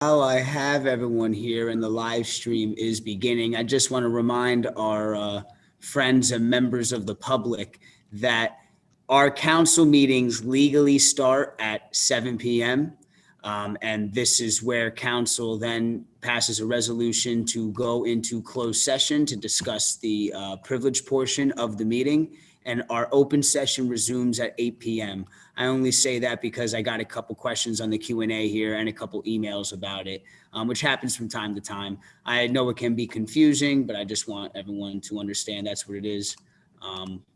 While I have everyone here and the live stream is beginning, I just want to remind our friends and members of the public that our council meetings legally start at 7 p.m. And this is where council then passes a resolution to go into closed session to discuss the privilege portion of the meeting. And our open session resumes at 8 p.m. I only say that because I got a couple questions on the Q&A here and a couple emails about it, which happens from time to time. I know it can be confusing, but I just want everyone to understand that's what it is.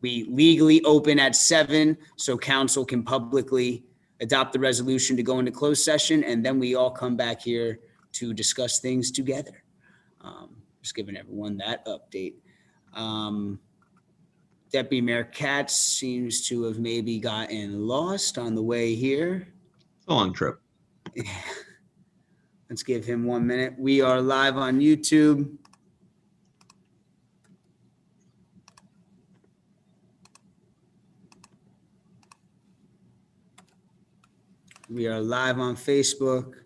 We legally open at 7 so council can publicly adopt the resolution to go into closed session, and then we all come back here to discuss things together. Just giving everyone that update. Deputy Mayor Katz seems to have maybe gotten lost on the way here. It's a long trip. Let's give him 1 minute. We are live on YouTube. We are live on Facebook.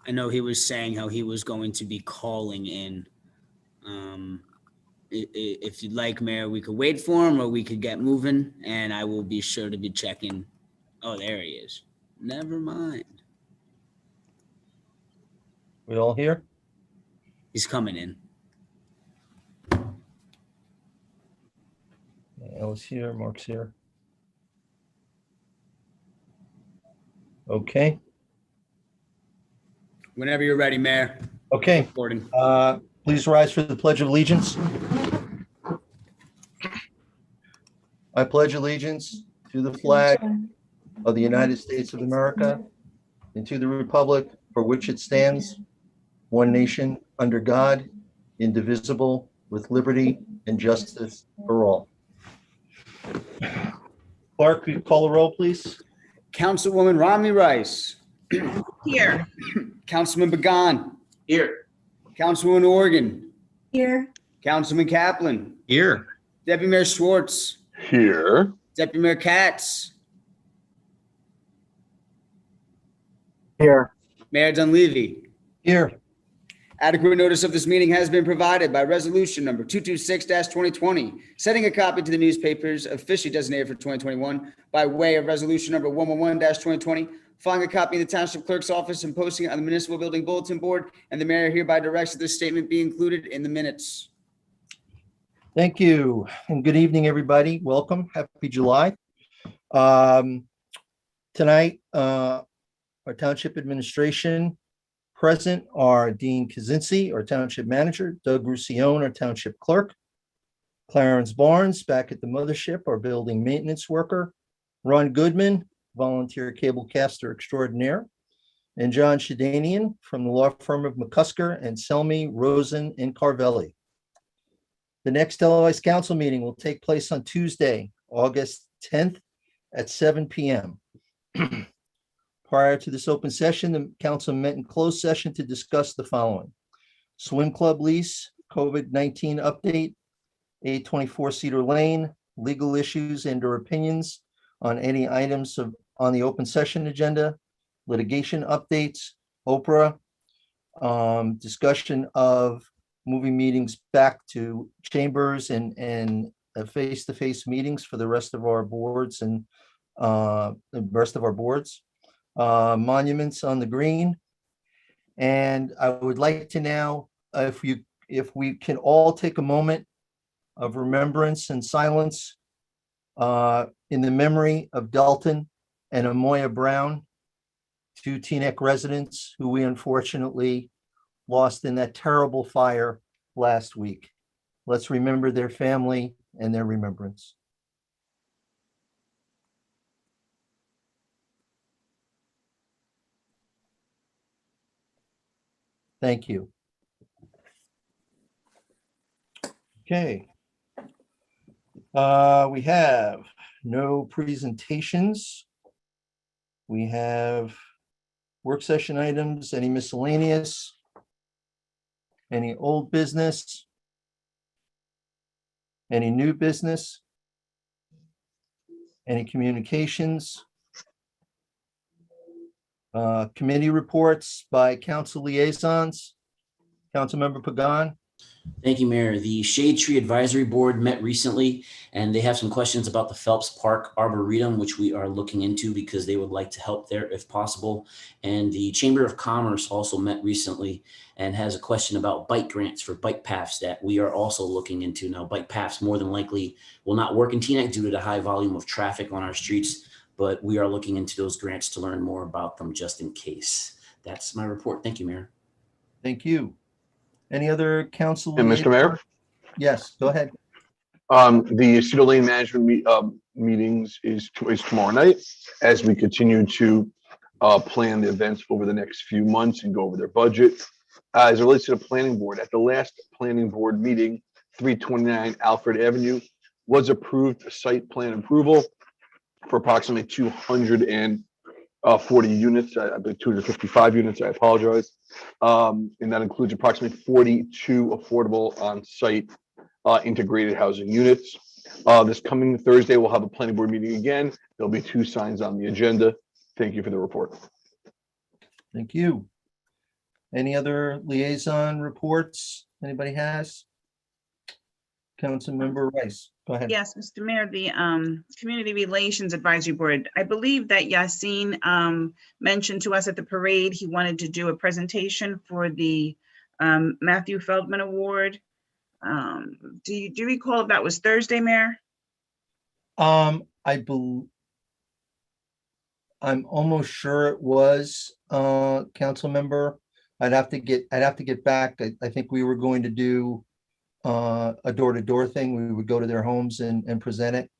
I know he was saying how he was going to be calling in. If you'd like, Mayor, we could wait for him or we could get moving, and I will be sure to be checking. Oh, there he is. Never mind. We all here? He's coming in. Ellis here, Mark's here. Okay. Whenever you're ready, Mayor. Okay. Gordon. Please rise for the Pledge of Allegiance. I pledge allegiance to the flag of the United States of America and to the republic for which it stands, one nation, under God, indivisible, with liberty and justice for all. Clark, will you call the roll, please? Councilwoman Romney Rice. Here. Councilman Began. Here. Councilwoman Organ. Here. Councilman Kaplan. Here. Deputy Mayor Schwartz. Here. Deputy Mayor Katz. Here. Mayor Dunleavy. Here. Adequate notice of this meeting has been provided by resolution number 226-2020, setting a copy to the newspapers officially designated for 2021 by way of resolution number 111-2020, filing a copy in the township clerk's office and posting it on the municipal building bulletin board, and the mayor hereby directs that this statement be included in the minutes. Thank you, and good evening, everybody. Welcome. Happy July. Tonight, our township administration present are Dean Kaczynski, our township manager, Doug Roussillon, our township clerk, Clarence Barnes, back at the mothership, our building maintenance worker, Ron Goodman, volunteer cable caster extraordinaire, and John Shadanian from the law firm of McCusker and Selmy, Rosen, and Carvelli. The next televised council meeting will take place on Tuesday, August 10th at 7 p.m. Prior to this open session, the council met in closed session to discuss the following: swim club lease, COVID-19 update, 824 Cedar Lane, legal issues and or opinions on any items on the open session agenda, litigation updates, Oprah, discussion of moving meetings back to chambers and face-to-face meetings for the rest of our boards and monuments on the green. And I would like to now, if we can all take a moment of remembrance and silence in the memory of Dalton and Amoya Brown, two Teaneck residents who we unfortunately lost in that terrible fire last week. Let's remember their family and their remembrance. Thank you. Okay. We have no presentations. We have work session items, any miscellaneous, any old business. Any new business? Any communications? Committee reports by council liaisons. Councilmember Pagan. Thank you, Mayor. The Shade Tree Advisory Board met recently, and they have some questions about the Phelps Park Arboretum, which we are looking into because they would like to help there if possible. And the Chamber of Commerce also met recently and has a question about bike grants for bike paths that we are also looking into. Now, bike paths more than likely will not work in Teaneck due to the high volume of traffic on our streets, but we are looking into those grants to learn more about them just in case. That's my report. Thank you, Mayor. Thank you. Any other council? And Mr. Mayor, Yes, go ahead. the Cedar Lane Management meetings is tomorrow night as we continue to plan the events over the next few months and go over their budget. As it relates to the planning board, at the last planning board meeting, 329 Alfred Avenue was approved site plan approval for approximately 240 units, I believe 255 units, I apologize. And that includes approximately 42 affordable on-site integrated housing units. This coming Thursday, we'll have a planning board meeting again. There'll be 2 signs on the agenda. Thank you for the report. Thank you. Any other liaison reports anybody has? Councilmember Rice, go ahead. Yes, Mr. Mayor, the Community Relations Advisory Board, I believe that Yassine mentioned to us at the parade, he wanted to do a presentation for the Matthew Feldman Award. Do you recall if that was Thursday, Mayor? I'm almost sure it was, council member. I'd have to get back. I think we were going to do a door-to-door thing. We would go to their homes and present it.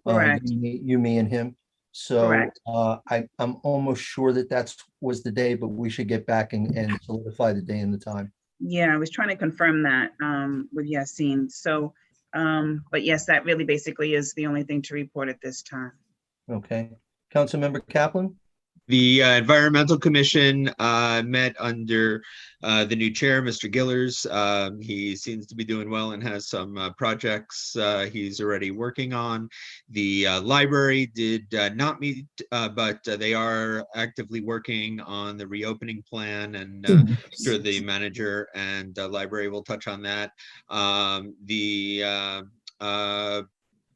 Correct. You, me, and him. So Correct. I'm almost sure that was the day, but we should get back and solidify the day and the time. Yeah, I was trying to confirm that with Yassine. So, but yes, that really basically is the only thing to report at this time. Okay. Councilmember Kaplan? The Environmental Commission met under the new chair, Mr. Gillers. He seems to be doing well and has some projects he's already working on. The library did not meet, but they are actively working on the reopening plan, and I'm sure the manager and library will touch on that.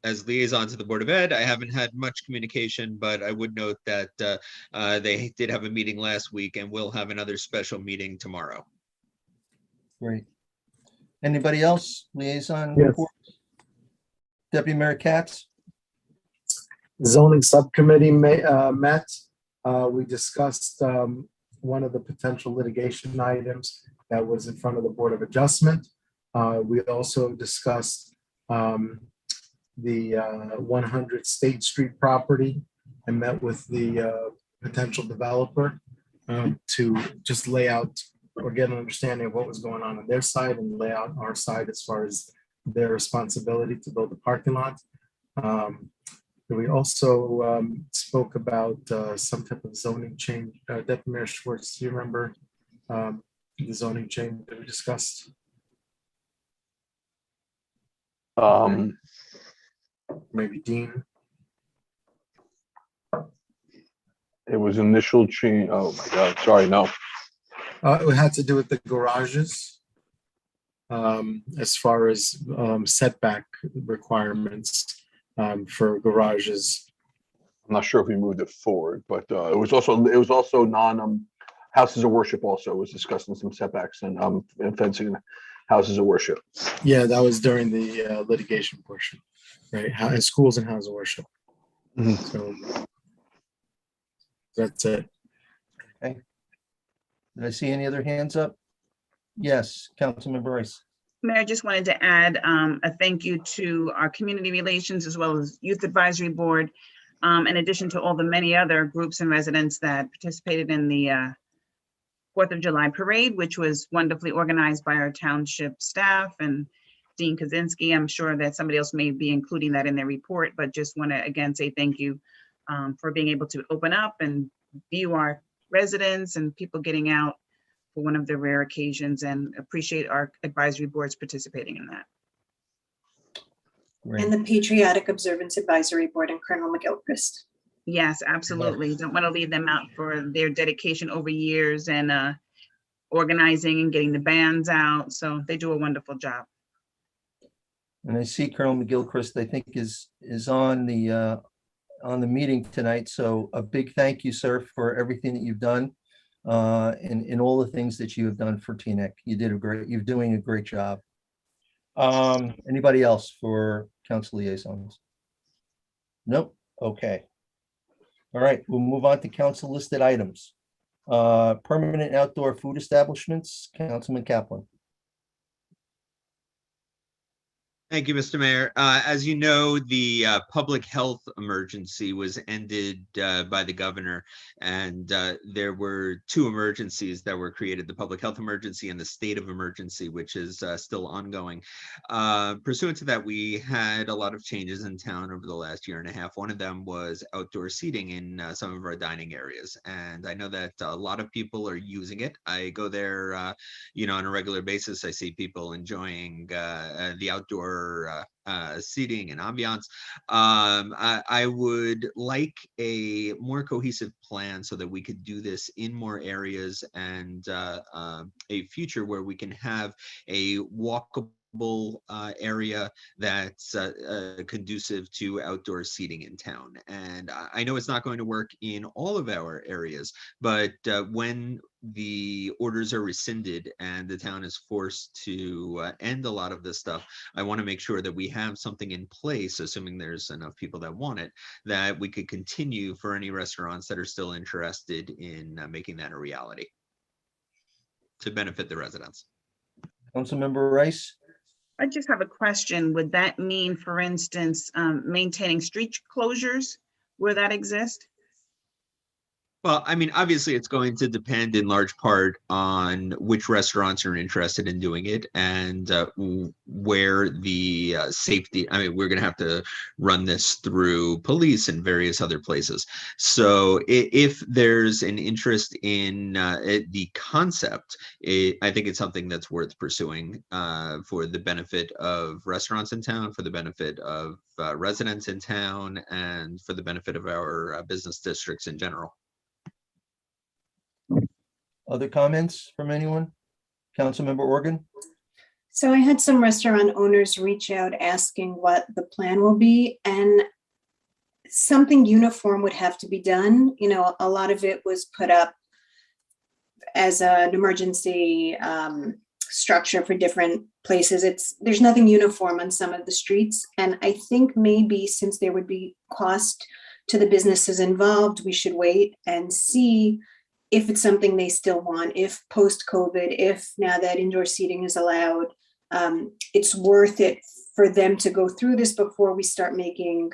As liaison to the Board of Ed, I haven't had much communication, but I would note that they did have a meeting last week and will have another special meeting tomorrow. Great. Anybody else? Liaison Yes. reports? Deputy Mayor Katz? Zoning subcommittee met. We discussed one of the potential litigation items that was in front of the Board of Adjustment. We also discussed the 100 State Street property and met with the potential developer to just lay out or get an understanding of what was going on their side and lay out our side as far as their responsibility to build the parking lot. We also spoke about some type of zoning change. Deputy Mayor Schwartz, do you remember the zoning change that we discussed? Maybe Dean. It was initial change. Oh my God, sorry, no. It had to do with the garages. As far as setback requirements for garages. I'm not sure if we moved it forward, but it was also non houses of worship also was discussing some setbacks and fencing houses of worship. Yeah, that was during the litigation portion, right? In schools and houses of worship. Mhm. So that's it. Okay. Did I see any other hands up? Yes, Councilmember Rice. Mayor, I just wanted to add a thank you to our community relations as well as youth advisory board, in addition to all the many other groups and residents that participated in the 4th of July parade, which was wonderfully organized by our township staff and Dean Kaczynski. I'm sure that somebody else may be including that in their report, but just want to again say thank you for being able to open up and view our residents and people getting out for one of the rare occasions, and appreciate our advisory boards participating in that. Great. And the Patriotic Observance Advisory Board and Colonel McGilchrist. Yes, absolutely. Don't want to leave them out for their dedication over years and organizing and getting the bands out. So they do a wonderful job. And I see Colonel McGilchrist, I think is on the meeting tonight. So a big thank you, sir, for everything that you've done and all the things that you have done for Teaneck. You're doing a great job. Anybody else for council liaisons? Nope. Okay. All right, we'll move on to council listed items. Permanent outdoor food establishments, Councilman Kaplan. Thank you, Mr. Mayor. As you know, the public health emergency was ended by the governor, and there were two emergencies that were created, the public health emergency and the state of emergency, which is still ongoing. Pursuant to that, we had a lot of changes in town over the last year and a half. One of them was outdoor seating in some of our dining areas, and I know that a lot of people are using it. I go there, on a regular basis. I see people enjoying the outdoor seating and ambiance. I would like a more cohesive plan so that we could do this in more areas, and a future where we can have a walkable area that's conducive to outdoor seating in town. And I know it's not going to work in all of our areas, but when the orders are rescinded and the town is forced to end a lot of this stuff, I want to make sure that we have something in place, assuming there's enough people that want it, that we could continue for any restaurants that are still interested in making that a reality to benefit the residents. Councilmember Rice. I just have a question. Would that mean, for instance, maintaining street closures where that exists? Well, I mean, obviously, it's going to depend in large part on which restaurants are interested in doing it and where the safety. I mean, we're going to have to run this through police and various other places. So if there's an interest in the concept, I think it's something that's worth pursuing for the benefit of restaurants in town, for the benefit of residents in town, and for the benefit of our business districts in general. Other comments from anyone? Councilmember Organ? So I had some restaurant owners reach out asking what the plan will be, and something uniform would have to be done. A lot of it was put up as an emergency structure for different places. There's nothing uniform on some of the streets. And I think maybe since there would be cost to the businesses involved, we should wait and see if it's something they still want, if post-COVID, if now that indoor seating is allowed, it's worth it for them to go through this before we start making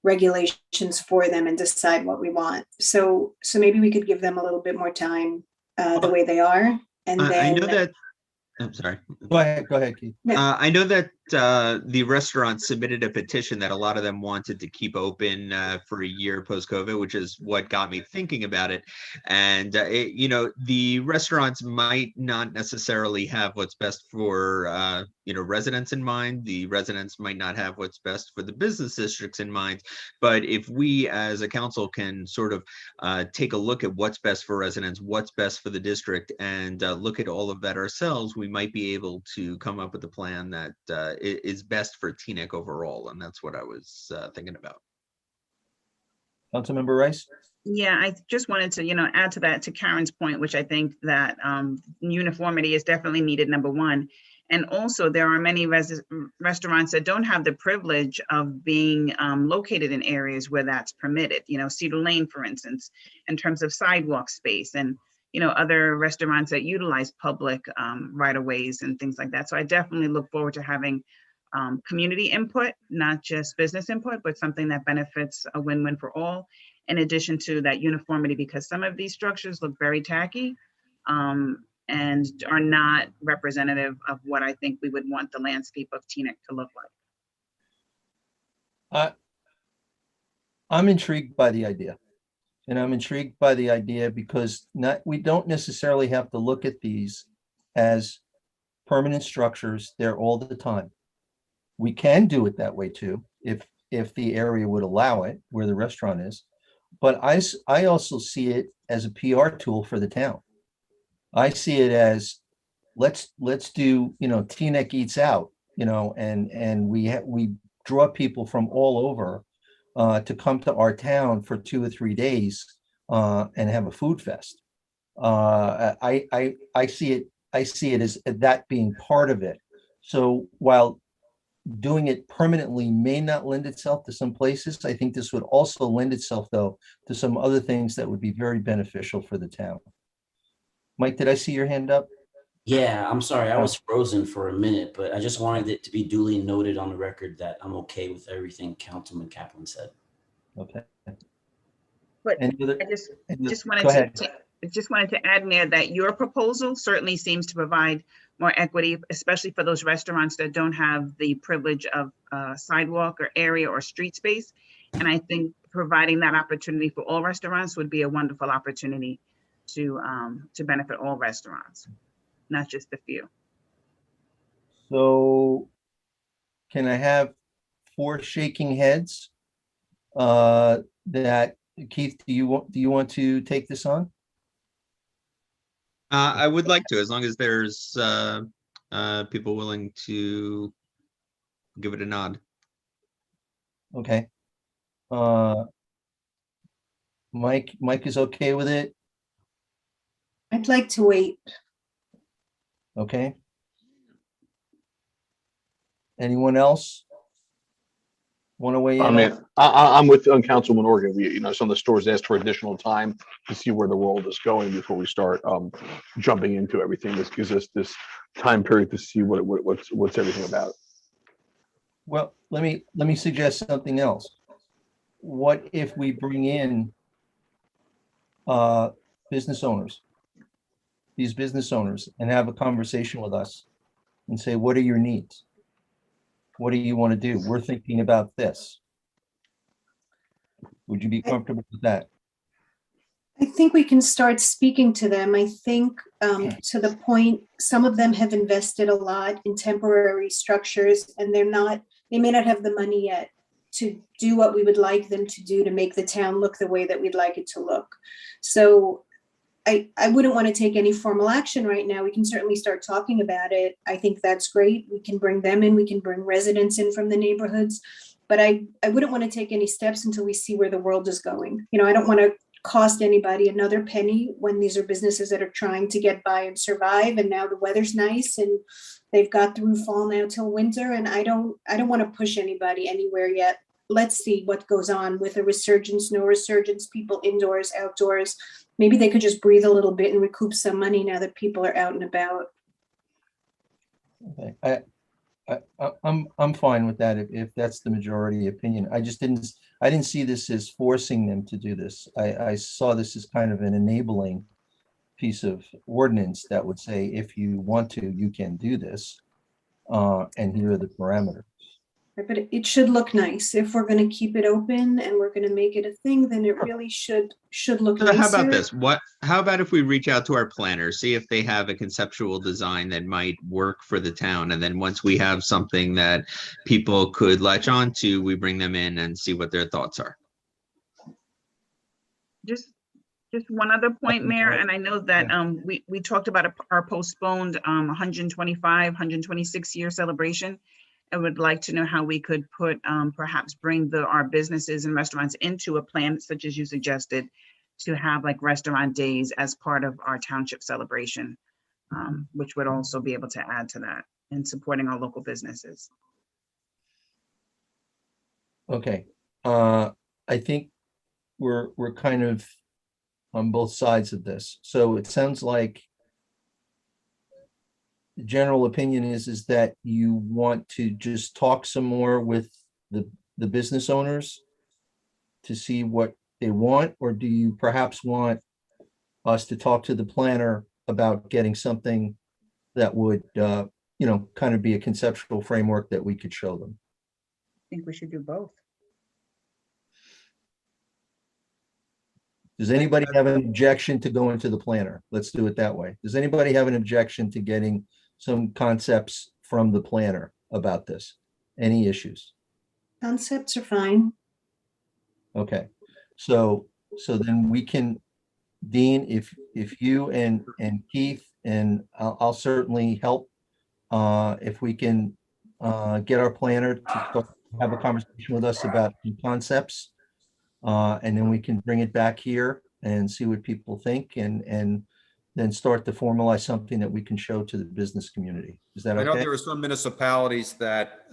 regulations for them and decide what we want. So maybe we could give them a little bit more time the way they are. And then I know that, I'm sorry. Go ahead, Keith. I know that the restaurants submitted a petition that a lot of them wanted to keep open for a year post-COVID, which is what got me thinking about it. And, the restaurants might not necessarily have what's best for, residents in mind. The residents might not have what's best for the business districts in mind. But if we as a council can sort of take a look at what's best for residents, what's best for the district, and look at all of that ourselves, we might be able to come up with a plan that is best for Teaneck overall. And that's what I was thinking about. Councilmember Rice? Yeah, I just wanted to, add to that, to Karen's point, which I think that uniformity is definitely needed, number one. And also there are many restaurants that don't have the privilege of being located in areas where that's permitted, Cedar Lane, for instance, in terms of sidewalk space, and other restaurants that utilize public right-of-ways and things like that. So I definitely look forward to having community input, not just business input, but something that benefits a win-win for all, in addition to that uniformity, because some of these structures look very tacky and are not representative of what I think we would want the landscape of Teaneck to look like. I'm intrigued by the idea. And I'm intrigued by the idea because we don't necessarily have to look at these as permanent structures there all the time. We can do it that way too, if the area would allow it, where the restaurant is. But I also see it as a PR tool for the town. I see it as, let's do, Teaneck Eats Out, and we draw people from all over to come to our town for 2 or 3 days and have a food fest. I see it as that being part of it. So while doing it permanently may not lend itself to some places, I think this would also lend itself, though, to some other things that would be very beneficial for the town. Mike, did I see your hand up? Yeah, I'm sorry, I was frozen for a minute, but I just wanted it to be duly noted on the record that I'm okay with everything Councilman Kaplan said. Okay. But Any other- I just any- wanted Go ahead. to add, Mayor, that your proposal certainly seems to provide more equity, especially for those restaurants that don't have the privilege of sidewalk or area or street space. And I think providing that opportunity for all restaurants would be a wonderful opportunity to benefit all restaurants, not just a few. So can I have 4 shaking heads? That, Keith, do you want to take this on? I would like to, as long as there's people willing to give it a nod. Okay. Mike is okay with it? I'd like to wait. Okay. Anyone else want to weigh in? I mean, I'm with Councilman Organ. Some of the stores asked for additional time to see where the world is going before we start jumping into everything. This gives us this time period to see what's everything about. Well, let me suggest something else. What if we bring in business owners, these business owners, and have a conversation with us and say, what are your needs? What do you want to do? We're thinking about this. Would you be comfortable with that? I think we can start speaking to them. I think to the point, some of them have invested a lot in temporary structures, and they may not have the money yet to do what we would like them to do to make the town look the way that we'd like it to look. So I wouldn't want to take any formal action right now. We can certainly start talking about it. I think that's great. We can bring them in. We can bring residents in from the neighborhoods. But I wouldn't want to take any steps until we see where the world is going. I don't want to cost anybody another penny when these are businesses that are trying to get by and survive. And now the weather's nice and they've got through fall now till winter. And I don't want to push anybody anywhere yet. Let's see what goes on with a resurgence, no resurgence, people indoors, outdoors. Maybe they could just breathe a little bit and recoup some money now that people are out and about. Okay. I'm fine with that if that's the majority opinion. I didn't see this as forcing them to do this. I saw this as kind of an enabling piece of ordinance that would say, if you want to, you can do this. And here are the parameters. But it should look nice. If we're going to keep it open and we're going to make it a thing, then it really should look So nicer. how about this? How about if we reach out to our planners, see if they have a conceptual design that might work for the town, and then once we have something that people could latch on to, we bring them in and see what their thoughts are. Just one other point, Mayor, and I know that we talked about our postponed 125, 126 year celebration. I would like to know how we could perhaps bring our businesses and restaurants into a plan such as you suggested, to have like restaurant days as part of our township celebration, which would also be able to add to that and supporting our local businesses. Okay. I think we're kind of on both sides of this. So it sounds like the general opinion is that you want to just talk some more with the business owners to see what they want, or do you perhaps want us to talk to the planner about getting something that would, kind of be a conceptual framework that we could show them? I think we should do both. Does anybody have an objection to going to the planner? Let's do it that way. Does anybody have an objection to getting some concepts from the planner about this? Any issues? Concepts are fine. Okay, so then we can, Dean, if you and Keith, and I'll certainly help, if we can get our planner to have a conversation with us about the concepts. And then we can bring it back here and see what people think, and then start to formalize something that we can show to the business community. Is that I know okay? there are some municipalities that,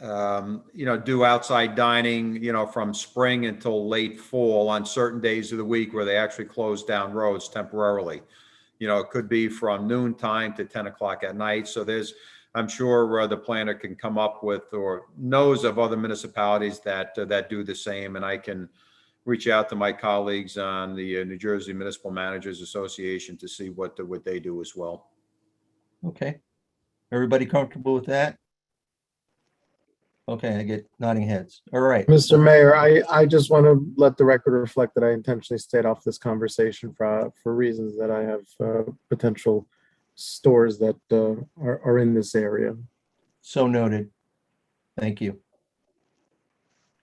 do outside dining, from spring until late fall on certain days of the week where they actually close down roads temporarily. It could be from noon time to 10 o'clock at night. So I'm sure the planner can come up with or knows of other municipalities that do the same. And I can reach out to my colleagues on the New Jersey Municipal Managers Association to see what they do as well. Okay. Everybody comfortable with that? Okay, I get nodding heads. All right. Mr. Mayor, I just want to let the record reflect that I intentionally stayed off this conversation for reasons that I have potential stores that are in this area. So noted. Thank you.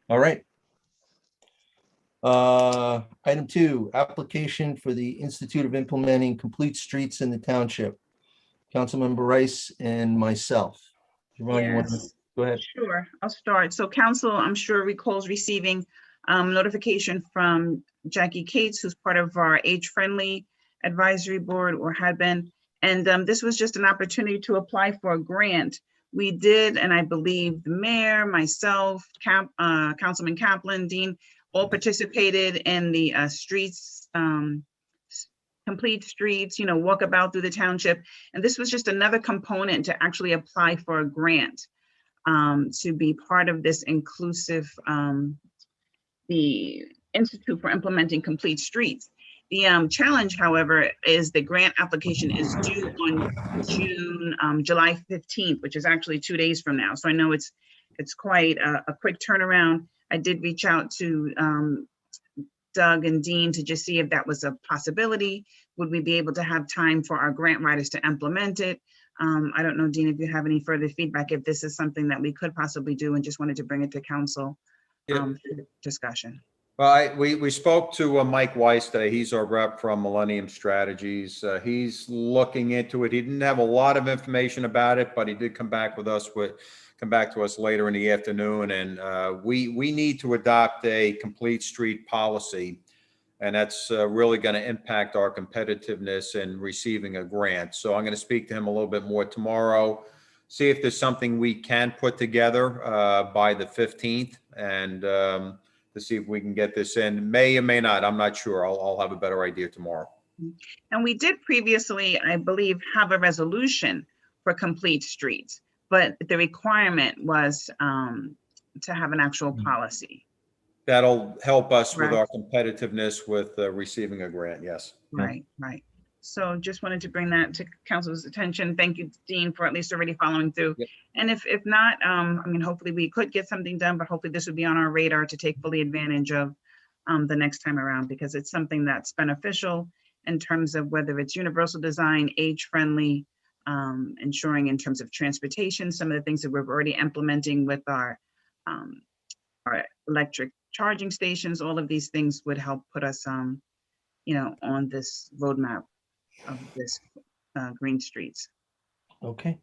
All right. Item 2, application for the Institute of Implementing Complete Streets in the Township. Councilmember Rice and myself. Javon, you want to Yes. go ahead? Sure, I'll start. So council, I'm sure recalls receiving notification from Jackie Cates, who's part of our age-friendly advisory board, or had been. And this was just an opportunity to apply for a grant. We did, and I believe the mayor, myself, Councilman Kaplan, Dean, all participated in the streets, complete streets, walkabout through the township. And this was just another component to actually apply for a grant to be part of this inclusive, the Institute for Implementing Complete Streets. The challenge, however, is the grant application is due on July 15th, which is actually 2 days from now. So I know it's quite a quick turnaround. I did reach out to Doug and Dean to just see if that was a possibility. Would we be able to have time for our grant writers to implement it? I don't know, Dean, if you have any further feedback, if this is something that we could possibly do, and just wanted to bring it to council for discussion. Well, we spoke to Mike Weiss today. He's our rep from Millennium Strategies. He's looking into it. He didn't have a lot of information about it, but he did come back to us later in the afternoon. And we need to adopt a complete street policy, and that's really going to impact our competitiveness in receiving a grant. So I'm going to speak to him a little bit more tomorrow, see if there's something we can put together by the 15th, and to see if we can get this in. May or may not, I'm not sure. I'll have a better idea tomorrow. And we did previously, I believe, have a resolution for complete streets, but the requirement was to have an actual policy. That'll help us with Right. our competitiveness with receiving a grant, yes. Right, right. So just wanted to bring that to council's attention. Thank you, Dean, for at least already following through. Yep. And if not, I mean, hopefully we could get something done, but hopefully this would be on our radar to take fully advantage of the next time around, because it's something that's beneficial in terms of whether it's universal design, age-friendly, ensuring in terms of transportation, some of the things that we're already implementing with our electric charging stations. All of these things would help put us, on this roadmap of this green streets. Okay.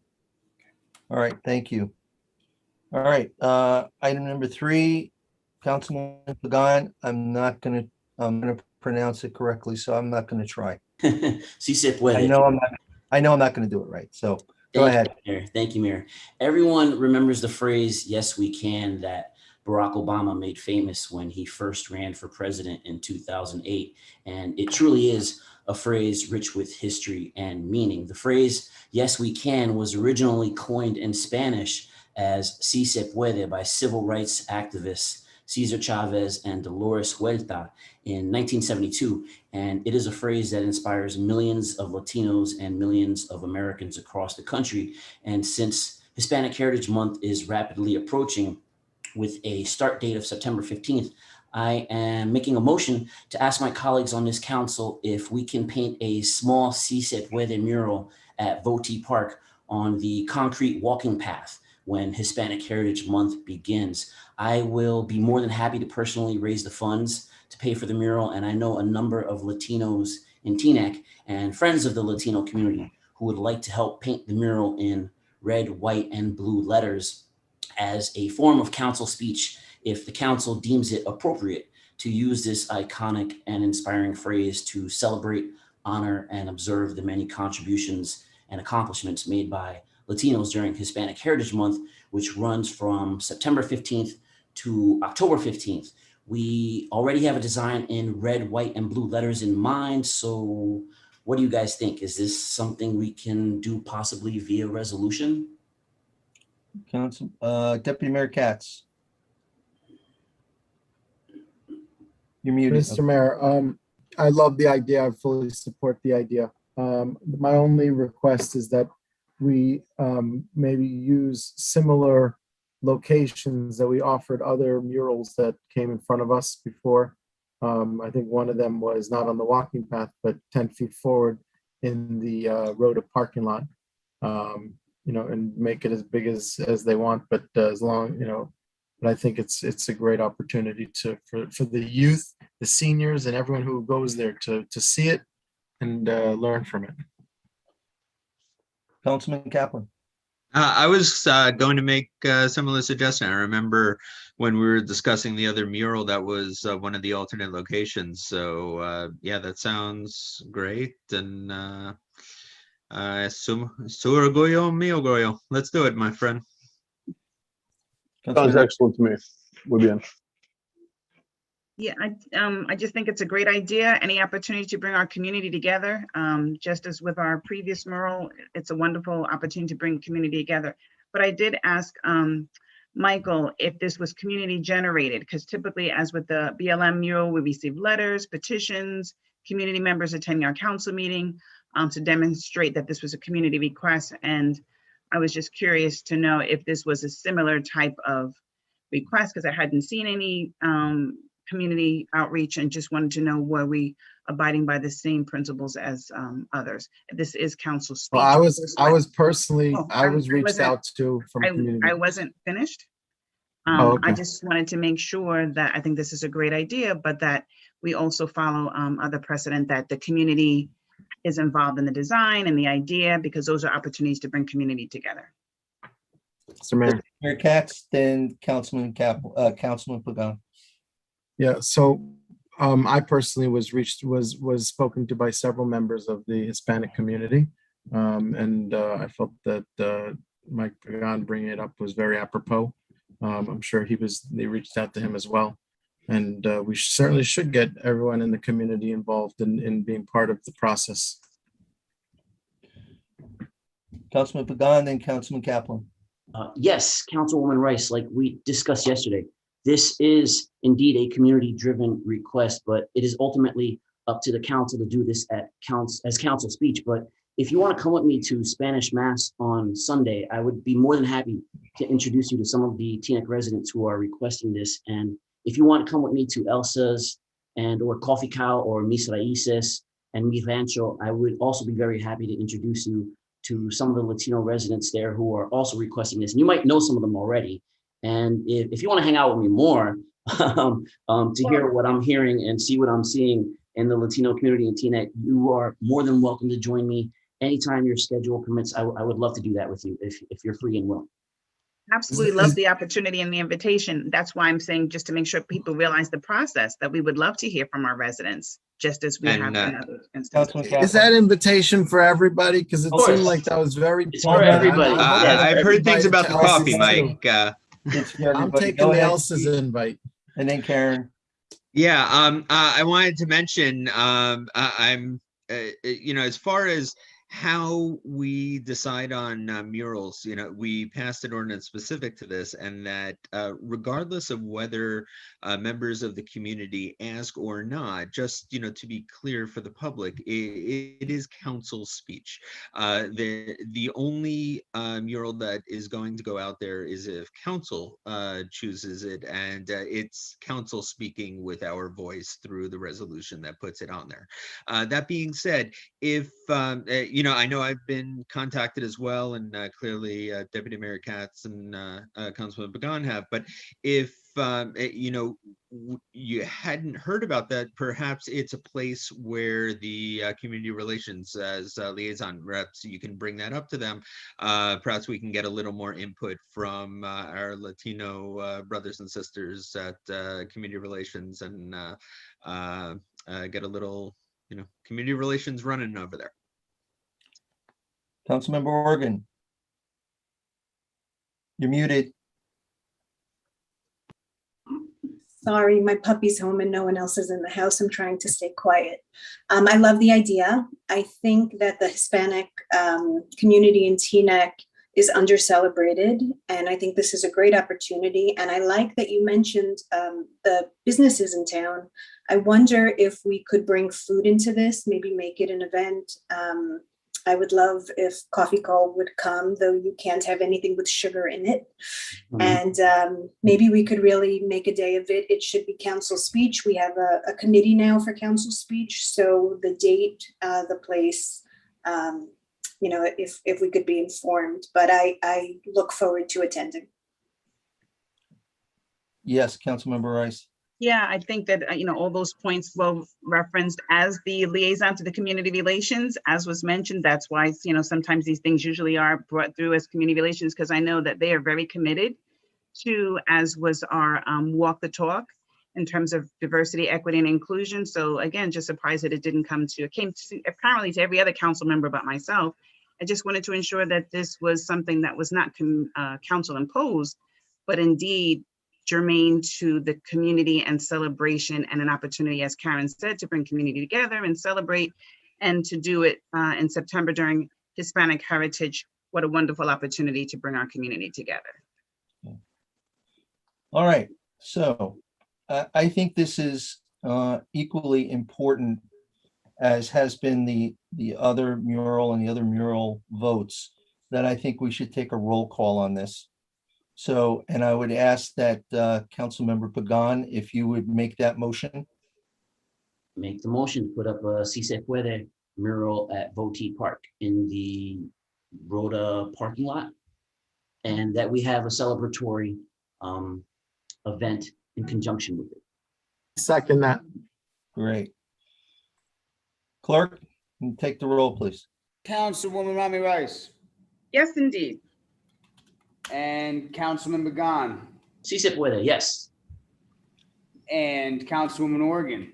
All right, thank you. All right, item number 3, Councilman Pagan. I'm gonna pronounce it correctly, so I'm not gonna try. Si se puede. I know I'm not gonna do it right, so go ahead. Mayor. Thank you, Mayor. Everyone remembers the phrase, "Yes, we can," that Barack Obama made famous when he first ran for president in 2008. And it truly is a phrase rich with history and meaning. The phrase, "Yes, we can," was originally coined in Spanish as "Si se puede" by civil rights activists Cesar Chavez and Dolores Huerta in 1972. And it is a phrase that inspires millions of Latinos and millions of Americans across the country. And since Hispanic Heritage Month is rapidly approaching, with a start date of September 15th, I am making a motion to ask my colleagues on this council if we can paint a small Si se puede mural at Voti Park on the concrete walking path, when Hispanic Heritage Month begins. I will be more than happy to personally raise the funds to pay for the mural, and I know a number of Latinos in Teaneck and friends of the Latino community who would like to help paint the mural in red, white, and blue letters as a form of council speech if the council deems it appropriate to use this iconic and inspiring phrase to celebrate, honor, and observe the many contributions and accomplishments made by Latinos during Hispanic Heritage Month, which runs from September 15th to October 15th. We already have a design in red, white, and blue letters in mind. So what do you guys think? Is this something we can do possibly via resolution? Council, Deputy Mayor Katz. You're muted. Mr. Mayor, I love the idea. I fully support the idea. My only request is that we maybe use similar locations that we offered other murals that came in front of us before. I think one of them was not on the walking path, but 10 feet forward in the Rhoda parking lot. And make it as big as they want, but as long, but I think it's a great opportunity for the youth, the seniors, and everyone who goes there to see it and learn from it. Councilman Kaplan. I was going to make a similar suggestion. I remember when we were discussing the other mural, that was one of the alternate locations. So yeah, that sounds great. And su orgullo, mi orgullo. Let's do it, my friend. Sounds excellent to me. Muy bien. Yeah, I just think it's a great idea. Any opportunity to bring our community together, just as with our previous mural, it's a wonderful opportunity to bring community together. But I did ask Michael if this was community generated, because typically, as with the BLM mural, we receive letters, petitions, community members attending our council meeting to demonstrate that this was a community request. And I was just curious to know if this was a similar type of request, because I hadn't seen any community outreach, and just wanted to know, were we abiding by the same principles as others? This is council speech. Well, I was personally, Oh, I was reached out to from community. I wasn't finished. Okay. I just wanted to make sure that I think this is a great idea, but that we also follow other precedent, that the community is involved in the design and the idea, because those are opportunities to bring community together. Mr. Mayor. Mayor Katz, then Councilman Pagan. Yeah, so I personally was spoken to by several members of the Hispanic community. And I felt that Mike Pagan bringing it up was very apropos. I'm sure they reached out to him as well. And we certainly should get everyone in the community involved in being part of the process. Councilman Pagan, then Councilman Kaplan. Yes, Councilwoman Rice, like we discussed yesterday, this is indeed a community-driven request, but it is ultimately up to the council to do this as council speech. But if you want to come with me to Spanish Mass on Sunday, I would be more than happy to introduce you to some of the Teaneck residents who are requesting this. And if you want to come with me to Elsa's or Coffee Cow or Mis Raices and Mi Rancho, I would also be very happy to introduce you to some of the Latino residents there who are also requesting this. And you might know some of them already. And if you want to hang out with me more to hear what I'm hearing and see what I'm seeing in the Latino community in Teaneck, you are more than welcome to join me anytime your schedule permits. I would love to do that with you if you're free and willing. Absolutely love the opportunity and the invitation. That's why I'm saying, just to make sure people realize the process, that we would love to hear from our residents, just as we have in other instances. Is that invitation for everybody? Because it seemed like that was very. It's for everybody. I've heard things about the coffee, Mike. It's for I'm everybody. taking Go the ahead, Elsa's Steve. invite. And then Karen. Yeah, I wanted to mention, I'm, as far as how we decide on murals, we passed an ordinance specific to this, and that regardless of whether members of the community ask or not, just to be clear for the public, it is council speech. The only mural that is going to go out there is if council chooses it, and it's council speaking with our voice through the resolution that puts it on there. That being said, if I know I've been contacted as well, and clearly Deputy Mayor Katz and Councilman Pagan have. But if you hadn't heard about that, perhaps it's a place where the community relations as liaison reps, you can bring that up to them. Perhaps we can get a little more input from our Latino brothers and sisters at community relations, and get a little, community relations running over there. Councilmember Organ. You're muted. Sorry, my puppy's home and no one else is in the house. I'm trying to stay quiet. I love the idea. I think that the Hispanic community in Teaneck is under-celebrated, and I think this is a great opportunity. And I like that you mentioned the businesses in town. I wonder if we could bring food into this, maybe make it an event. I would love if Coffee Call would come, though you can't have anything with sugar in it. And maybe we could really make a day of it. It should be council speech. We have a committee now for council speech. So the date, the place, if we could be informed, but I look forward to attending. Yes, Councilmember Rice. Yeah, I think that, all those points well referenced as the liaison to the community relations, as was mentioned. That's why, sometimes these things usually are brought through as community relations, because I know that they are very committed to, as was our walk the talk in terms of diversity, equity, and inclusion. So again, just surprised that it came to apparently to every other council member but myself. I just wanted to ensure that this was something that was not council imposed, but indeed germane to the community and celebration, and an opportunity, as Karen said, to bring community together and celebrate, and to do it in September during Hispanic Heritage. What a wonderful opportunity to bring our community together. All right, so I think this is equally important as has been the other mural and the other mural votes, that I think we should take a roll call on this. So, and I would ask that Councilmember Pagan, if you would make that motion. Make the motion, put up a Si Se Puede mural at Voti Park in the Rhoda parking lot, and that we have a celebratory event in conjunction with it. Second that. Great. Clerk, take the roll, please. Councilwoman Rami Rice Yes, indeed. and Councilman Pagan Si Se Puede, yes. and Councilwoman Organ,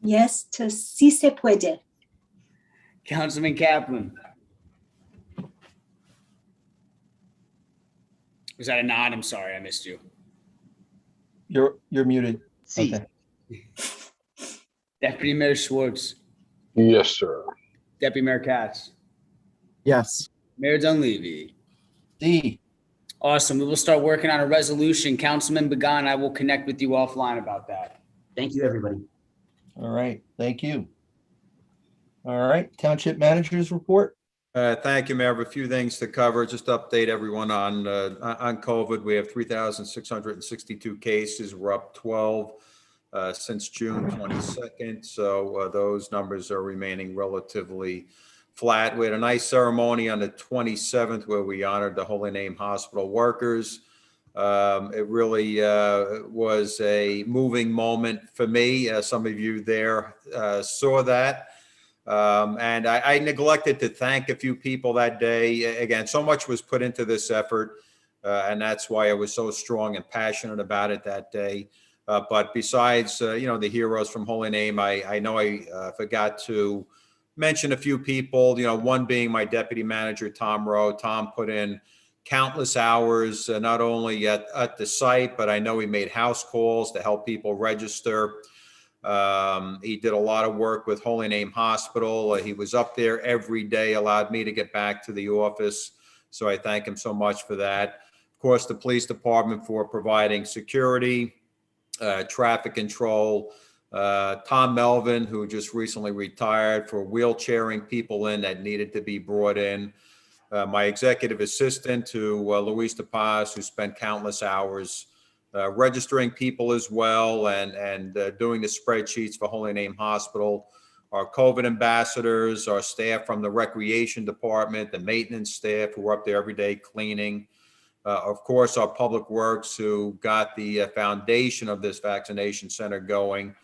Yes, to Si Se Puede. Councilman Kaplan. Was that a nod? I'm sorry, I missed you. You're muted. Si. Okay. Deputy Mayor Schwartz, Yes, sir. Deputy Mayor Katz, Yes. Mayor Dunleavy. D. Awesome. We will start working on a resolution. Councilman Pagan, I will connect with you offline about that. Thank you, everybody. All right, thank you. All right, Township Managers Report. Thank you, Mayor. I have a few things to cover. Just to update everyone on COVID. We have 3,662 cases. We're up 12 since June 22nd. So those numbers are remaining relatively flat. We had a nice ceremony on the 27th where we honored the Holy Name Hospital workers. It really was a moving moment for me. Some of you there saw that. And I neglected to thank a few people that day. Again, so much was put into this effort, and that's why I was so strong and passionate about it that day. But besides, the heroes from Holy Name, I know I forgot to mention a few people, one being my deputy manager, Tom Rowe. Tom put in countless hours, not only at the site, but I know he made house calls to help people register. He did a lot of work with Holy Name Hospital. He was up there every day, allowed me to get back to the office. So I thank him so much for that. Of course, the police department for providing security, traffic control. Tom Melvin, who just recently retired, for wheelchairing people in that needed to be brought in. My executive assistant to Luis De Paz, who spent countless hours registering people as well, and doing the spreadsheets for Holy Name Hospital. our COVID ambassadors, our staff from the recreation department, the maintenance staff who are up there every day cleaning. Of course, our public works who got the foundation of this vaccination center going.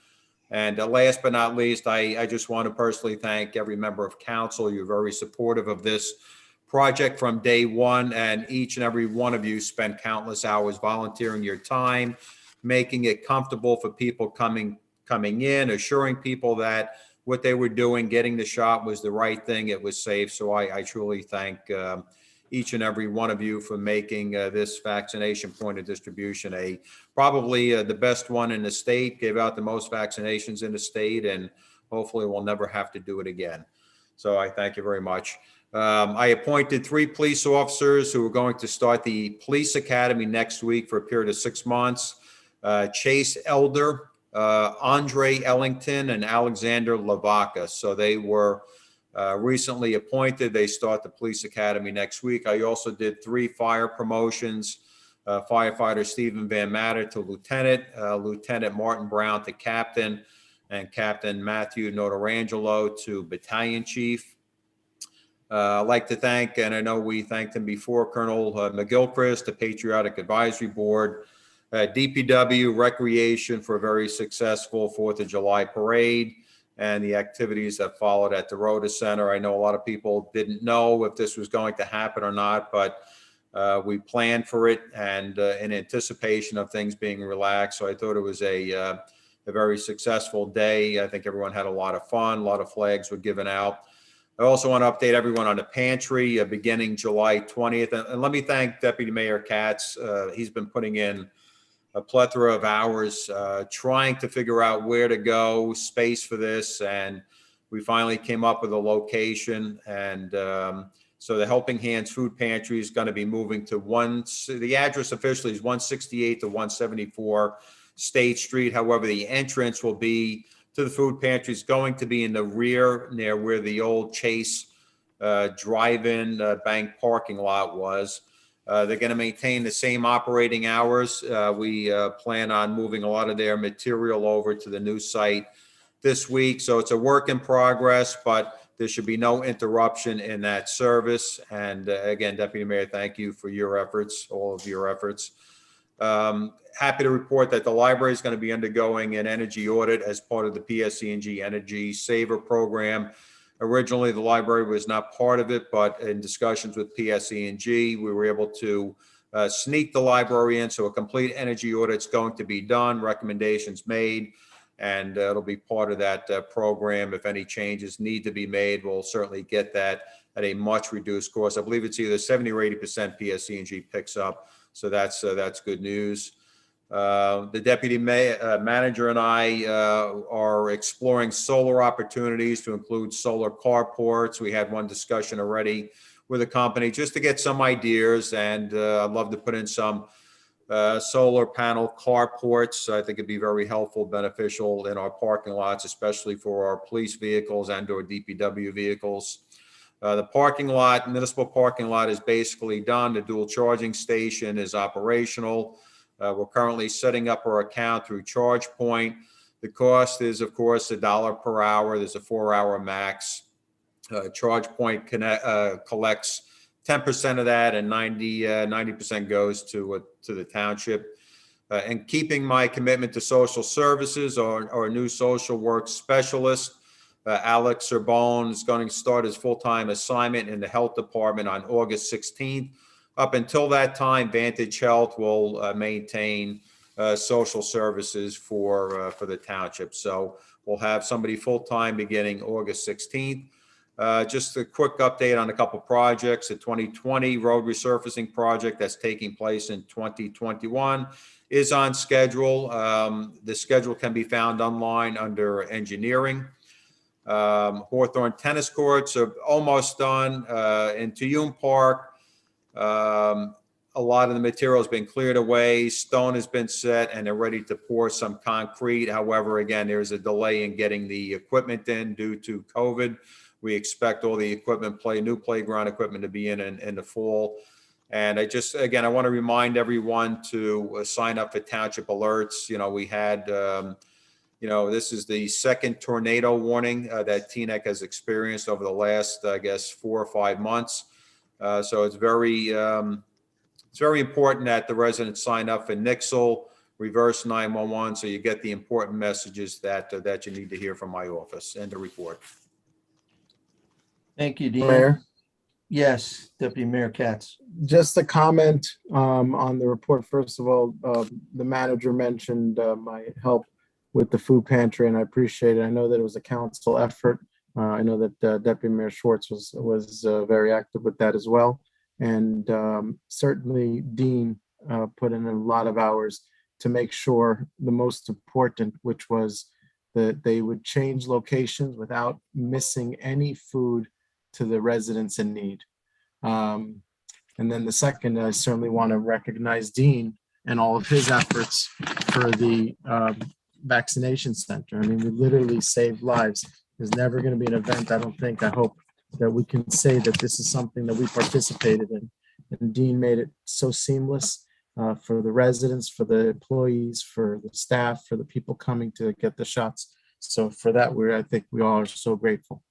And last but not least, I just want to personally thank every member of council. You're very supportive of this project from day one, and each and every one of you spent countless hours volunteering your time, making it comfortable for people coming in, assuring people that what they were doing, getting the shot, was the right thing. It was safe. So I truly thank each and every one of you for making this vaccination point of distribution probably the best one in the state. Gave out the most vaccinations in the state, and hopefully we'll never have to do it again. So I thank you very much. I appointed 3 police officers who are going to start the police academy next week for a period of 6 months. Chase Elder, Andre Ellington, and Alexander Lavaca. So they were recently appointed. They start the police academy next week. I also did 3 fire promotions. Firefighter Stephen Van Matter to lieutenant, Lieutenant Martin Brown to captain, and Captain Matthew Notarangelo to battalion chief. I'd like to thank, and I know we thanked him before, Colonel McGilchrist, the Patriotic Advisory Board, DPW, Recreation for a very successful 4th of July parade, and the activities that followed at the Rota Center. I know a lot of people didn't know if this was going to happen or not, but we planned for it and in anticipation of things being relaxed. So I thought it was a very successful day. I think everyone had a lot of fun. A lot of flags were given out. I also want to update everyone on the pantry beginning July 20th. And let me thank Deputy Mayor Katz. He's been putting in a plethora of hours trying to figure out where to go, space for this. And we finally came up with a location. And so the Helping Hands Food Pantry is going to be moving to the address officially is 168 to 174 State Street. However, the entrance will be to the food pantry is going to be in the rear near where the old Chase drive-in bank parking lot was. They're going to maintain the same operating hours. We plan on moving a lot of their material over to the new site this week. So it's a work in progress, but there should be no interruption in that service. And again, Deputy Mayor, thank you for your efforts, all of your efforts. Happy to report that the library is going to be undergoing an energy audit as part of the PSE&G Energy Saver program. Originally, the library was not part of it, but in discussions with PSE&G, we were able to sneak the library in. So a complete energy audit is going to be done, recommendations made, and it'll be part of that program. If any changes need to be made, we'll certainly get that at a much reduced cost. I believe it's either 70 or 80% PSE&G picks up. So that's good news. The deputy manager and I are exploring solar opportunities to include solar carports. We had one discussion already with a company just to get some ideas, and I'd love to put in some solar panel carports. I think it'd be very helpful, beneficial in our parking lots, especially for our police vehicles and or DPW vehicles. The parking lot, municipal parking lot, is basically done. The dual charging station is operational. We're currently setting up our account through ChargePoint. The cost is, of course, $1 per hour. There's a 4-hour max. ChargePoint collects 10% of that, and 90% goes to the township. And keeping my commitment to social services, our new social work specialist, Alex Serbone, is going to start his full-time assignment in the health department on August 16th. Up until that time, Vantage Health will maintain social services for the township. So we'll have somebody full-time beginning August 16th. Just a quick update on a couple projects. The 2020 road resurfacing project that's taking place in 2021 is on schedule. The schedule can be found online under engineering. Hawthorne tennis courts are almost done. In Tuyum Park, a lot of the material has been cleared away. Stone has been set, and they're ready to pour some concrete. However, again, there's a delay in getting the equipment in due to COVID. We expect all the equipment, new playground equipment, to be in the fall. And I want to remind everyone to sign up for township alerts. You know, we had This is the second tornado warning that Teaneck has experienced over the last, I guess, 4 or 5 months. So it's very important that the residents sign up for Nixle, reverse 911, so you get the important messages that you need to hear from my office and the report. Thank you, Dean. Mayor, Yes, Deputy Mayor Katz. just a comment on the report. First of all, the manager mentioned my help with the food pantry, and I appreciate it. I know that it was a council effort. I know that Deputy Mayor Schwartz was very active with that as well. And certainly Dean put in a lot of hours to make sure the most important, which was that they would change locations without missing any food to the residents in need. And then the second, I certainly want to recognize Dean and all of his efforts for the vaccination center. I mean, we literally saved lives. There's never going to be an event, I don't think, I hope, that we can say that this is something that we participated in. And Dean made it so seamless for the residents, for the employees, for the staff, for the people coming to get the shots. So for that, I think we all are so grateful.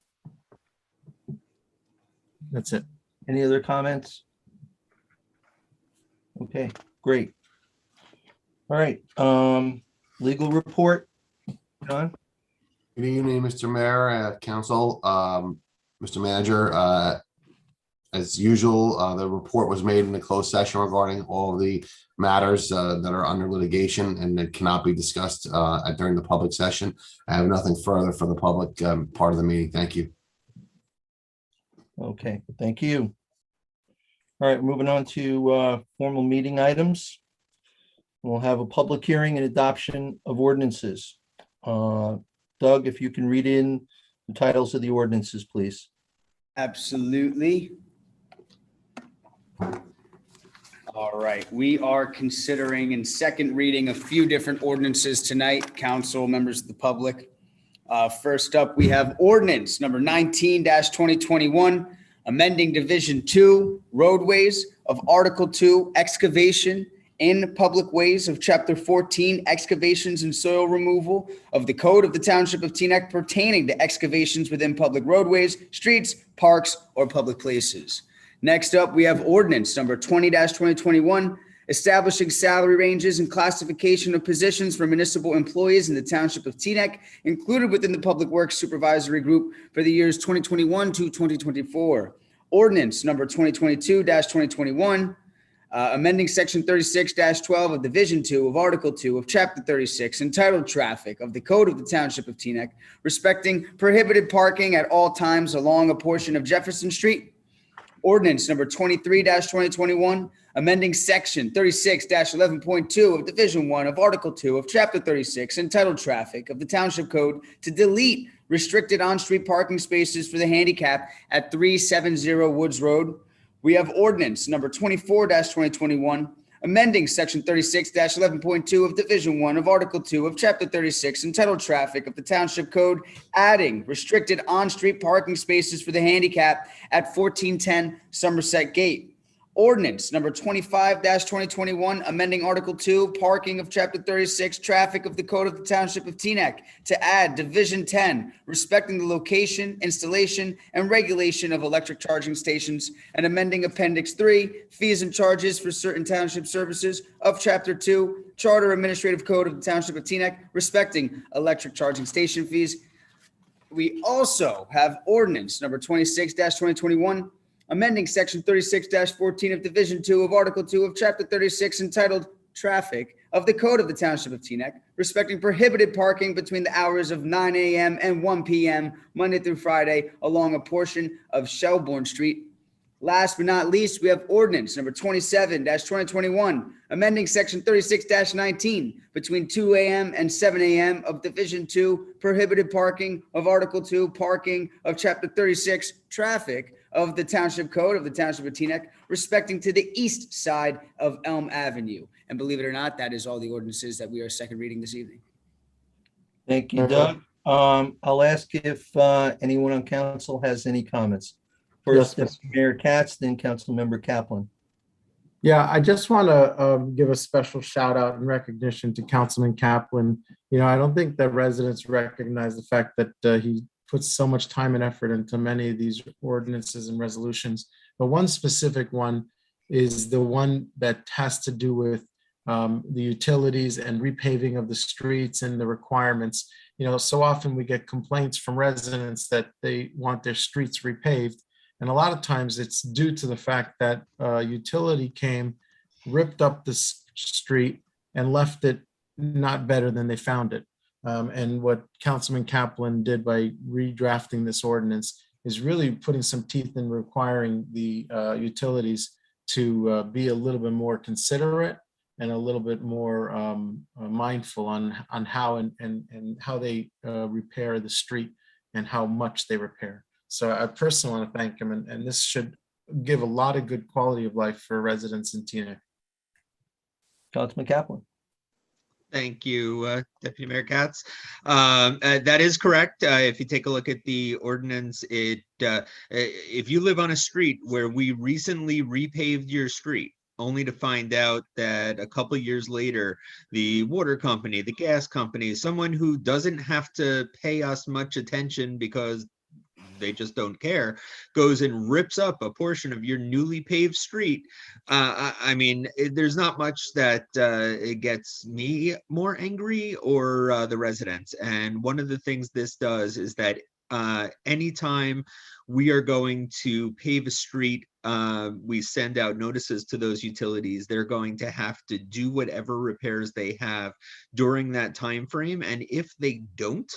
That's it. Any other comments? Okay, great. All right, legal report. John? Good evening, Mr. Mayor, Council, Mr. Manager. As usual, the report was made in the closed session regarding all the matters that are under litigation and that cannot be discussed during the public session. I have nothing further for the public part of the meeting. Thank you. Okay, thank you. All right, moving on to formal meeting items. We'll have a public hearing and adoption of ordinances. Doug, if you can read in the titles of the ordinances, please. Absolutely. All right, we are considering in second reading a few different ordinances tonight, council, members of the public. First up, we have ordinance number 19-2021, amending Division 2 roadways of Article 2 excavation in public ways of Chapter 14 excavations and soil removal of the Code of the Township of Teaneck pertaining to excavations within public roadways, streets, parks, or public places. Next up, we have ordinance number 20-2021, establishing salary ranges and classification of positions for municipal employees in the Township of Teaneck, included within the Public Works Supervisory Group for the years 2021 to 2024. Ordinance number 2022-2021, amending Section 36-12 of Division 2 of Article 2 of Chapter 36, entitled Traffic of the Code of the Township of Teaneck, respecting prohibited parking at all times along a portion of Jefferson Street. Ordinance number 23-2021, amending Section 36-11.2 of Division 1 of Article 2 of Chapter 36, entitled Traffic of the Township Code, to delete restricted on-street parking spaces for the handicap at 370 Woods Road. We have ordinance number 24-2021, amending Section 36-11.2 of Division 1 of Article 2 of Chapter 36, entitled Traffic of the Township Code, adding restricted on-street parking spaces for the handicap at 1410 Somerset Gate. Ordinance number 25-2021, amending Article 2, parking of Chapter 36, traffic of the Code of the Township of Teaneck, to add Division 10, respecting the location, installation, and regulation of electric charging stations, and amending Appendix 3, fees and charges for certain township services of Chapter 2, Charter Administrative Code of the Township of Teaneck, respecting electric charging station fees. We also have ordinance number 26-2021, amending Section 36-14 of Division 2 of Article 2 of Chapter 36, entitled Traffic of the Code of the Township of Teaneck, respecting prohibited parking between the hours of 9 a.m. and 1 p.m. Monday through Friday along a portion of Shelbourne Street. Last but not least, we have ordinance number 27-2021, amending Section 36-19 between 2 a.m. and 7 a.m. of Division 2, prohibited parking of Article 2, parking of Chapter 36, traffic of the Township Code of the Township of Teaneck, respecting to the east side of Elm Avenue. And believe it or not, that is all the ordinances that we are second reading this evening. Thank you, Doug. I'll ask if anyone on council has any comments. First, Yes, Mayor Katz, then Councilmember Kaplan. Yeah, I just want to give a special shout out and recognition to Councilman Kaplan. You know, I don't think that residents recognize the fact that he puts so much time and effort into many of these ordinances and resolutions. But one specific one is the one that has to do with the utilities and repaving of the streets and the requirements. You know, so often we get complaints from residents that they want their streets repaved. And a lot of times it's due to the fact that utility came, ripped up the street and left it not better than they found it. And what Councilman Kaplan did by redrafting this ordinance is really putting some teeth in requiring the utilities to be a little bit more considerate and a little bit more mindful on how and how they repair the street and how much they repair. So I personally want to thank him, and this should give a lot of good quality of life for residents in Teaneck. Councilman Kaplan. Thank you, Deputy Mayor Katz. That is correct. If you take a look at the ordinance, if you live on a street where we recently repaved your street, only to find out that a couple years later, the water company, the gas company, someone who doesn't have to pay us much attention because they just don't care, goes and rips up a portion of your newly paved street. I mean, there's not much that it gets me more angry or the residents. And one of the things this does is that anytime we are going to pave a street, we send out notices to those utilities. They're going to have to do whatever repairs they have during that time frame. And if they don't,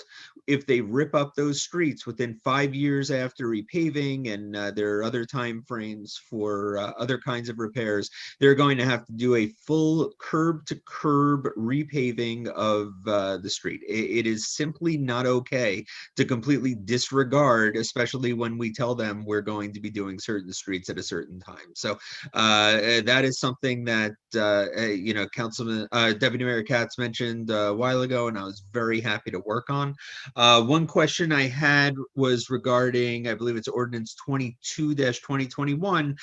if they rip up those streets within 5 years after repaving, and there are other time frames for other kinds of repairs, they're going to have to do a full curb to curb repaving of the street. It is simply not okay to completely disregard, especially when we tell them we're going to be doing certain streets at a certain time. So that is something that you know, Councilman Deputy Mayor Katz mentioned a while ago, and I was very happy to work on. One question I had was regarding, I believe it's Ordinance 22-2021.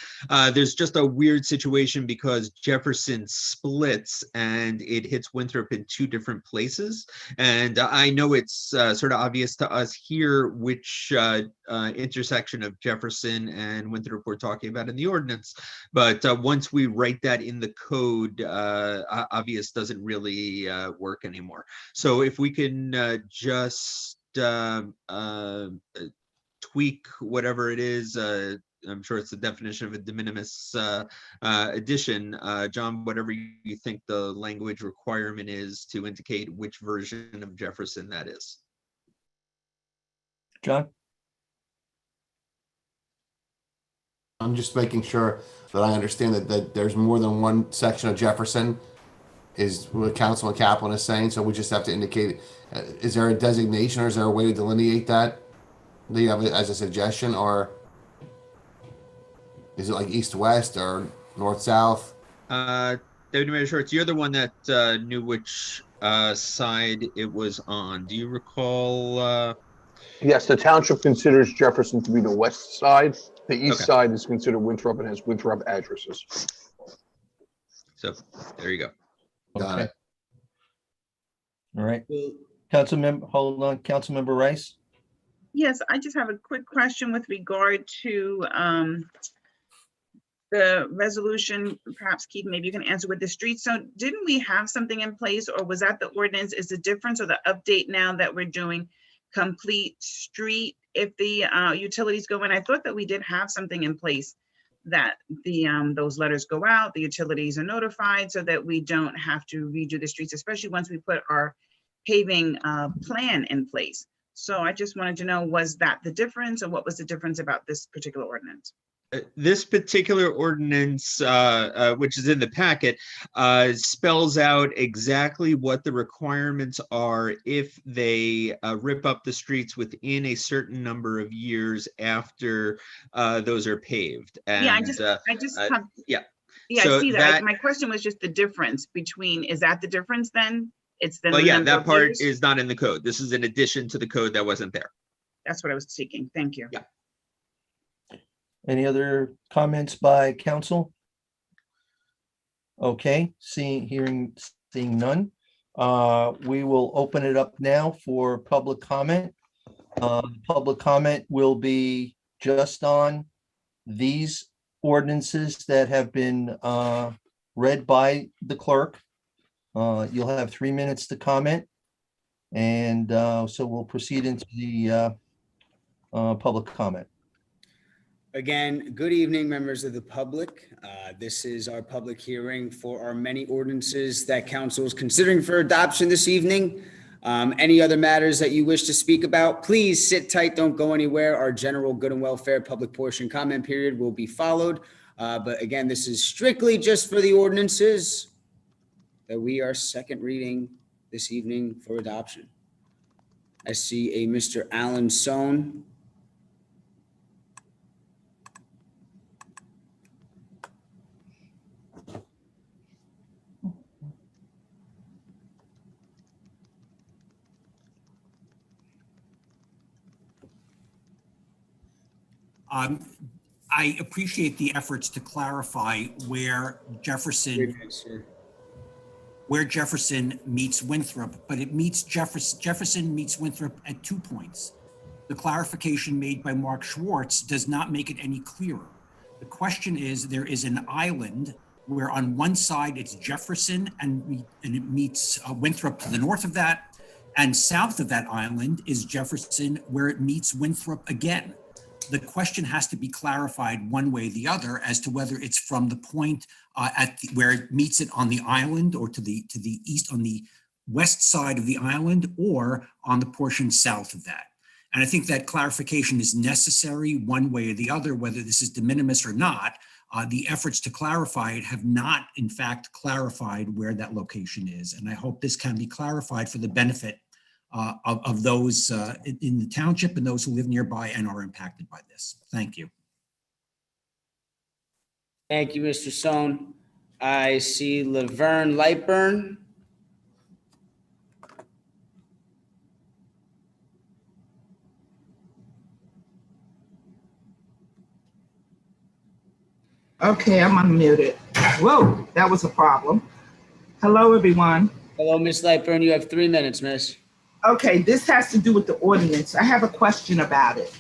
There's just a weird situation because Jefferson splits and it hits Winthrop in 2 different places. And I know it's sort of obvious to us here which intersection of Jefferson and Winthrop we're talking about in the ordinance. But once we write that in the code, obvious doesn't really work anymore. So if we can just tweak whatever it is, I'm sure it's the definition of a de minimis addition. John, whatever you think the language requirement is to indicate which version of Jefferson that is. John? I'm just making sure that I understand that there's more than one section of Jefferson is what Councilman Kaplan is saying. So we just have to indicate, is there a designation or is there a way to delineate that? Do you have it as a suggestion, or is it like east-west or north-south? Deputy Mayor Schwartz, you're the one that knew which side it was on. Do you recall? Yes, the township considers Jefferson to be the west side. The east Okay. side is considered Winthrop and has Winthrop addresses. So there you go. Got it. All right. Councilmember, hold on, Councilmember Rice. Yes, I just have a quick question with regard to the resolution. Perhaps Keith, maybe you can answer with the street. So didn't we have something in place, or was that the ordinance? Is the difference or the update now that we're doing complete street if the utilities go in? I thought that we did have something in place that the those letters go out, the utilities are notified so that we don't have to redo the streets, especially once we put our paving plan in place. So I just wanted to know, was that the difference, or what was the difference about this particular ordinance? This particular ordinance, which is in the packet, spells out exactly what the requirements are if they rip up the streets within a certain number of years after those are paved. And, Yeah, I just have. yeah. Yeah, So I see that. My question was just the difference between, is that the difference then? It's then. Well, the yeah, number that of part years? is not in the code. This is in addition to the code that wasn't there. That's what I was seeking. Thank you. Yeah. Any other comments by council? Okay, seeing none. We will open it up now for public comment. Public comment will be just on these ordinances that have been read by the clerk. You'll have 3 minutes to comment. And so we'll proceed into the public comment. Again, good evening, members of the public. This is our public hearing for our many ordinances that council is considering for adoption this evening. Any other matters that you wish to speak about, please sit tight, don't go anywhere. Our general good and welfare public portion comment period will be followed. But again, this is strictly just for the ordinances that we are second reading this evening for adoption. I see a Mr. Alan Sohn. I appreciate the efforts to clarify where Jefferson meets Winthrop, but it meets Jefferson meets Winthrop at 2 points. The clarification made by Mark Schwartz does not make it any clearer. The question is, there is an island where on one side it's Jefferson and it meets Winthrop to the north of that, and south of that island is Jefferson where it meets Winthrop again. The question has to be clarified one way or the other as to whether it's from the point where it meets it on the island or to the east on the west side of the island or on the portion south of that. And I think that clarification is necessary one way or the other, whether this is de minimis or not. The efforts to clarify it have not, in fact, clarified where that location is. And I hope this can be clarified for the benefit of those in the township and those who live nearby and are impacted by this. Thank you. Thank you, Mr. Sohn. I see Laverne Lightburn. Okay, I'm unmuted. Whoa, that was a problem. Hello, everyone. Hello, Ms. Lightburn. You have 3 minutes, miss. Okay, this has to do with the ordinance. I have a question about it.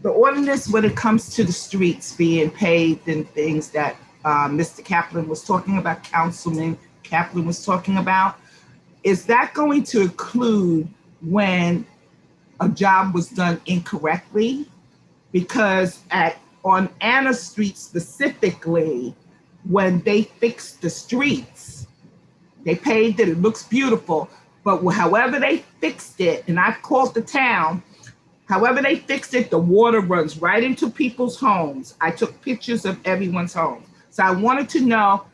The ordinance when it comes to the streets being paved and things that Mr. Kaplan was talking about, Councilman Kaplan was talking about, is that going to include when a job was done incorrectly? Because on Anna Street specifically, when they fixed the streets, they paved it, it looks beautiful, but however they fixed it, and I've called the town, however they fixed it, the water runs right into people's homes. I took pictures of everyone's home. So I wanted to know,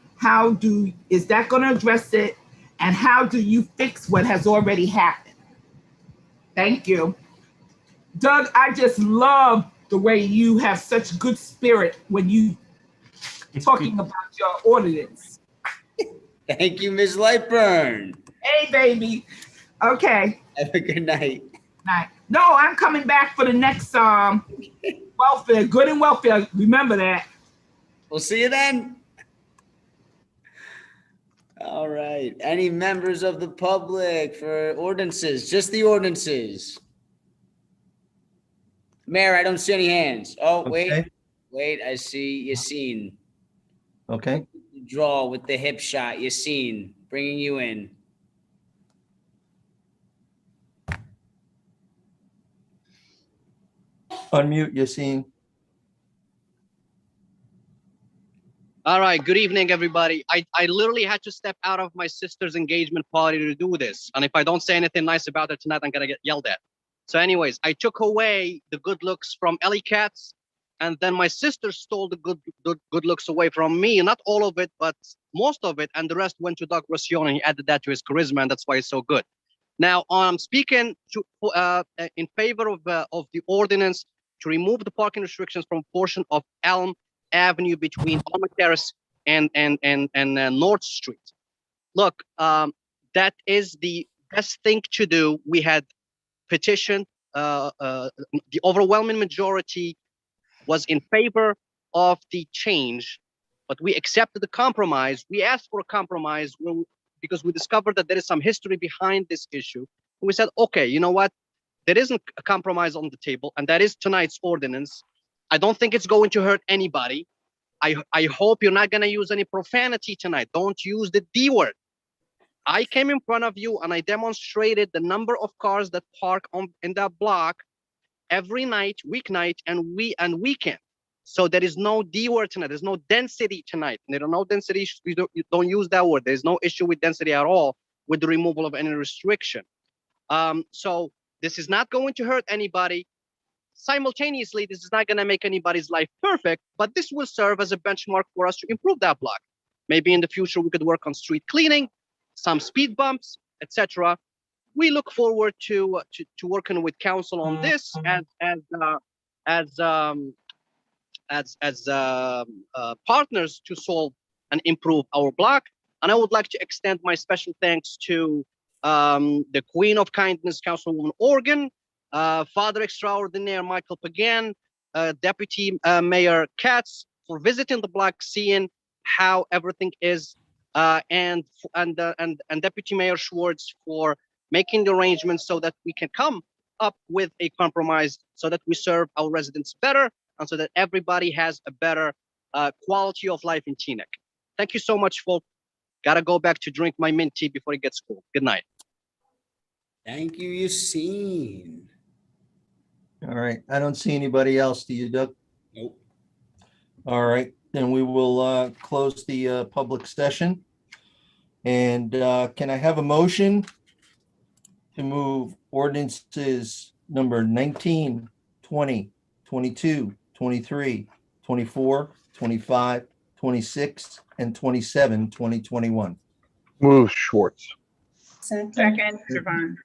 is that gonna address it? And how do you fix what has already happened? Thank you. Doug, I just love the way you have such good spirit when you talking about your ordinance. Thank you, Ms. Lightburn. Hey, baby. Okay. Have a good night. Night. No, I'm coming back for the next welfare, good and welfare. Remember that. We'll see you then. All right. Any members of the public for ordinances? Just the ordinances. Mayor, I don't see any hands. Oh, Okay. wait. I see Yassine. Okay, Draw with the hip shot. Yassine, bringing you in. unmute Yassine. All right, good evening, everybody. I literally had to step out of my sister's engagement party to do this. And if I don't say anything nice about her tonight, I'm gonna get yelled at. So anyways, I took away the good looks from Ellie Katz, and then my sister stole the good looks away from me. Not all of it, but most of it, and the rest went to Doug Rossione, and he added that to his charisma, and that's why it's so good. Now, I'm speaking in favor of the ordinance to remove the parking restrictions from a portion of Elm Avenue between Elm Terrace and North Street. Look, that is the best thing to do. We had petitioned, the overwhelming majority was in favor of the change, but we accepted the compromise. We asked for a compromise because we discovered that there is some history behind this issue. And we said, okay, you know what? There isn't a compromise on the table, and that is tonight's ordinance. I don't think it's going to hurt anybody. I hope you're not going to use any profanity tonight. Don't use the D word. I came in front of you and I demonstrated the number of cars that park in that block every night, weeknight, and weekend. So there is no D word tonight. There's no density tonight. There are no density. You don't use that word. There's no issue with density at all with the removal of any restriction. So this is not going to hurt anybody. Simultaneously, this is not going to make anybody's life perfect, but this will serve as a benchmark for us to improve that block. Maybe in the future, we could work on street cleaning, some speed bumps, etc. We look forward to working with council on this as partners to solve and improve our block. And I would like to extend my special thanks to the Queen of Kindness, Councilwoman Organ, Father Extraordinaire Michael Pagan, Deputy Mayor Katz for visiting the block, seeing how everything is, and Deputy Mayor Schwartz for making the arrangements so that we can come up with a compromise so that we serve our residents better and so that everybody has a better quality of life in Teaneck. Thank you so much, folks. Gotta go back to drink my mint tea before it gets cool. Good night. Thank you, Yassine. All right. I don't see anybody else. Do you, Doug? Nope. All right. Then we will close the public session. And can I have a motion to move ordinances number 19, 20, 22, 23, 24, 25, 26, and 27, 2021? Move Schwartz. Second. Second, Servan.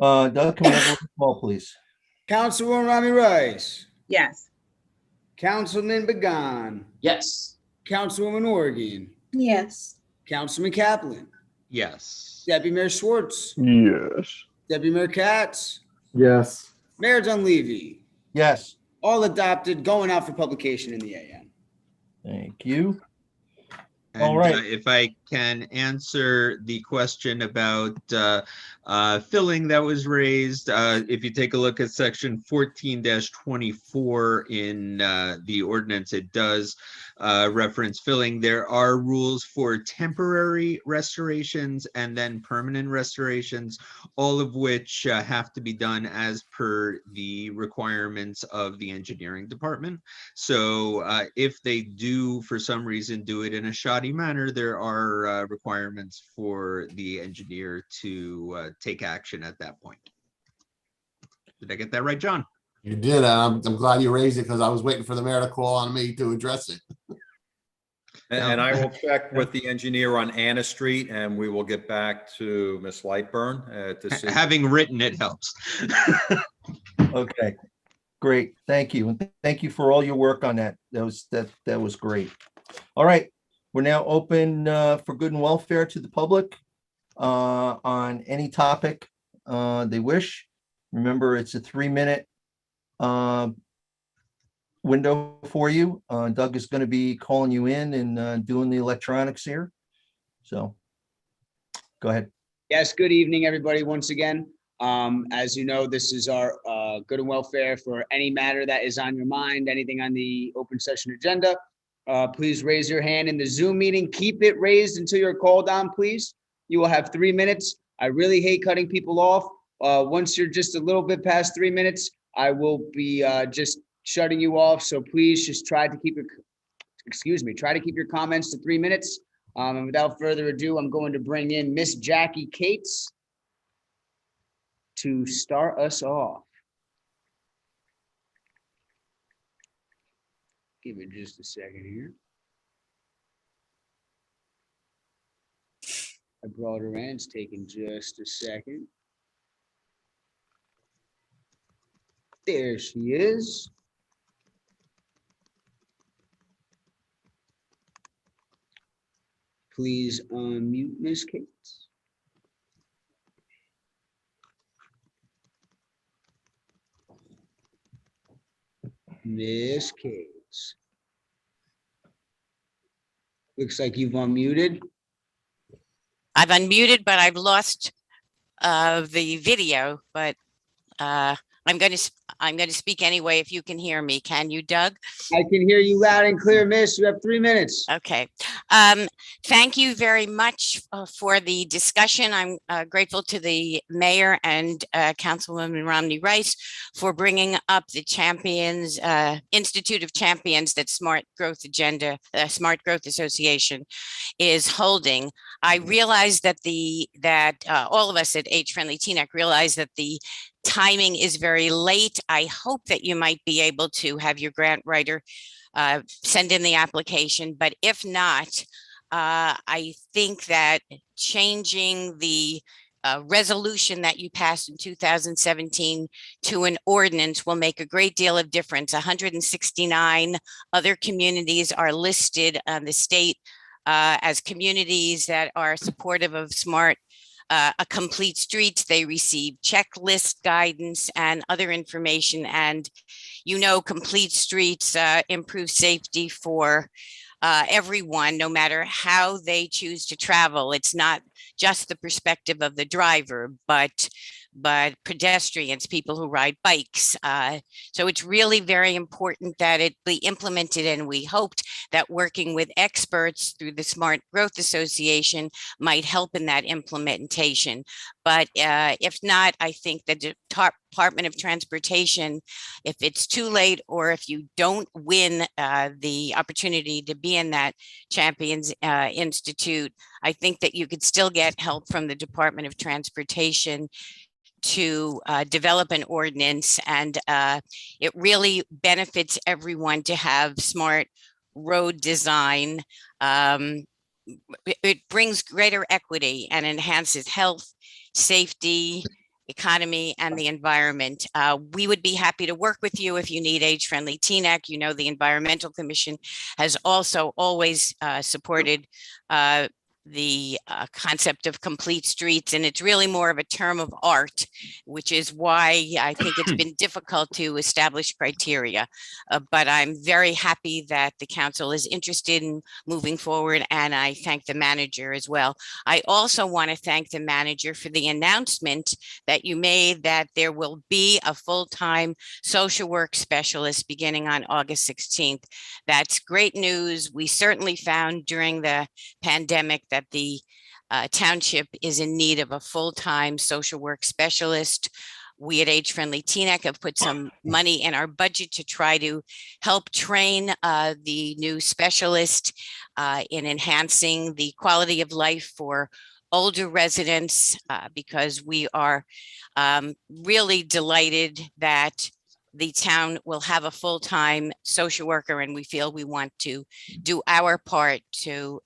Doug, can we have a roll call, please? Councilwoman Rami Rice, Yes. Councilman Began, Yes. Councilwoman Organ, Yes. Councilman Kaplan, Yes. Deputy Mayor Schwartz, Yes. Deputy Mayor Katz, Yes. Mayor Dunleavy, Yes. all adopted, going out for publication in the AM. Thank you. And All right. if I can answer the question about filling that was raised, if you take a look at section 14-24 in the ordinance, it does reference filling. There are rules for temporary restorations and then permanent restorations, all of which have to be done as per the requirements of the engineering department. So if they do, for some reason, do it in a shoddy manner, there are requirements for the engineer to take action at that point. Did I get that right, John? You did. I'm glad you raised it because I was waiting for the mayor to call on me to address it. And I will check with the engineer on Anna Street and we will get back to Ms. Lightburn to see. Having written it helps. Okay, great. Thank you. And thank you for all your work on that. That was great. All right. We're now open for good and welfare to the public on any topic they wish. Remember, it's a 3-minute window for you. Doug is going to be calling you in and doing the electronics here. So go ahead. Yes, good evening, everybody, once again. As you know, this is our good and welfare for any matter that is on your mind, anything on the open session agenda. Please raise your hand in the Zoom meeting. Keep it raised until you're called on, please. You will have 3 minutes. I really hate cutting people off. Once you're just a little bit past 3 minutes, I will be just shutting you off. So please just try to keep your comments to 3 minutes. And without further ado, I'm going to bring in Miss Jackie Cates to start us off. Give me just a second here. I brought her in. It's taking just a second. There she is. Please unmute Miss Cates. Miss Cates. Looks like you've unmuted. I've unmuted, but I've lost the video, but I'm going to speak anyway if you can hear me. Can you, Doug? I can hear you loud and clear, miss. You have 3 minutes. Okay. Thank you very much for the discussion. I'm grateful to the mayor and Councilwoman Romney Rice for bringing up the Champions Institute of Champions that Smart Growth Association is holding. I realize that all of us at Age Friendly Teaneck realize that the timing is very late. I hope that you might be able to have your grant writer send in the application, but if not, I think that changing the resolution that you passed in 2017 to an ordinance will make a great deal of difference. 169 other communities are listed on the state as communities that are supportive of smart a complete streets. They receive checklist guidance and other information, and complete streets improve safety for everyone, no matter how they choose to travel. It's not just the perspective of the driver, but pedestrians, people who ride bikes. So it's really very important that it be implemented, and we hoped that working with experts through the Smart Growth Association might help in that implementation. But if not, I think the Department of Transportation, if it's too late or if you don't win the opportunity to be in that Champions Institute, I think that you could still get help from the Department of Transportation to develop an ordinance, and it really benefits everyone to have smart road design. It brings greater equity and enhances health, safety, economy, and the environment. We would be happy to work with you if you need Age Friendly Teaneck. The Environmental Commission has also always supported the concept of complete streets, and it's really more of a term of art, which is why I think it's been difficult to establish criteria. But I'm very happy that the council is interested in moving forward, and I thank the manager as well. I also want to thank the manager for the announcement that you made that there will be a full-time social work specialist beginning on August 16th. That's great news. We certainly found during the pandemic that the township is in need of a full-time social work specialist. We at Age Friendly Teaneck have put some money in our budget to try to help train the new specialist in enhancing the quality of life for older residents, because we are really delighted that the town will have a full-time social worker, and we feel we want to do our part to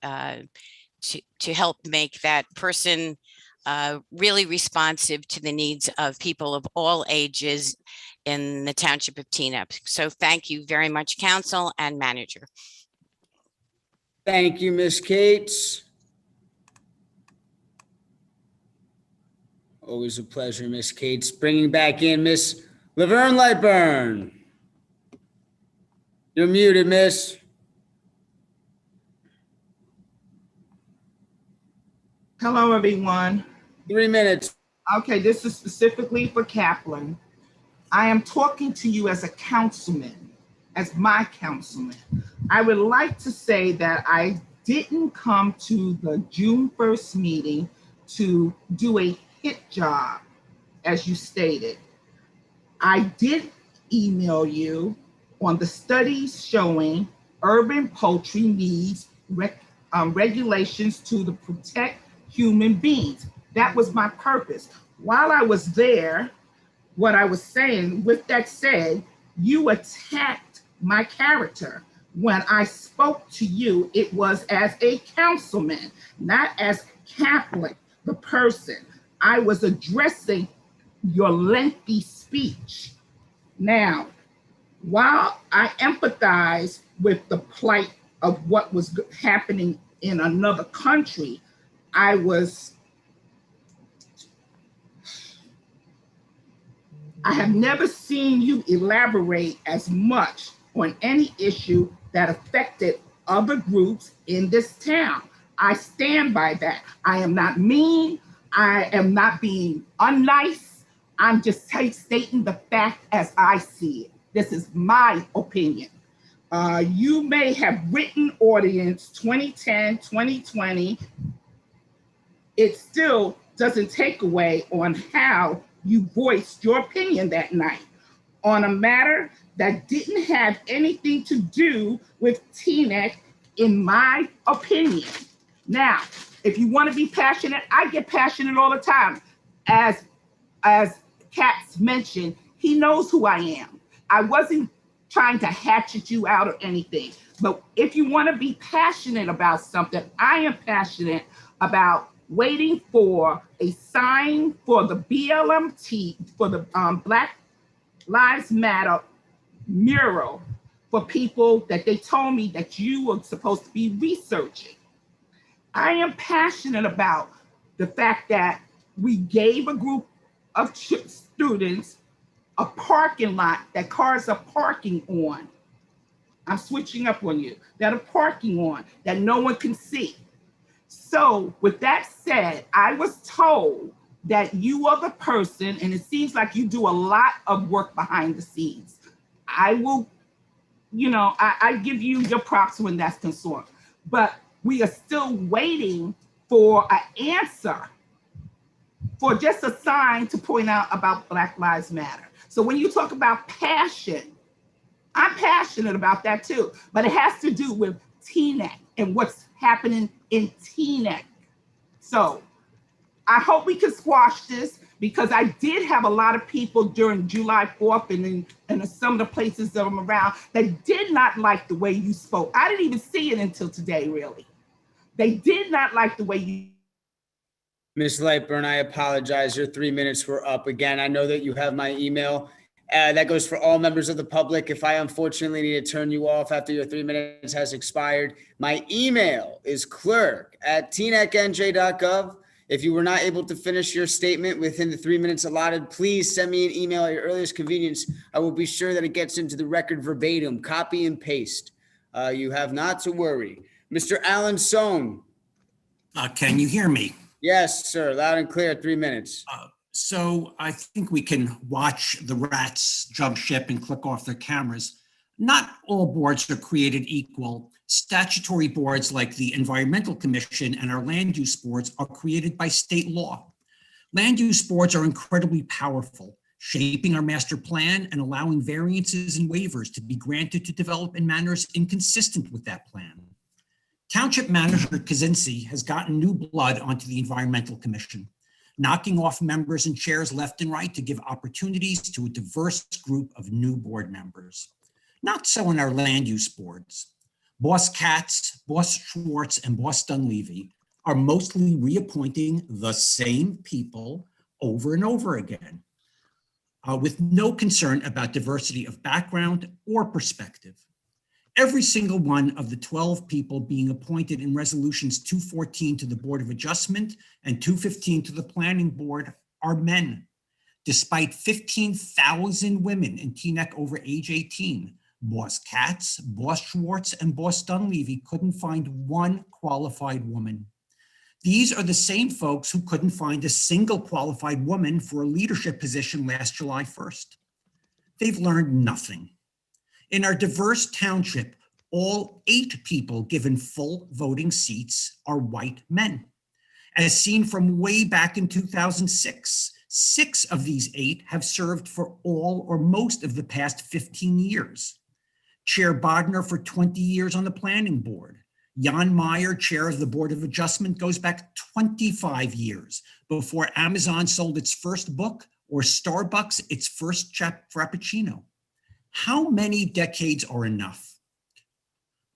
help make that person really responsive to the needs of people of all ages in the township of Teaneck. So thank you very much, council and manager. Thank you, Ms. Cates. Always a pleasure, Ms. Cates. Bringing back in Ms. Laverne Lightburn. You're muted, miss. Hello, everyone. 3 minutes. Okay, this is specifically for Kaplan. I am talking to you as a councilman, as my councilman. I would like to say that I didn't come to the June 1st meeting to do a hit job, as you stated. I did email you on the studies showing urban poultry needs regulations to protect human beings. That was my purpose. While I was there, what I was saying, with that said, you attacked my character. When I spoke to you, it was as a councilman, not as Kaplan, the person. I was addressing your lengthy speech. Now, while I empathize with the plight of what was happening in another country, I have never seen you elaborate as much on any issue that affected other groups in this town. I stand by that. I am not mean. I am not being unnice. I'm just stating the fact as I see it. This is my opinion. You may have written ordinance 2010, 2020. It still doesn't take away on how you voiced your opinion that night on a matter that didn't have anything to do with TNEC, in my opinion. Now, if you want to be passionate, I get passionate all the time. As Katz mentioned, he knows who I am. I wasn't trying to hatchet you out or anything. But if you want to be passionate about something, I am passionate about waiting for a sign for the BLMT, for the Black Lives Matter mural for people that they told me that you were supposed to be researching. I am passionate about the fact that we gave a group of students a parking lot that cars are parking on. I'm switching up on you, that are parking on, that no one can see. So with that said, I was told that you are the person, and it seems like you do a lot of work behind the scenes. I will, I give you your props when that's concerned, but we are still waiting for an answer, for just a sign to point out about Black Lives Matter. So when you talk about passion, I'm passionate about that too, but it has to do with TNEC and what's happening in TNEC. So I hope we can squash this, because I did have a lot of people during July 4th and some of the places that I'm around that did not like the way you spoke. I didn't even see it until today, really. They did not like the way you. Ms. Lightburn, I apologize. Your 3 minutes were up again. I know that you have my email. That goes for all members of the public. If I unfortunately need to turn you off after your 3 minutes has expired, my email is clerk@tnecnj.gov. If you were not able to finish your statement within the 3 minutes allotted, please send me an email at your earliest convenience. I will be sure that it gets into the record verbatim, copy and paste. You have not to worry. Mr. Alan Sohn. Can you hear me? Yes, sir. Loud and clear, 3 minutes. So I think we can watch the rats jump ship and click off their cameras. Not all boards are created equal. Statutory boards like the Environmental Commission and our land use boards are created by state law. Land use boards are incredibly powerful, shaping our master plan and allowing variances and waivers to be granted to develop in manners inconsistent with that plan. Township Manager Kaczynski has gotten new blood onto the Environmental Commission, knocking off members and chairs left and right to give opportunities to a diverse group of new board members. Not so in our land use boards. Boss Katz, Boss Schwartz, and Boss Dunleavy are mostly reappointing the same people over and over again, with no concern about diversity of background or perspective. Every single one of the 12 people being appointed in resolutions 214 to the Board of Adjustment and 215 to the Planning Board are men. Despite 15,000 women in TNEC over age 18, Boss Katz, Boss Schwartz, and Boss Dunleavy couldn't find one qualified woman. These are the same folks who couldn't find a single qualified woman for a leadership position last July 1st. They've learned nothing. In our diverse township, all 8 people given full voting seats are white men. As seen from way back in 2006, 6 of these 8 have served for all or most of the past 15 years. Chair Bodner for 20 years on the planning board. Jan Meyer, chair of the Board of Adjustment, goes back 25 years before Amazon sold its first book or Starbucks its first Frappuccino. How many decades are enough?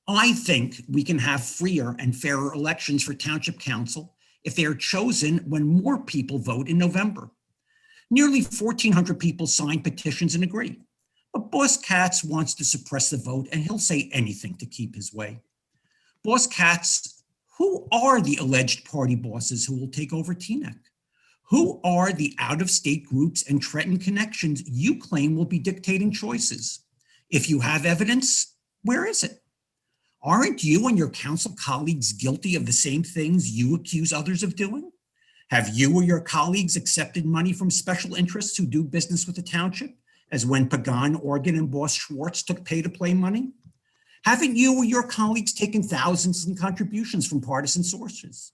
I think we can have freer and fairer elections for Township Council if they are chosen when more people vote in November. Nearly 1,400 people signed petitions and agree. But Boss Katz wants to suppress the vote, and he'll say anything to keep his way. Boss Katz, who are the alleged party bosses who will take over TNEC? Who are the out-of-state groups and Trenton connections you claim will be dictating choices? If you have evidence, where is it? Aren't you and your council colleagues guilty of the same things you accuse others of doing? Have you or your colleagues accepted money from special interests who do business with the township, as when Pagan, Organ, and Boss Schwartz took pay-to-play money? Haven't you or your colleagues taken thousands in contributions from partisan sources?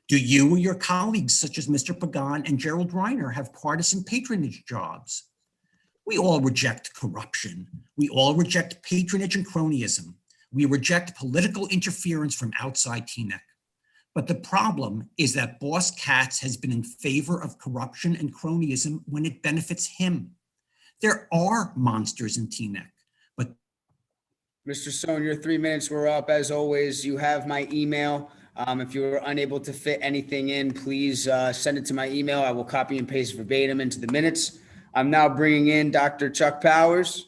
Do you or your colleagues, such as Mr. Pagan and Gerald Reiner, have partisan patronage jobs? We all reject corruption. We all reject patronage and cronyism. We reject political interference from outside Teaneck. But the problem is that Boss Katz has been in favor of corruption and cronyism when it benefits him. There are monsters in Teaneck, but Mr. Sohn, your 3 minutes were up. As always, you have my email. If you were unable to fit anything in, please send it to my email. I will copy and paste verbatim into the minutes. I'm now bringing in Dr. Chuck Powers.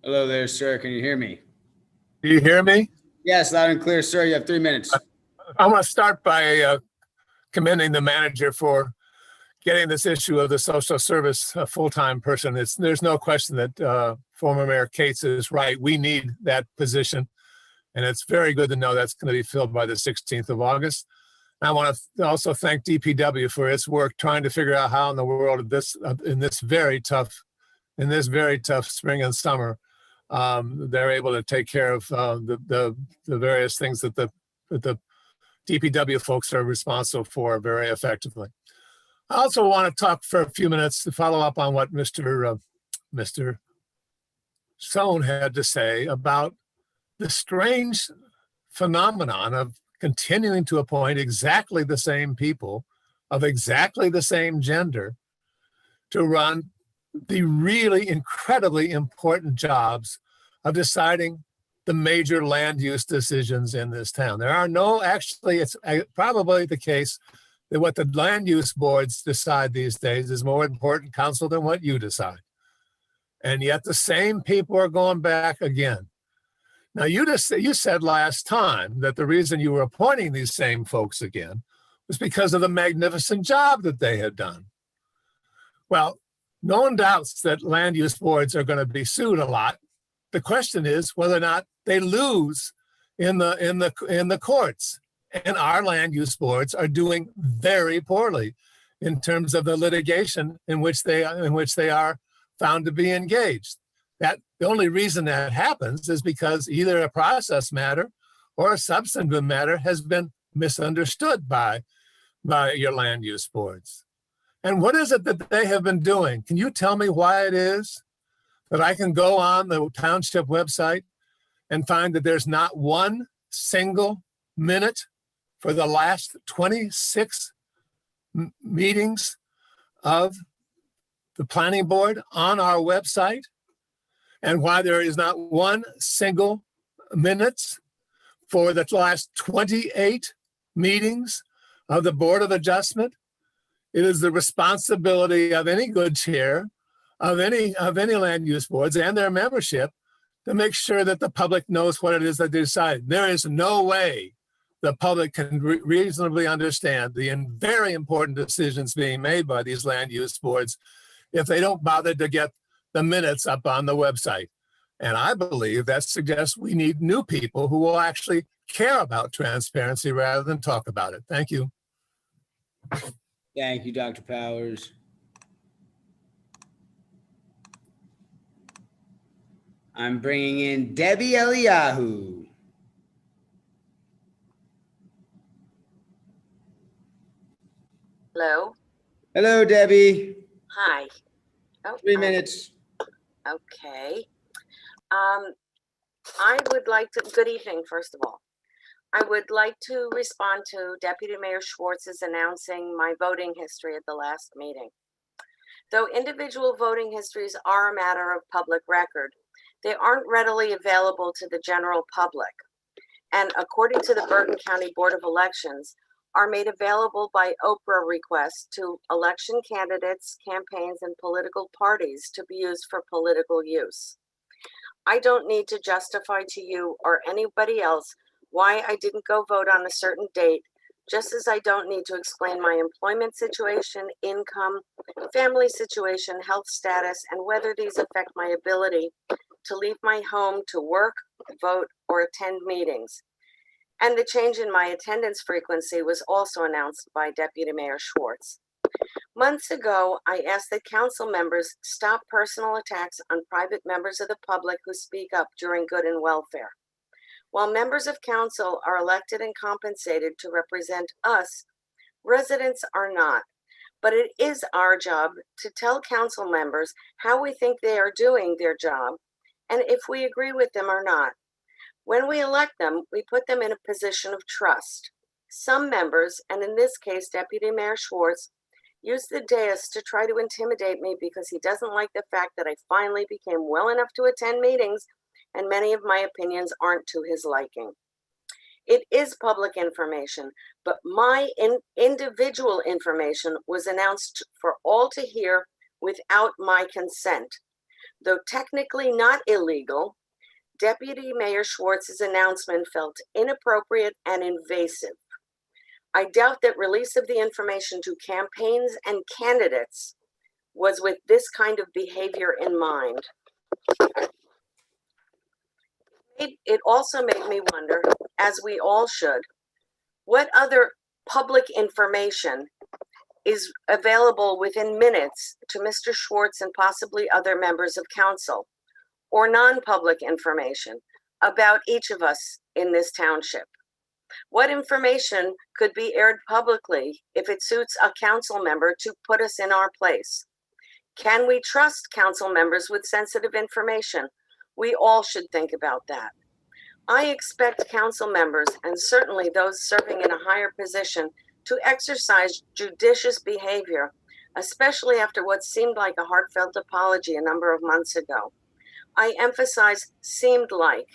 Hello there, sir. Can you hear me? Do you hear me? Yes, loud and clear, sir. You have 3 minutes. I want to start by commending the manager for getting this issue of the social service full-time person. There's no question that former Mayor Cates is right. We need that position. And it's very good to know that's going to be filled by the 16th of August. I want to also thank DPW for its work trying to figure out how in the world in this very tough spring and summer, they're able to take care of the various things that the DPW folks are responsible for very effectively. I also want to talk for a few minutes to follow up on what Mr. Sohn had to say about the strange phenomenon of continuing to appoint exactly the same people of exactly the same gender to run the really incredibly important jobs of deciding the major land use decisions in this town. There are no, actually, it's probably the case that what the land use boards decide these days is more important, council, than what you decide. And yet the same people are going back again. Now, you said last time that the reason you were appointing these same folks again was because of the magnificent job that they had done. Well, no one doubts that land use boards are going to be sued a lot. The question is whether or not they lose in the courts. And our land use boards are doing very poorly in terms of the litigation in which they are found to be engaged. That the only reason that happens is because either a process matter or a substantive matter has been misunderstood by your land use boards. And what is it that they have been doing? Can you tell me why it is that I can go on the township website and find that there's not one single minute for the last 26 meetings of the planning board on our website? And why there is not one single minute for the last 28 meetings of the Board of Adjustment? It is the responsibility of any good chair of any land use boards and their membership to make sure that the public knows what it is that they decide. There is no way the public can reasonably understand the very important decisions being made by these land use boards if they don't bother to get the minutes up on the website. And I believe that suggests we need new people who will actually care about transparency rather than talk about it. Thank you. Thank you, Dr. Powers. I'm bringing in Debbie Eliyahu. Hello. Hello, Debbie. Hi. Oh, 3 minutes. Okay. I would like to, good evening, first of all. I would like to respond to Deputy Mayor Schwartz's announcing my voting history at the last meeting. Though individual voting histories are a matter of public record, they aren't readily available to the general public. And according to the Bergen County Board of Elections, are made available by Oprah requests to election candidates, campaigns, and political parties to be used for political use. I don't need to justify to you or anybody else why I didn't go vote on a certain date, just as I don't need to explain my employment situation, income, family situation, health status, and whether these affect my ability to leave my home to work, vote, or attend meetings. And the change in my attendance frequency was also announced by Deputy Mayor Schwartz. Months ago, I asked that council members stop personal attacks on private members of the public who speak up during good and welfare. While members of council are elected and compensated to represent us, residents are not. But it is our job to tell council members how we think they are doing their job and if we agree with them or not. When we elect them, we put them in a position of trust. Some members, and in this case, Deputy Mayor Schwartz, used the dais to try to intimidate me because he doesn't like the fact that I finally became well enough to attend meetings and many of my opinions aren't to his liking. It is public information, but my individual information was announced for all to hear without my consent. Though technically not illegal, Deputy Mayor Schwartz's announcement felt inappropriate and invasive. I doubt that release of the information to campaigns and candidates was with this kind of behavior in mind. It also made me wonder, as we all should, what other public information is available within minutes to Mr. Schwartz and possibly other members of council, or non-public information about each of us in this township. What information could be aired publicly if it suits a council member to put us in our place? Can we trust council members with sensitive information? We all should think about that. I expect council members, and certainly those serving in a higher position, to exercise judicious behavior, especially after what seemed like a heartfelt apology a number of months ago. I emphasize seemed like.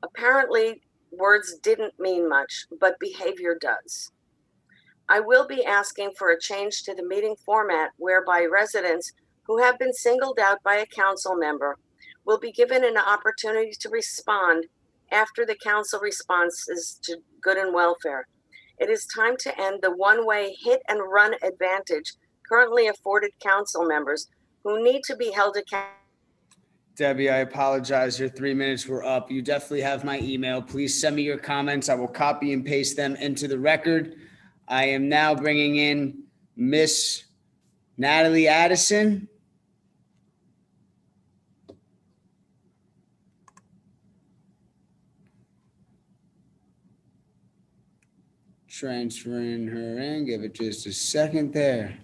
Apparently, words didn't mean much, but behavior does. I will be asking for a change to the meeting format whereby residents who have been singled out by a council member will be given an opportunity to respond after the council responses to good and welfare. It is time to end the one-way hit and run advantage currently afforded council members who need to be held accountable. Debbie, I apologize. Your 3 minutes were up. You definitely have my email. Please send me your comments. I will copy and paste them into the record. I am now bringing in Miss Natalie Addison. Transferring her in. Give it just a second there.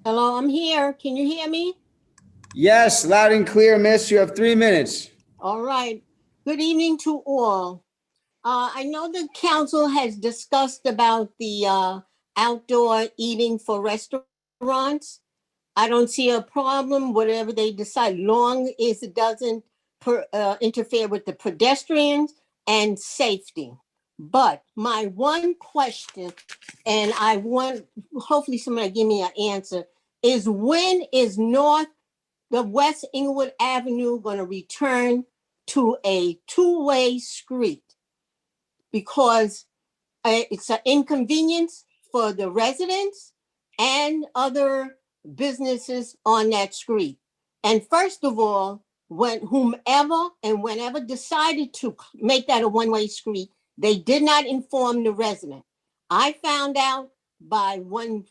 Hello, I'm here. Can you hear me? Yes, loud and clear, miss. You have 3 minutes. All right. Good evening to all. I know the council has discussed about the outdoor eating for restaurants. I don't see a problem, whatever they decide, long as it doesn't interfere with the pedestrians and safety. But my one question, and I want, hopefully somebody give me an answer, is when is the West Inglewood Avenue going to return to a two-way street? Because it's an inconvenience for the residents and other businesses on that street. And first of all, whenever decided to make that a one-way street, they did not inform the resident. I found out by when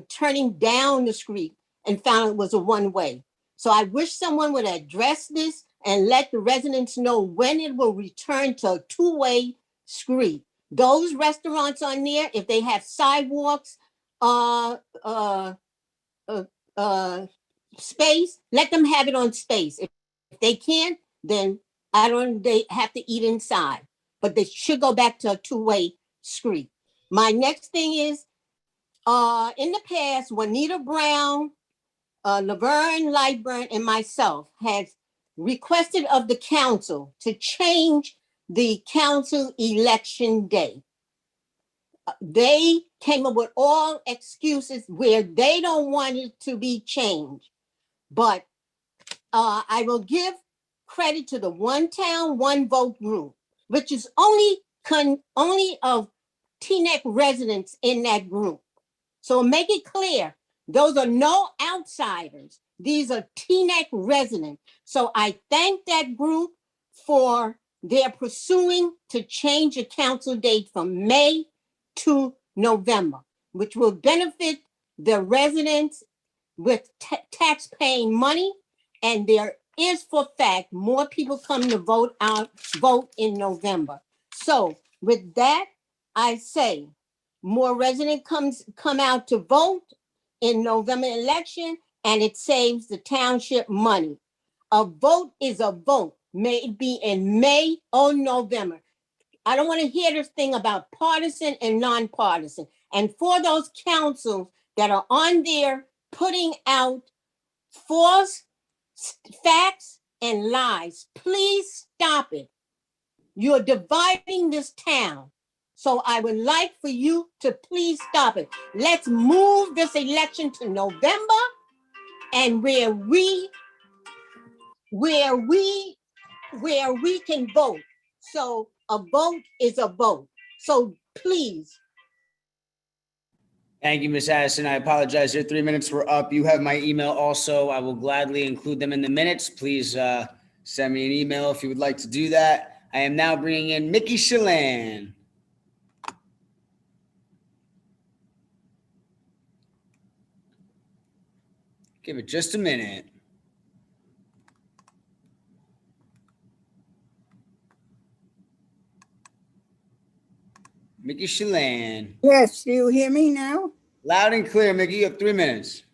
turning down the street and found it was a one-way. So I wish someone would address this and let the residents know when it will return to a two-way street. Those restaurants on there, if they have sidewalks, space, let them have it on space. If they can't, then they have to eat inside. But they should go back to a two-way street. My next thing is, in the past, Juanita Brown, Laverne Lightburn, and myself has requested of the council to change the council election day. They came up with all excuses where they don't want it to be changed. But I will give credit to the one town, one vote group, which is only of Teaneck residents in that group. So make it clear, those are no outsiders. These are Teaneck residents. So I thank that group for their pursuing to change the council date from May to November, which will benefit the residents with tax-paying money. And there is for fact more people come to vote in November. So with that, I say more residents come out to vote in November election, and it saves the township money. A vote is a vote, may it be in May or November. I don't want to hear this thing about partisan and nonpartisan. And for those councils that are on there putting out false facts and lies, please stop it. You're dividing this town. So I would like for you to please stop it. Let's move this election to November, and where we can vote. So a vote is a vote. So please. Thank you, Ms. Addison. I apologize. Your 3 minutes were up. You have my email also. I will gladly include them in the minutes. Please send me an email if you would like to do that. I am now bringing in Mickey Chelan. Give it just a minute. Mickey Chelan. Yes, do you hear me now? Loud and clear, Mickey. You have 3 minutes.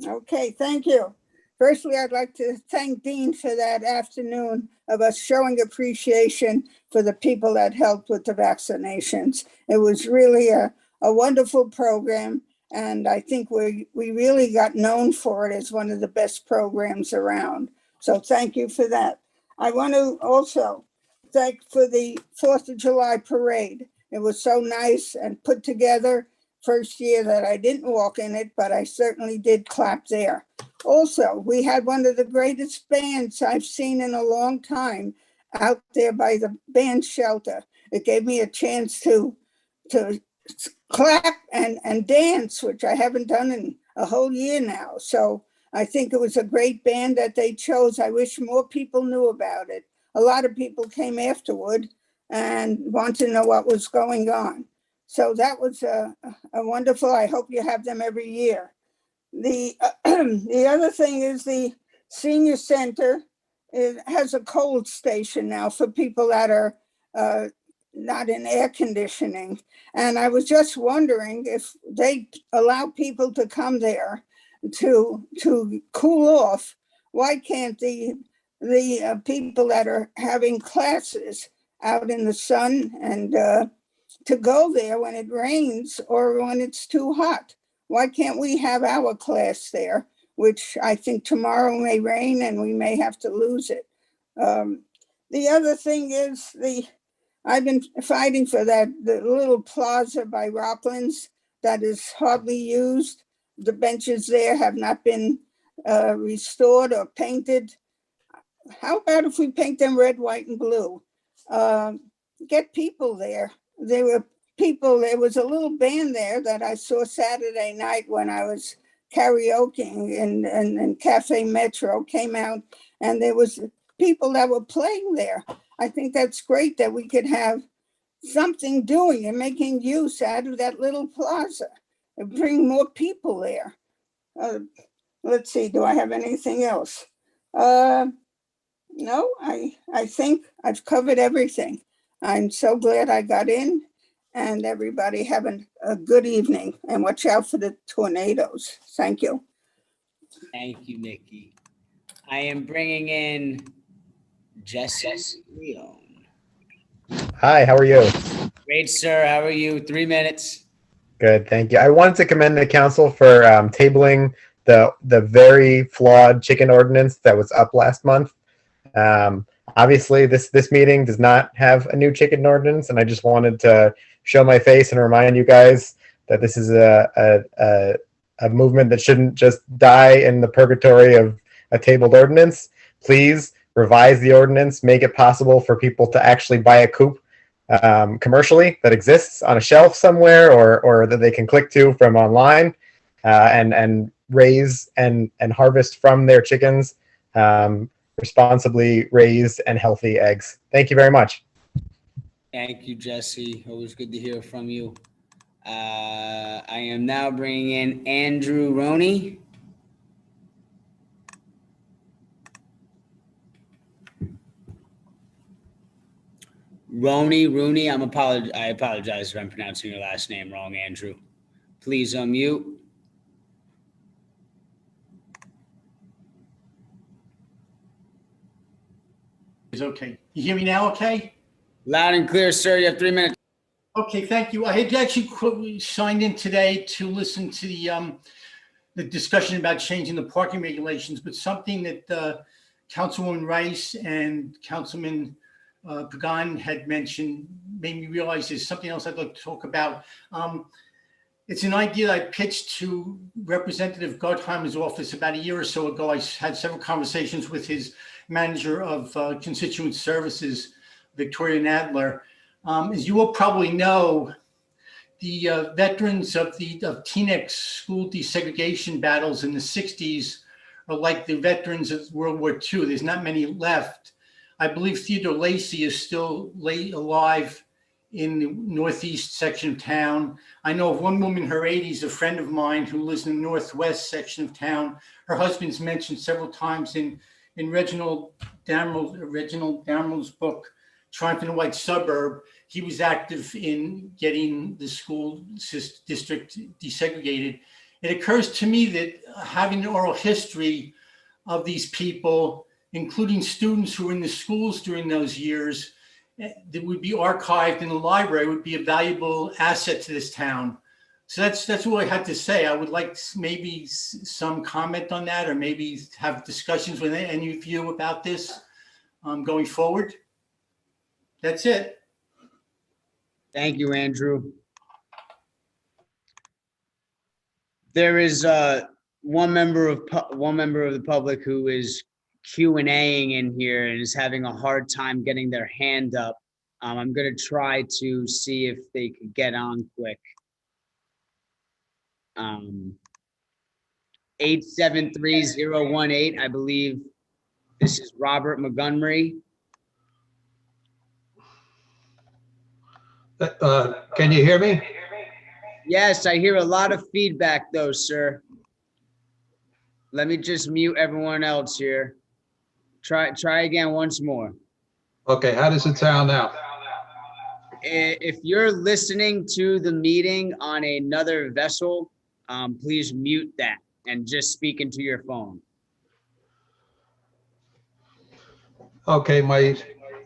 Okay, thank you. Firstly, I'd like to thank Dean for that afternoon of us showing appreciation for the people that helped with the vaccinations. It was really a wonderful program, and I think we really got known for it as one of the best programs around. So thank you for that. I want to also thank for the 4th of July parade. It was so nice and put together. First year that I didn't walk in it, but I certainly did clap there. Also, we had one of the greatest bands I've seen in a long time out there by the band shelter. It gave me a chance to clap and dance, which I haven't done in a whole year now. So I think it was a great band that they chose. I wish more people knew about it. A lot of people came afterward and want to know what was going on. So that was a wonderful, I hope you have them every year. The other thing is the senior center. It has a cold station now for people that are not in air conditioning. And I was just wondering if they allow people to come there to cool off. Why can't the people that are having classes out in the sun and to go there when it rains or when it's too hot? Why can't we have our class there, which I think tomorrow may rain and we may have to lose it. The other thing is I've been fighting for the little plaza by Rocklands that is hardly used. The benches there have not been restored or painted. How about if we paint them red, white, and blue? Get people there. There was a little band there that I saw Saturday night when I was karaokeing in Cafe Metro, came out, and there was people that were playing there. I think that's great that we could have something doing and making use out of that little plaza and bring more people there. Let's see, do I have anything else? No, I think I've covered everything. I'm so glad I got in, and everybody having a good evening, and watch out for the tornadoes. Thank you. Thank you, Mickey. I am bringing in Jesse Leon. Hi, how are you? Great, sir. How are you? 3 minutes. Good, thank you. I wanted to commend the council for tabling the very flawed chicken ordinance that was up last month. Obviously, this meeting does not have a new chicken ordinance, and I just wanted to show my face and remind you guys that this is a movement that shouldn't just die in the purgatory of a tabled ordinance. Please revise the ordinance, make it possible for people to actually buy a coop commercially that exists on a shelf somewhere, or that they can click to from online, and raise and harvest from their chickens responsibly raised and healthy eggs. Thank you very much. Thank you, Jesse. Always good to hear from you. I am now bringing in Andrew Roney. Rooney, I apologize if I'm pronouncing your last name wrong, Andrew. Please unmute. Is okay. You hear me now, okay? Loud and clear, sir. You have 3 minutes. Okay, thank you. I had actually signed in today to listen to the discussion about changing the parking regulations, but something that Councilwoman Rice and Councilman Pagan had mentioned made me realize there's something else I'd like to talk about. It's an idea that I pitched to Representative Gottheimer's office about a year or so ago. I had several conversations with his manager of constituent services, Victoria Nadler. As you will probably know, the veterans of Teaneck school desegregation battles in the 60s are like the veterans of World War II. There's not many left. I believe Theodore Lacey is still alive in the northeast section of town. I know of one woman in her 80s, a friend of mine who lives in the northwest section of town. Her husband's mentioned several times in Reginald Damerel's book, Triumph in a White Suburb. He was active in getting the school district desegregated. It occurs to me that having an oral history of these people, including students who were in the schools during those years, that would be archived in the library, would be a valuable asset to this town. So that's what I had to say. I would like maybe some comment on that, or maybe have discussions with any of you about this going forward. That's it. Thank you, Andrew. There is one member of the public who is Q&Aing in here and is having a hard time getting their hand up. I'm going to try to see if they could get on quick. 873018, I believe this is Robert Montgomery. Can you hear me? Yes, I hear a lot of feedback though, sir. Let me just mute everyone else here. Try again once more. Okay, how does it sound now? If you're listening to the meeting on another vessel, please mute that and just speak into your phone. Okay,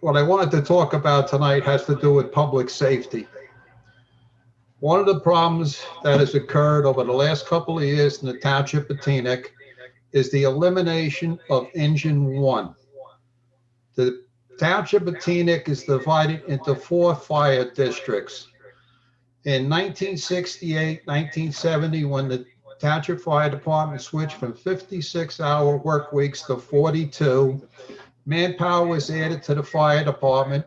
what I wanted to talk about tonight has to do with public safety. One of the problems that has occurred over the last couple of years in the township of Teaneck is the elimination of Engine 1. The township of Teaneck is divided into 4 fire districts. In 1968, 1970, when the township fire department switched from 56-hour work weeks to 42, manpower was added to the fire department.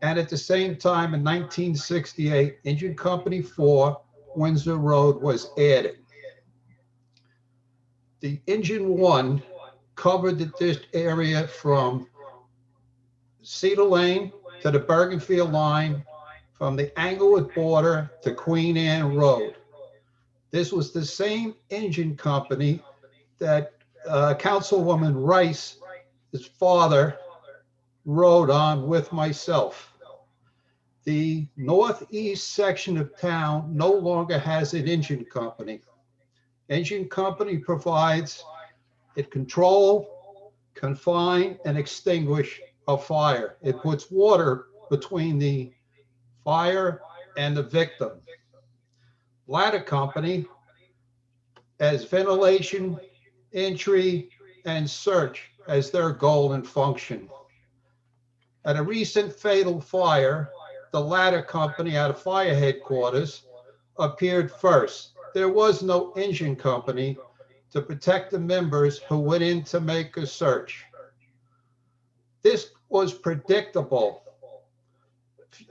And at the same time, in 1968, Engine Company 4, Windsor Road, was added. The Engine 1 covered this area from Cedar Lane to the Bergenfield line, from the Englewood border to Queen Anne Road. This was the same engine company that Councilwoman Rice's father rode on with myself. The northeast section of town no longer has an engine company. Engine company provides it control, confine, and extinguish a fire. It puts water between the fire and the victim. Ladder company has ventilation, entry, and search as their goal and function. At a recent fatal fire, the ladder company out of fire headquarters appeared first. There was no engine company to protect the members who went in to make a search. This was predictable.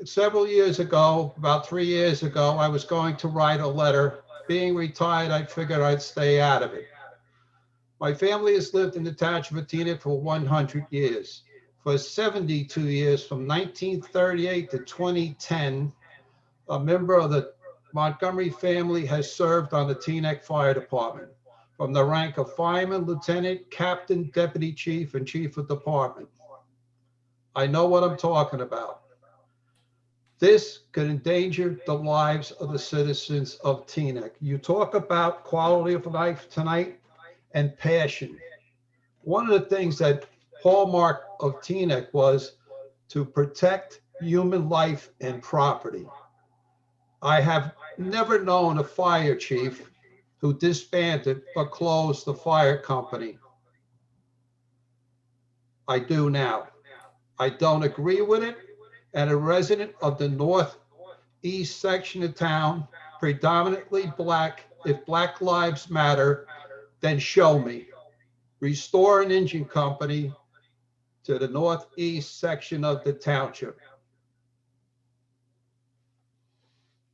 Several years ago, about 3 years ago, I was going to write a letter. Being retired, I figured I'd stay out of it. My family has lived in the township of Teaneck for 100 years. For 72 years, from 1938 to 2010, a member of the Montgomery family has served on the Teaneck Fire Department from the rank of fireman, lieutenant, captain, deputy chief, and chief of department. I know what I'm talking about. This could endanger the lives of the citizens of Teaneck. You talk about quality of life tonight and passion. One of the things that hallmark of Teaneck was to protect human life and property. I have never known a fire chief who disbanded or closed the fire company. I do now. I don't agree with it. And a resident of the northeast section of town, predominantly Black, if Black Lives Matter, then show me. Restore an engine company to the northeast section of the township.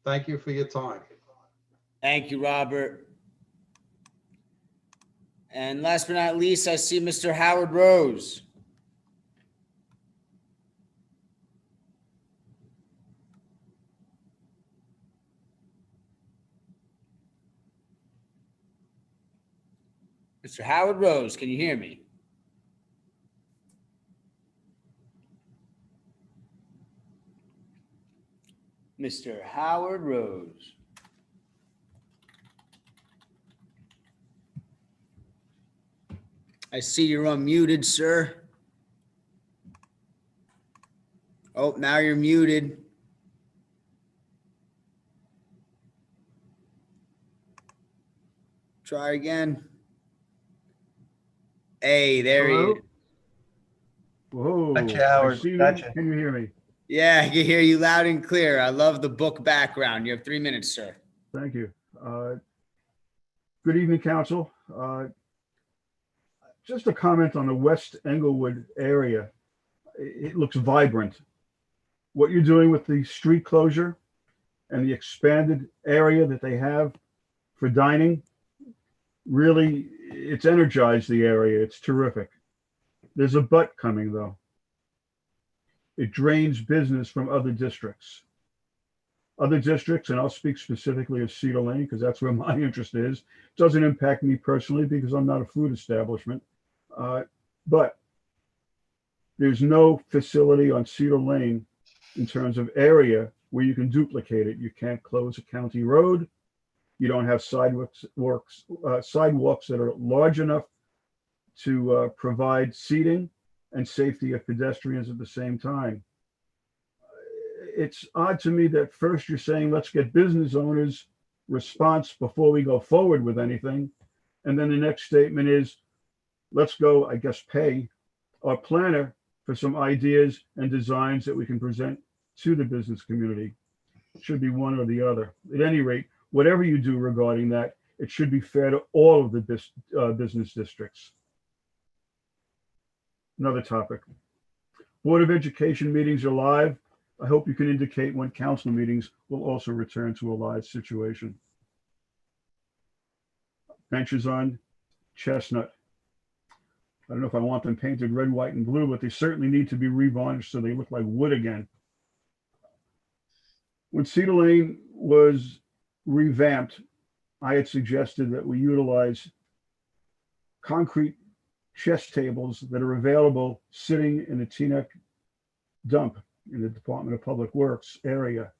Thank you for your time. Thank you, Robert. And last but not least, I see Mr. Howard Rose. Mr. Howard Rose, can you hear me? Mr. Howard Rose. I see you're unmuted, sir. Oh, now you're muted. Try again. Hey, there he is. Whoa. Gotcha, Howard. I see you. Gotcha. Can you hear me? Yeah, I can hear you loud and clear. I love the book background. You have 3 minutes, sir. Thank you. Good evening, council. Just a comment on the West Englewood area. It looks vibrant. What you're doing with the street closure and the expanded area that they have for dining, really, it's energized the area. It's terrific. There's a but coming, though. It drains business from other districts. Other districts, and I'll speak specifically of Cedar Lane because that's where my interest is, doesn't impact me personally because I'm not a food establishment. But there's no facility on Cedar Lane in terms of area where you can duplicate it. You can't close a county road. You don't have sidewalks that are large enough to provide seating and safety of pedestrians at the same time. It's odd to me that first you're saying, let's get business owners' response before we go forward with anything. And then the next statement is, let's go, I guess, pay our planner for some ideas and designs that we can present to the business community. It should be one or the other. At any rate, whatever you do regarding that, it should be fair to all of the business districts. Another topic. Board of Education meetings are live. I hope you can indicate when council meetings will also return to a live situation. Benches on Chestnut. I don't know if I want them painted red, white, and blue, but they certainly need to be revarnished so they look like wood again. When Cedar Lane was revamped, I had suggested that we utilize concrete chess tables that are available sitting in the Teaneck dump in the Department of Public Works area.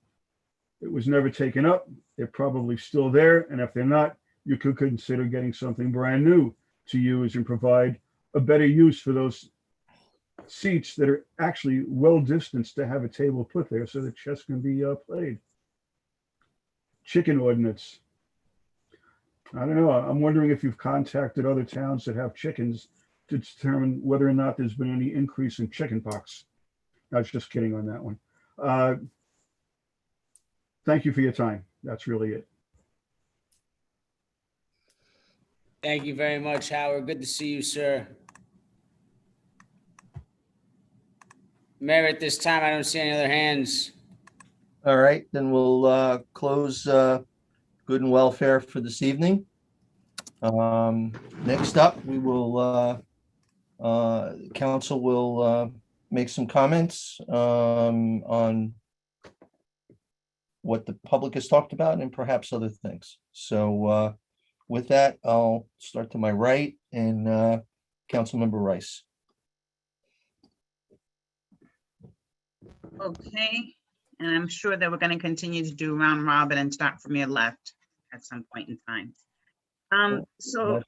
It was never taken up. They're probably still there. And if they're not, you could consider getting something brand new to use and provide a better use for those seats that are actually well distanced to have a table put there so that chess can be played. Chicken ordinance. I don't know. I'm wondering if you've contacted other towns that have chickens to determine whether or not there's been any increase in chicken pox. I was just kidding on that one. Thank you for your time. That's really it. Thank you very much, Howard. Good to see you, sir. Mayor, at this time, I don't see any other hands. All right, then we'll close good and welfare for this evening. Next up, we will council will make some comments on what the public has talked about and perhaps other things. So with that, I'll start to my right and Councilmember Rice. Okay, and I'm sure that we're going to continue to do round robin and start from your left at some point in time. So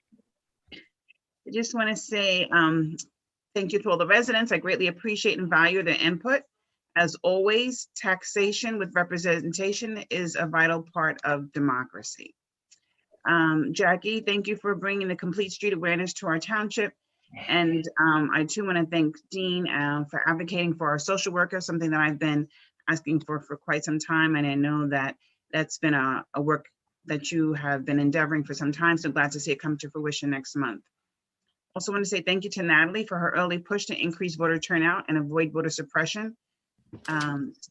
I just want to say thank you to all the residents. I greatly appreciate and value their input. As always, taxation with representation is a vital part of democracy. Jackie, thank you for bringing the complete street awareness to our township. And I too want to thank Dean for advocating for our social workers, something that I've been asking for quite some time. And I know that that's been a work that you have been endeavoring for some time. So glad to see it come to fruition next month. Also want to say thank you to Natalie for her early push to increase voter turnout and avoid voter suppression.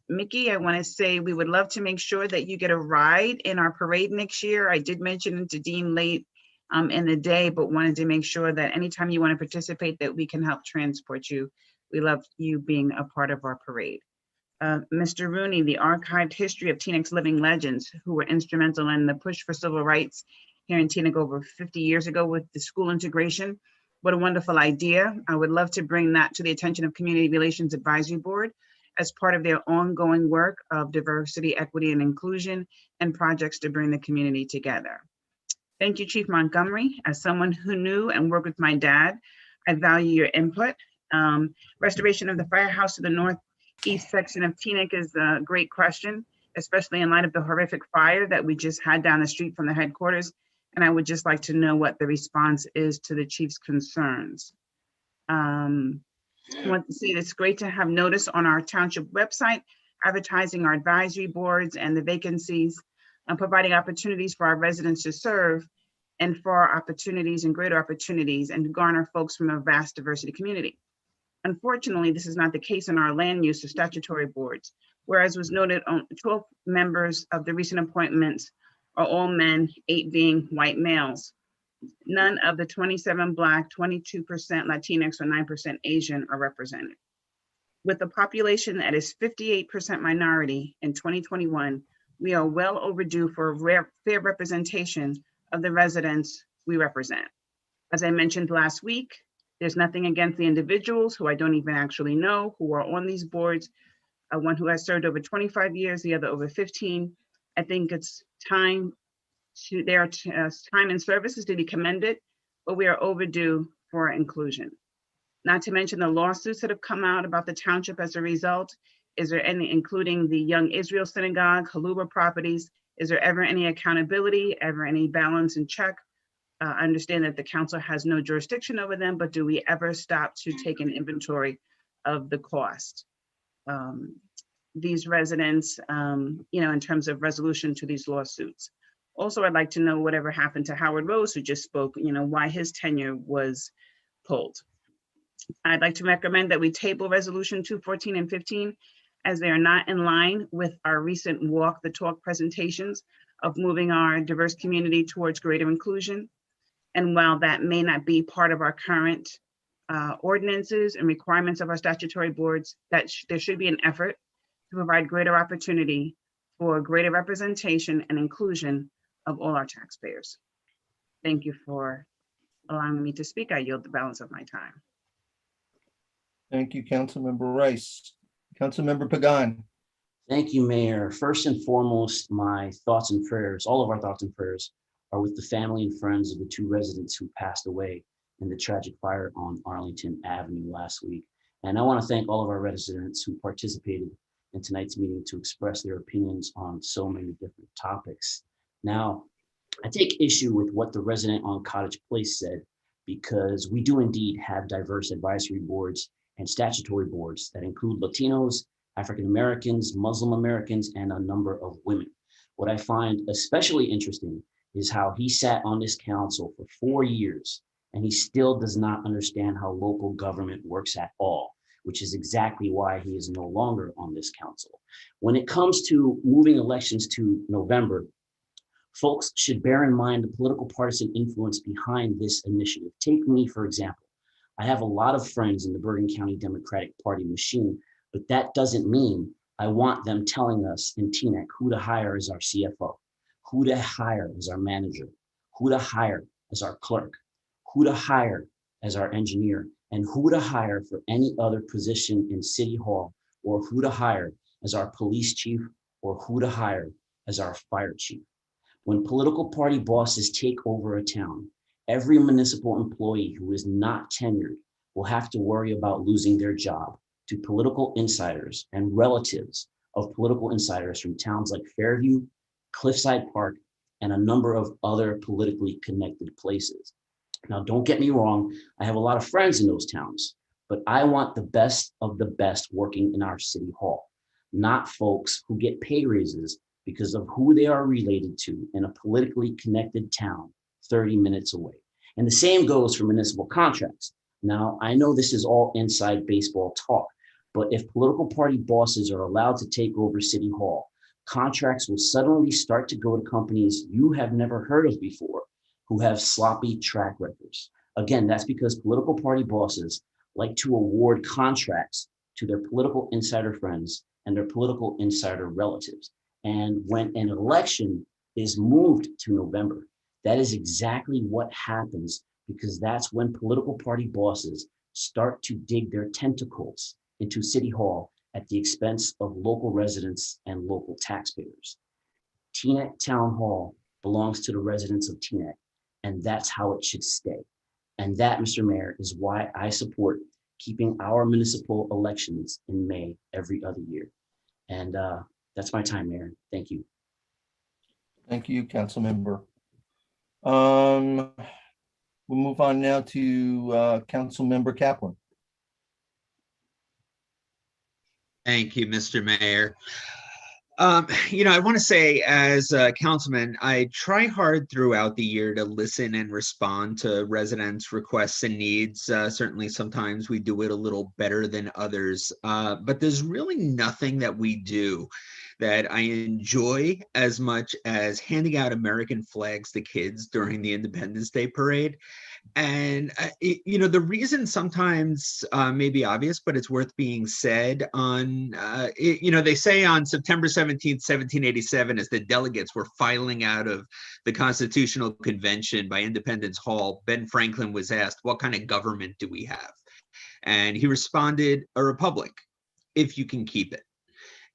Mickey, I want to say we would love to make sure that you get a ride in our parade next year. I did mention it to Dean late in the day, but wanted to make sure that anytime you want to participate, that we can help transport you. We love you being a part of our parade. Mr. Rooney, the archived history of Teaneck's living legends who were instrumental in the push for civil rights here in Teaneck over 50 years ago with the school integration. What a wonderful idea. I would love to bring that to the attention of Community Relations Advisory Board as part of their ongoing work of diversity, equity, and inclusion and projects to bring the community together. Thank you, Chief Montgomery. As someone who knew and worked with my dad, I value your input. Restoration of the firehouse to the northeast section of Teaneck is a great question, especially in light of the horrific fire that we just had down the street from the headquarters. And I would just like to know what the response is to the chief's concerns. I want to say it's great to have notice on our township website, advertising our advisory boards and the vacancies, and providing opportunities for our residents to serve and for our opportunities and greater opportunities and to garner folks from a vast diversity community. Unfortunately, this is not the case in our land use or statutory boards, whereas was noted on 12 members of the recent appointments are all men, 8 being white males. None of the 27 Black, 22% Latinx, or 9% Asian are represented. With a population that is 58% minority in 2021, we are well overdue for a fair representation of the residents we represent. As I mentioned last week, there's nothing against the individuals who I don't even actually know who are on these boards. One who has served over 25 years, the other over 15. I think it's time to their time and services to be commended, but we are overdue for inclusion. Not to mention the lawsuits that have come out about the township as a result. Is there any, including the Young Israel Synagogue, Haluba properties, is there ever any accountability, ever any balance and check? I understand that the council has no jurisdiction over them, but do we ever stop to take an inventory of the cost? These residents, in terms of resolution to these lawsuits. Also, I'd like to know whatever happened to Howard Rose, who just spoke, why his tenure was pulled. I'd like to recommend that we table resolution 214 and 15 as they are not in line with our recent walk the talk presentations of moving our diverse community towards greater inclusion. And while that may not be part of our current ordinances and requirements of our statutory boards, that there should be an effort to provide greater opportunity for greater representation and inclusion of all our taxpayers. Thank you for allowing me to speak. I yield the balance of my time. Thank you, Councilmember Rice. Councilmember Pagan. Thank you, Mayor. First and foremost, my thoughts and prayers, all of our thoughts and prayers are with the family and friends of the 2 residents who passed away in the tragic fire on Arlington Avenue last week. And I want to thank all of our residents who participated in tonight's meeting to express their opinions on so many different topics. Now, I take issue with what the resident on Cottage Place said, because we do indeed have diverse advisory boards and statutory boards that include Latinos, African Americans, Muslim Americans, and a number of women. What I find especially interesting is how he sat on this council for 4 years and he still does not understand how local government works at all, which is exactly why he is no longer on this council. When it comes to moving elections to November, folks should bear in mind the political partisan influence behind this initiative. Take me, for example. I have a lot of friends in the Bergen County Democratic Party machine, but that doesn't mean I want them telling us in TNEC who to hire as our CFO, who to hire as our manager, who to hire as our clerk, who to hire as our engineer, and who to hire for any other position in City Hall, or who to hire as our police chief, or who to hire as our fire chief. When political party bosses take over a town, every municipal employee who is not tenured will have to worry about losing their job to political insiders and relatives of political insiders from towns like Fairview, Cliffside Park, and a number of other politically connected places. Now, don't get me wrong, I have a lot of friends in those towns, but I want the best of the best working in our city hall, not folks who get pay raises because of who they are related to in a politically connected town 30 minutes away. And the same goes for municipal contracts. Now, I know this is all inside baseball talk, but if political party bosses are allowed to take over City Hall, contracts will suddenly start to go to companies you have never heard of before, who have sloppy track records. Again, that's because political party bosses like to award contracts to their political insider friends and their political insider relatives. And when an election is moved to November, that is exactly what happens, because that's when political party bosses start to dig their tentacles into City Hall at the expense of local residents and local taxpayers. Teaneck Town Hall belongs to the residents of Teaneck, and that's how it should stay. And that, Mr. Mayor, is why I support keeping our municipal elections in May every other year. And that's my time, Mayor. Thank you. Thank you, council member. We'll move on now to council member Kaplan. Thank you, Mr. Mayor. I want to say, as a councilman, I try hard throughout the year to listen and respond to residents' requests and needs. Certainly, sometimes we do it a little better than others, but there's really nothing that we do that I enjoy as much as handing out American flags to kids during the Independence Day parade. And, the reason sometimes may be obvious, but it's worth being said on, they say on September 17th, 1787, as the delegates were filing out of the Constitutional Convention by Independence Hall, Ben Franklin was asked, what kind of government do we have? And he responded, a republic, if you can keep it.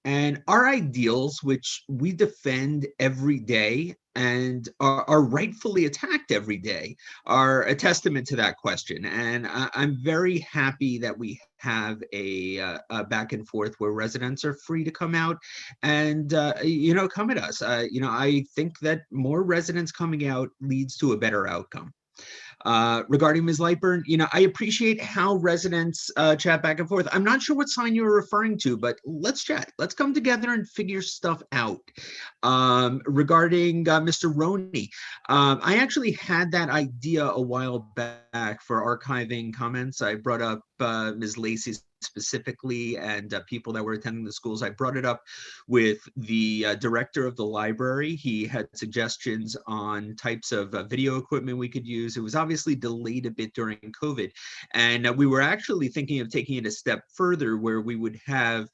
And our ideals, which we defend every day and are rightfully attacked every day, are a testament to that question. And I'm very happy that we have a back and forth where residents are free to come out and, come at us. I think that more residents coming out leads to a better outcome. Regarding Ms. Lightburn, I appreciate how residents chat back and forth. I'm not sure what sign you were referring to, but let's chat. Let's come together and figure stuff out. Regarding Mr. Roney, I actually had that idea a while back for archiving comments. I brought up Ms. Lacey specifically and people that were attending the schools. I brought it up with the director of the library. He had suggestions on types of video equipment we could use. It was obviously delayed a bit during COVID. And we were actually thinking of taking it a step further where we would have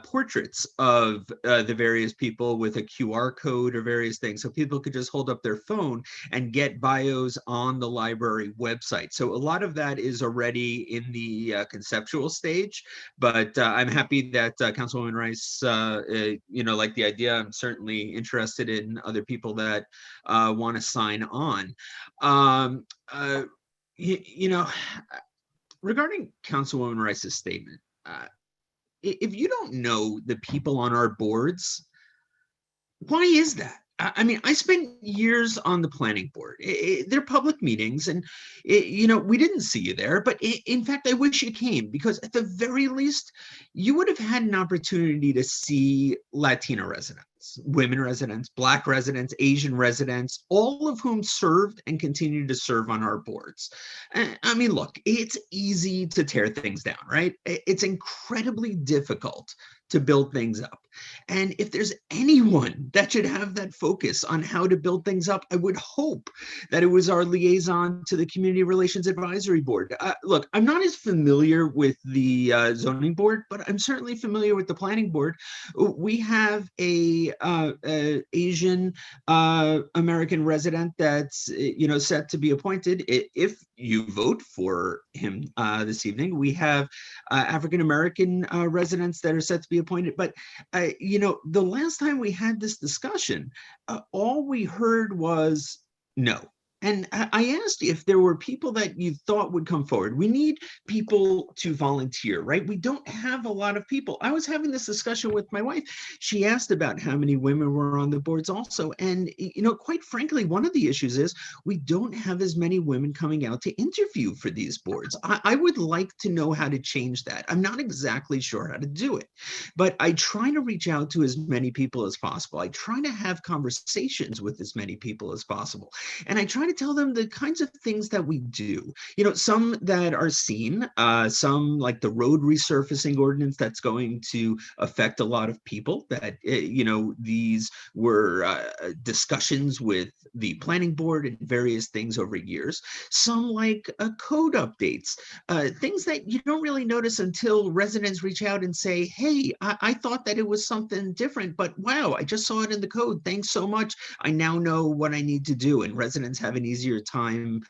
portraits of the various people with a QR code or various things. So people could just hold up their phone and get bios on the library website. So a lot of that is already in the conceptual stage. But I'm happy that Councilwoman Rice, like the idea. I'm certainly interested in other people that want to sign on. Regarding Councilwoman Rice's statement, if you don't know the people on our boards, why is that? I mean, I spent years on the planning board. They're public meetings and, we didn't see you there, but in fact, I wish you came because at the very least, you would have had an opportunity to see Latino residents. women residents, Black residents, Asian residents, all of whom served and continue to serve on our boards. I mean, look, it's easy to tear things down, right? It's incredibly difficult to build things up. And if there's anyone that should have that focus on how to build things up, I would hope that it was our liaison to the Community Relations Advisory Board. Look, I'm not as familiar with the zoning board, but I'm certainly familiar with the planning board. We have a Asian American resident that's set to be appointed. If you vote for him this evening, we have African American residents that are set to be appointed. But the last time we had this discussion, all we heard was no. And I asked if there were people that you thought would come forward. We need people to volunteer, right? We don't have a lot of people. I was having this discussion with my wife. She asked about how many women were on the boards also. And, quite frankly, one of the issues is we don't have as many women coming out to interview for these boards. I would like to know how to change that. I'm not exactly sure how to do it, but I try to reach out to as many people as possible. I try to have conversations with as many people as possible. And I try to tell them the kinds of things that we do, some that are seen, some like the road resurfacing ordinance that's going to affect a lot of people, that, these were discussions with the planning board and various things over years. Some like code updates, things that you don't really notice until residents reach out and say, hey, I thought that it was something different, but wow, I just saw it in the code. Thanks so much. I now know what I need to do. And residents have an easier time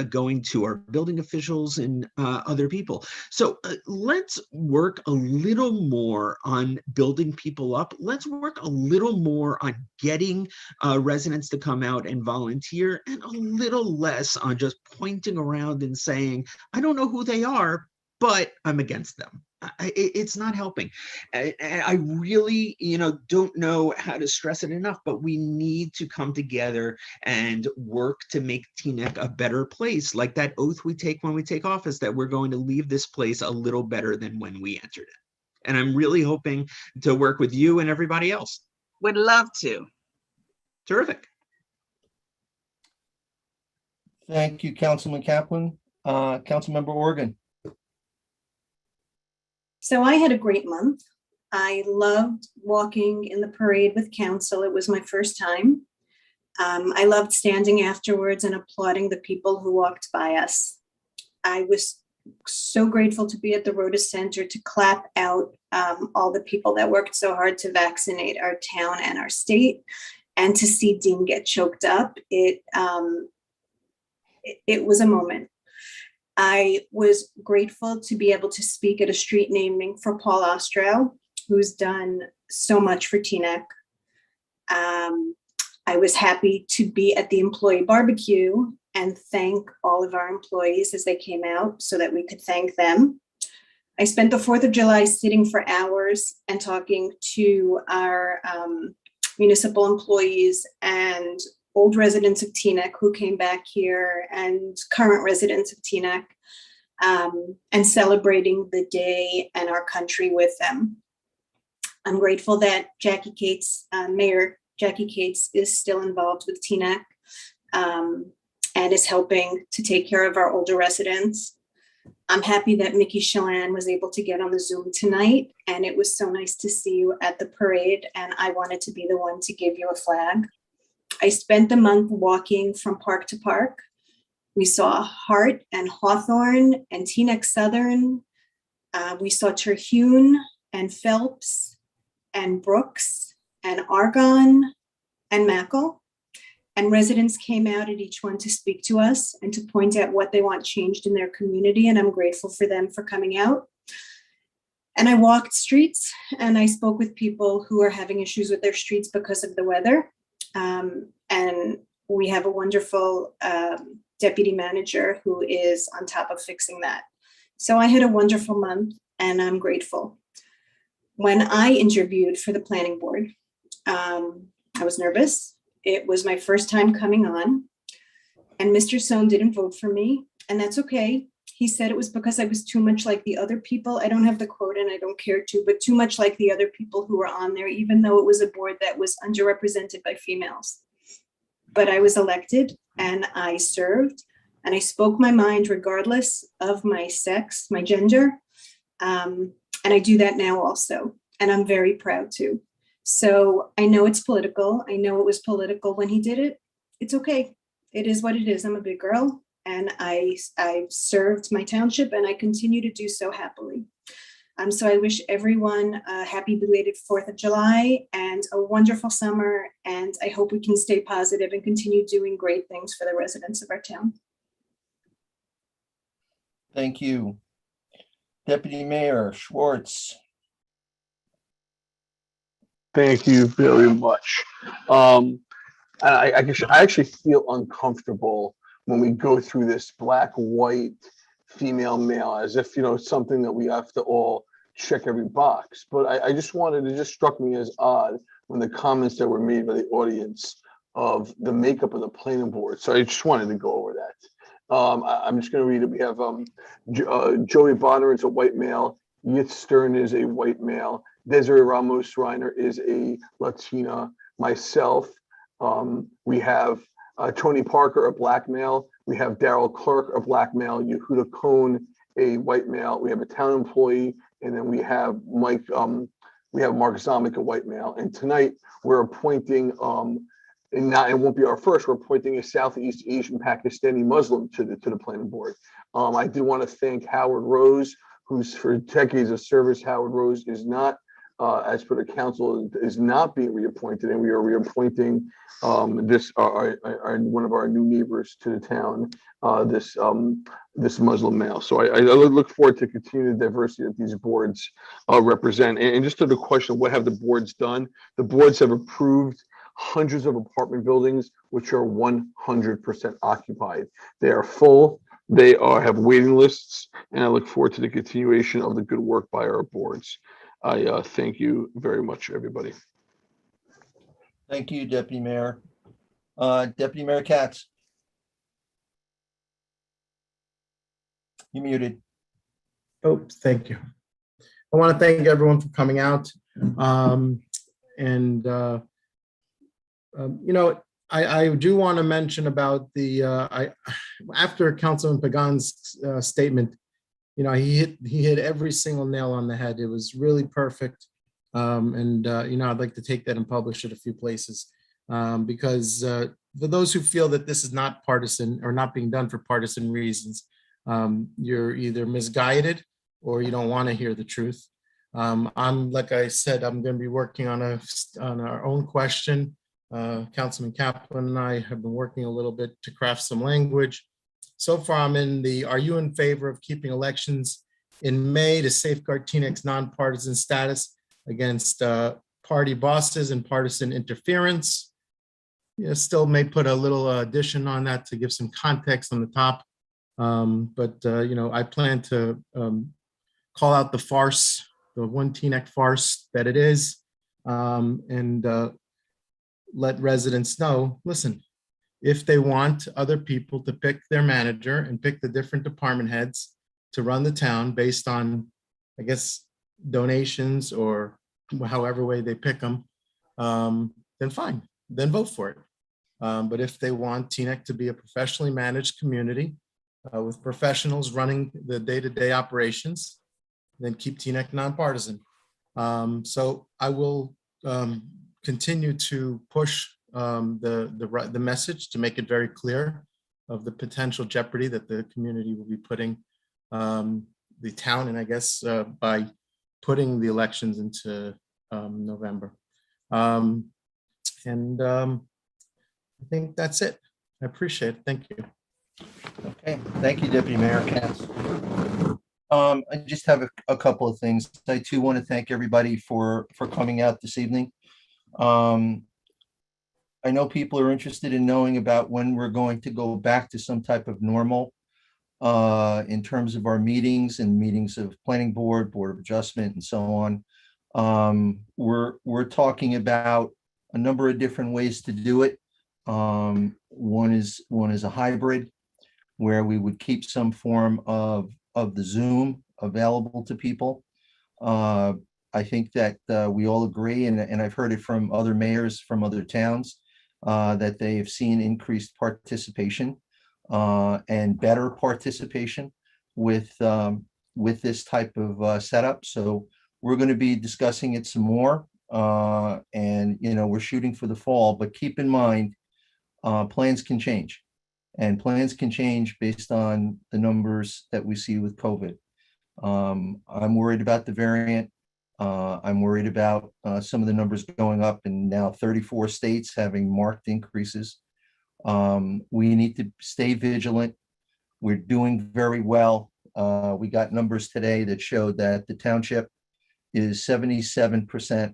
going to our building officials and other people. So let's work a little more on building people up. Let's work a little more on getting residents to come out and volunteer, and a little less on just pointing around and saying, I don't know who they are, but I'm against them. It's not helping. I really, don't know how to stress it enough, but we need to come together and work to make Teaneck a better place, like that oath we take when we take office, that we're going to leave this place a little better than when we entered it. And I'm really hoping to work with you and everybody else. Would love to. Terrific. Thank you, Councilman Kaplan. Councilmember Organ. So I had a great month. I loved walking in the parade with council. It was my first time. I loved standing afterwards and applauding the people who walked by us. I was so grateful to be at the Rota Center to clap out all the people that worked so hard to vaccinate our town and our state, and to see Dean get choked up. It was a moment. I was grateful to be able to speak at a street naming for Paul Ostrow, who's done so much for Teaneck. I was happy to be at the employee barbecue and thank all of our employees as they came out so that we could thank them. I spent the 4th of July sitting for hours and talking to our municipal employees and old residents of Teaneck who came back here, and current residents of Teaneck, and celebrating the day and our country with them. I'm grateful that Jackie Cates, Mayor Jackie Cates, is still involved with Teaneck and is helping to take care of our older residents. I'm happy that Mickey Chelan was able to get on the Zoom tonight, and it was so nice to see you at the parade, and I wanted to be the one to give you a flag. I spent the month walking from park to park. We saw Hart and Hawthorne and Teaneck Southern. We saw Terhune and Phelps and Brooks and Argonne and Mackle. And residents came out at each one to speak to us and to point out what they want changed in their community. And I'm grateful for them for coming out. And I walked streets and I spoke with people who are having issues with their streets because of the weather. And we have a wonderful deputy manager who is on top of fixing that. So I had a wonderful month and I'm grateful. When I interviewed for the planning board, I was nervous. It was my first time coming on, and Mr. Sohn didn't vote for me, and that's okay. He said it was because I was too much like the other people. I don't have the quote and I don't care to, but too much like the other people who were on there, even though it was a board that was underrepresented by females. But I was elected and I served and I spoke my mind regardless of my sex, my gender. And I do that now also. And I'm very proud to. So I know it's political. I know it was political when he did it. It's okay. It is what it is. I'm a big girl. And I served my township and I continue to do so happily. So I wish everyone a happy belated 4th of July and a wonderful summer. And I hope we can stay positive and continue doing great things for the residents of our town. Thank you. Deputy Mayor Schwartz. Thank you very much. I actually feel uncomfortable when we go through this black, white, female, male, as if, it's something that we have to all check every box. But I just wanted, it just struck me as odd when the comments that were made by the audience of the makeup of the planning board. So I just wanted to go over that. I'm just going to read it. We have Joey Bonner is a white male. Yitz Stern is a white male. Desiree Ramos Reiner is a Latina. Myself, we have Tony Parker, a black male. We have Daryl Clark, a black male. Yehuda Cohn, a white male. We have a town employee, and then we have Mark Zomick, a white male. And tonight we're appointing, and not, it won't be our first. We're appointing a Southeast Asian Pakistani Muslim to the planning board. I do want to thank Howard Rose, who's for decades of service. Howard Rose is not, as per the council, is not being reappointed, and we are reappointing one of our new neighbors to the town, this Muslim male. So I look forward to continuing the diversity that these boards represent. And just to the question of what have the boards done, the boards have approved hundreds of apartment buildings which are 100% occupied. They are full. They have waiting lists, and I look forward to the continuation of the good work by our boards. I thank you very much, everybody. Thank you, Deputy Mayor. Deputy Mayor Katz. You muted. Oh, thank you. I want to thank everyone for coming out. I do want to mention about after Councilman Pagan's statement, he hit every single nail on the head. It was really perfect. I'd like to take that and publish it a few places because for those who feel that this is not partisan or not being done for partisan reasons, you're either misguided or you don't want to hear the truth. Like I said, I'm going to be working on our own question. Councilman Kaplan and I have been working a little bit to craft some language. So far, I'm in the, are you in favor of keeping elections in May to safeguard Teanac's nonpartisan status against party bosses and partisan interference? Still may put a little addition on that to give some context on the top. I plan to call out the farce, the one Teaneck farce that it is, and let residents know, listen, if they want other people to pick their manager and pick the different department heads to run the town based on, I guess, donations or however way they pick them, then fine, then vote for it. But if they want Teaneck to be a professionally managed community with professionals running the day-to-day operations, then keep Teaneck nonpartisan. So I will continue to push the message to make it very clear of the potential jeopardy that the community will be putting the town, and I guess by putting the elections into November. I think that's it. I appreciate it. Thank you. Okay, thank you, Deputy Mayor Katz. I just have a couple of things. I too want to thank everybody for coming out this evening. I know people are interested in knowing about when we're going to go back to some type of normal in terms of our meetings and meetings of planning board, board of adjustment, and so on. We're talking about a number of different ways to do it. One is a hybrid. where we would keep some form of the Zoom available to people. I think that we all agree, and I've heard it from other mayors from other towns, that they have seen increased participation and better participation with this type of setup. So we're going to be discussing it some more, and we're shooting for the fall. But keep in mind, plans can change, and plans can change based on the numbers that we see with COVID. I'm worried about the variant. I'm worried about some of the numbers going up, and now 34 states having marked increases. We need to stay vigilant. We're doing very well. We got numbers today that showed that the township is 77%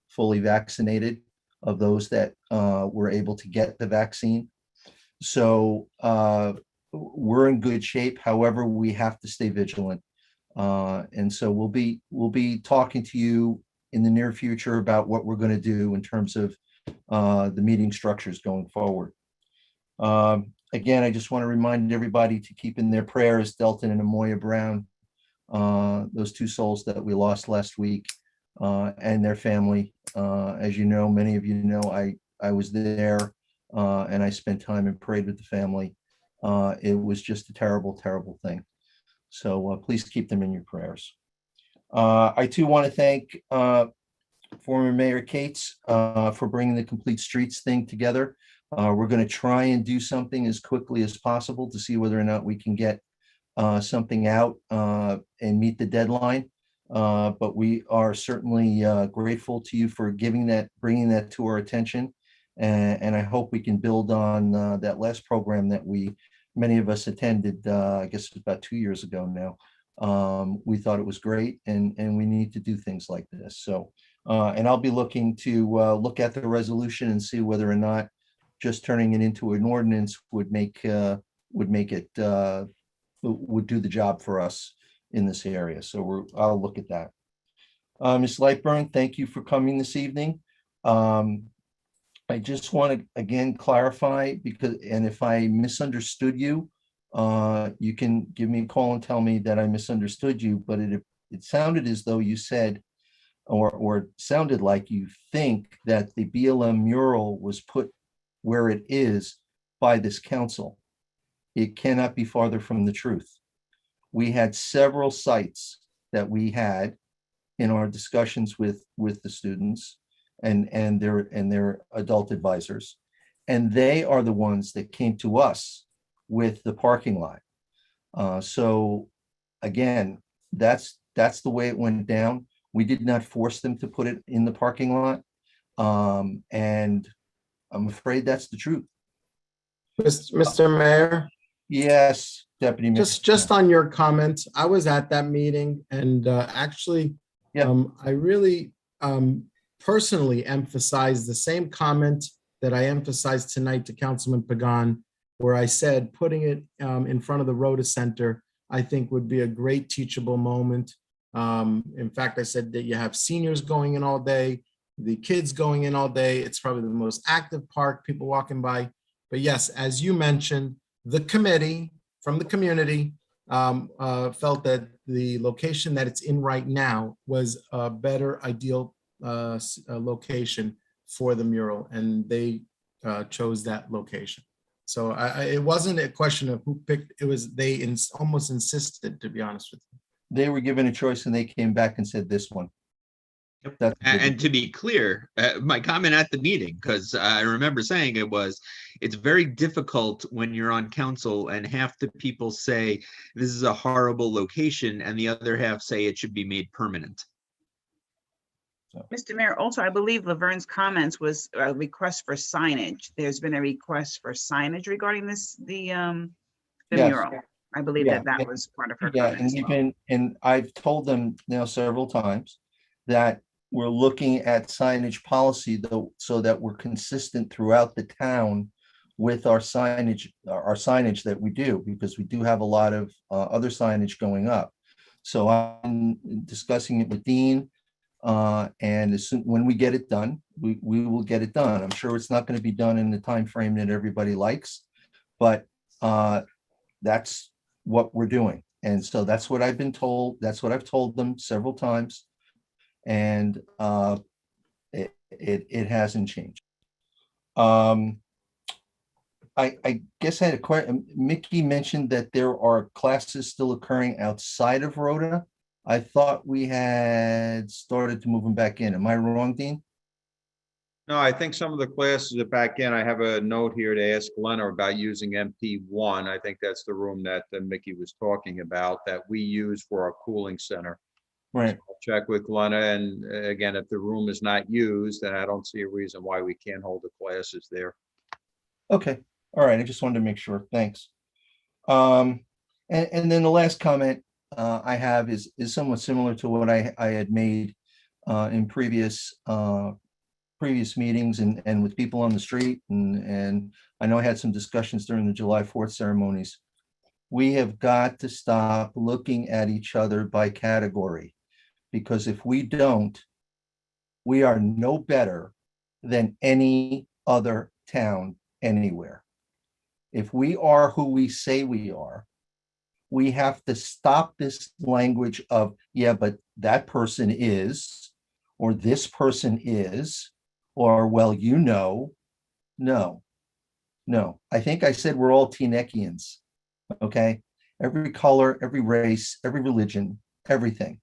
fully vaccinated of those that were able to get the vaccine. So we're in good shape. However, we have to stay vigilant. And so we'll be talking to you in the near future about what we're going to do in terms of the meeting structures going forward. Again, I just want to remind everybody to keep in their prayers Delton and Amoya Brown, those two souls that we lost last week, and their family. As you know, many of you know, I was there and I spent time and prayed with the family. It was just a terrible, terrible thing. So please keep them in your prayers. I too want to thank former Mayor Cates for bringing the Complete Streets thing together. We're going to try and do something as quickly as possible to see whether or not we can get something out and meet the deadline. But we are certainly grateful to you for bringing that to our attention. And I hope we can build on that last program that many of us attended, I guess it was about 2 years ago now. We thought it was great, and we need to do things like this. So, and I'll be looking to look at the resolution and see whether or not just turning it into an ordinance would do the job for us in this area. So I'll look at that. Ms. Lightburn, thank you for coming this evening. I just want to again clarify, and if I misunderstood you, you can give me a call and tell me that I misunderstood you, but it sounded as though you said, or sounded like you think that the BLM mural was put where it is by this council. It cannot be farther from the truth. We had several sites that we had in our discussions with the students and their adult advisors, and they are the ones that came to us with the parking lot. So again, that's the way it went down. We did not force them to put it in the parking lot, and I'm afraid that's the truth. Mr. Mayor? Yes, Deputy Mayor. Just on your comments, I was at that meeting, and actually, I really personally emphasized the same comment that I emphasized tonight to Councilman Pagan, where I said putting it in front of the Rhoda Center, I think would be a great teachable moment. In fact, I said that you have seniors going in all day, the kids going in all day. It's probably the most active park, people walking by. But yes, as you mentioned, the committee from the community felt that the location that it's in right now was a better ideal location for the mural, and they chose that location. So it wasn't a question of who picked, it was they almost insisted, to be honest with you. They were given a choice and they came back and said this one. And to be clear, my comment at the meeting, because I remember saying it's very difficult when you're on council and half the people say this is a horrible location and the other half say it should be made permanent. Mr. Mayor, also, I believe Laverne's comments was a request for signage. There's been a request for signage regarding the Yes. mural. I believe Yeah. that was part of her Yeah, comments. and I've told them now several times that we're looking at signage policy though, so that we're consistent throughout the town with our signage that we do, because we do have a lot of other signage going up. So I'm discussing it with Dean, and when we get it done, we will get it done. I'm sure it's not going to be done in the time frame that everybody likes, but that's what we're doing. And so that's what I've been told. That's what I've told them several times. And it hasn't changed. I guess I had a question. Mickey mentioned that there are classes still occurring outside of Rhoda. I thought we had started to move them back in. Am I wrong, Dean? No, I think some of the classes are back in. I have a note here to ask Glenna about using MP1. I think that's the room that Mickey was talking about that we use for our cooling center. Right. I'll check with Glenna, and again, if the room is not used, then I don't see a reason why we can't hold the classes there. Okay. All right. I just wanted to make sure. Thanks. And then the last comment I have is somewhat similar to what I had made in previous meetings and with people on the street. And I know I had some discussions during the July 4th ceremonies. We have got to stop looking at each other by category, because if we don't, we are no better than any other town anywhere. If we are who we say we are, we have to stop this language of, yeah, but that person is, or this person is, or, well, you know. No. I think I said we're all Teanekians, okay? Every color, every race, every religion, everything.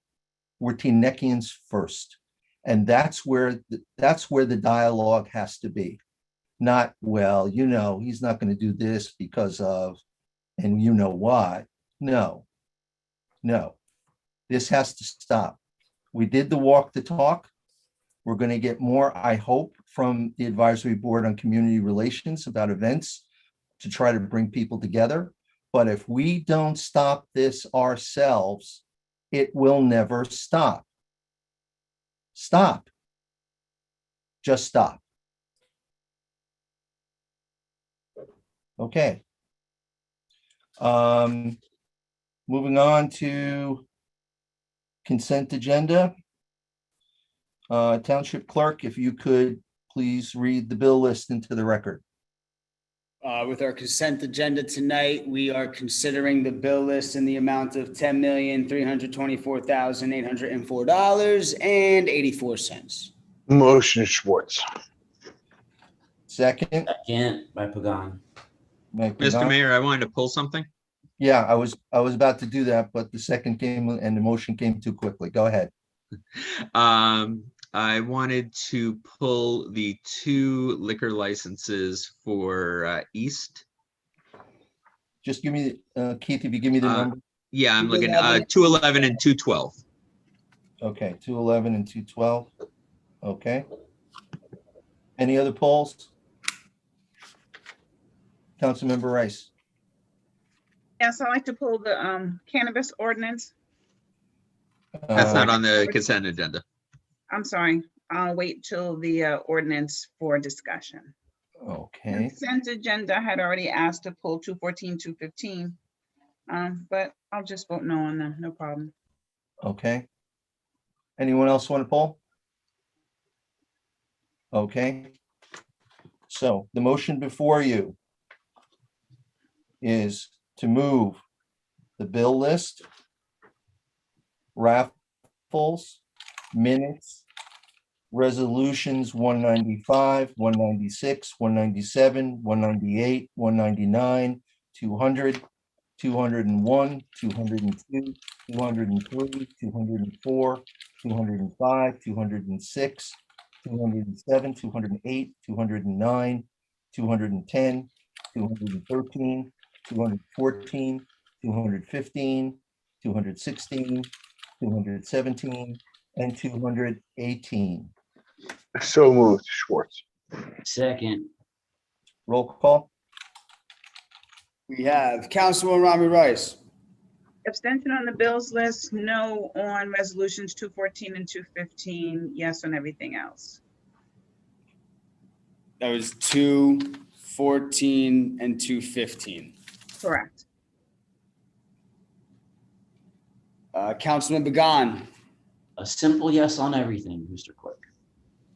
We're Teanekians first. And that's where the dialogue has to be. Not, well, you know, he's not going to do this because of, and you know why. No. This has to stop. We did the walk the talk. We're going to get more, I hope, from the advisory board on community relations about events to try to bring people together. But if we don't stop this ourselves, it will never stop. Stop. Just stop. Okay. Moving on to consent agenda. Township clerk, if you could please read the bill list into the record. With our consent agenda tonight, we are considering the bill list in the amount of $10,324,804.84. Motion Schwartz. Second. Second by Pagan. Mr. Mayor, I wanted to pull something. Yeah, I was about to do that, but the second came and the motion came too quickly. Go ahead. I wanted to pull the 2 liquor licenses for East. Just give me, Keith, if you give me the number. Yeah, I'm looking at 211 and 212. Okay, 211 and 212. Okay. Any other polls? Councilmember Rice. Yes, I'd like to pull the cannabis ordinance. That's not on the consent agenda. I'm sorry, I'll wait till the ordinance for discussion. Okay. Consent agenda had already asked to pull 214, 215, but I'll just vote no on them, no problem. Okay. Anyone else want to poll? Okay. So the motion before you is to move the bill list, raffles, minutes, resolutions 195, 196, 197, 198, 199, 200, 201, 202, 203, 204, 205, 206, 207, 208, 209, 210, 213, 214, 215, 216, 217, and 218. So moved, Schwartz. Second. Roll call. We have Councilman Rami Rice. Abstention on the bills list, no on resolutions 214 and 215, yes on everything else. That was 214 and 215. Correct. Councilman Began. A simple yes on everything, Mr. Clerk.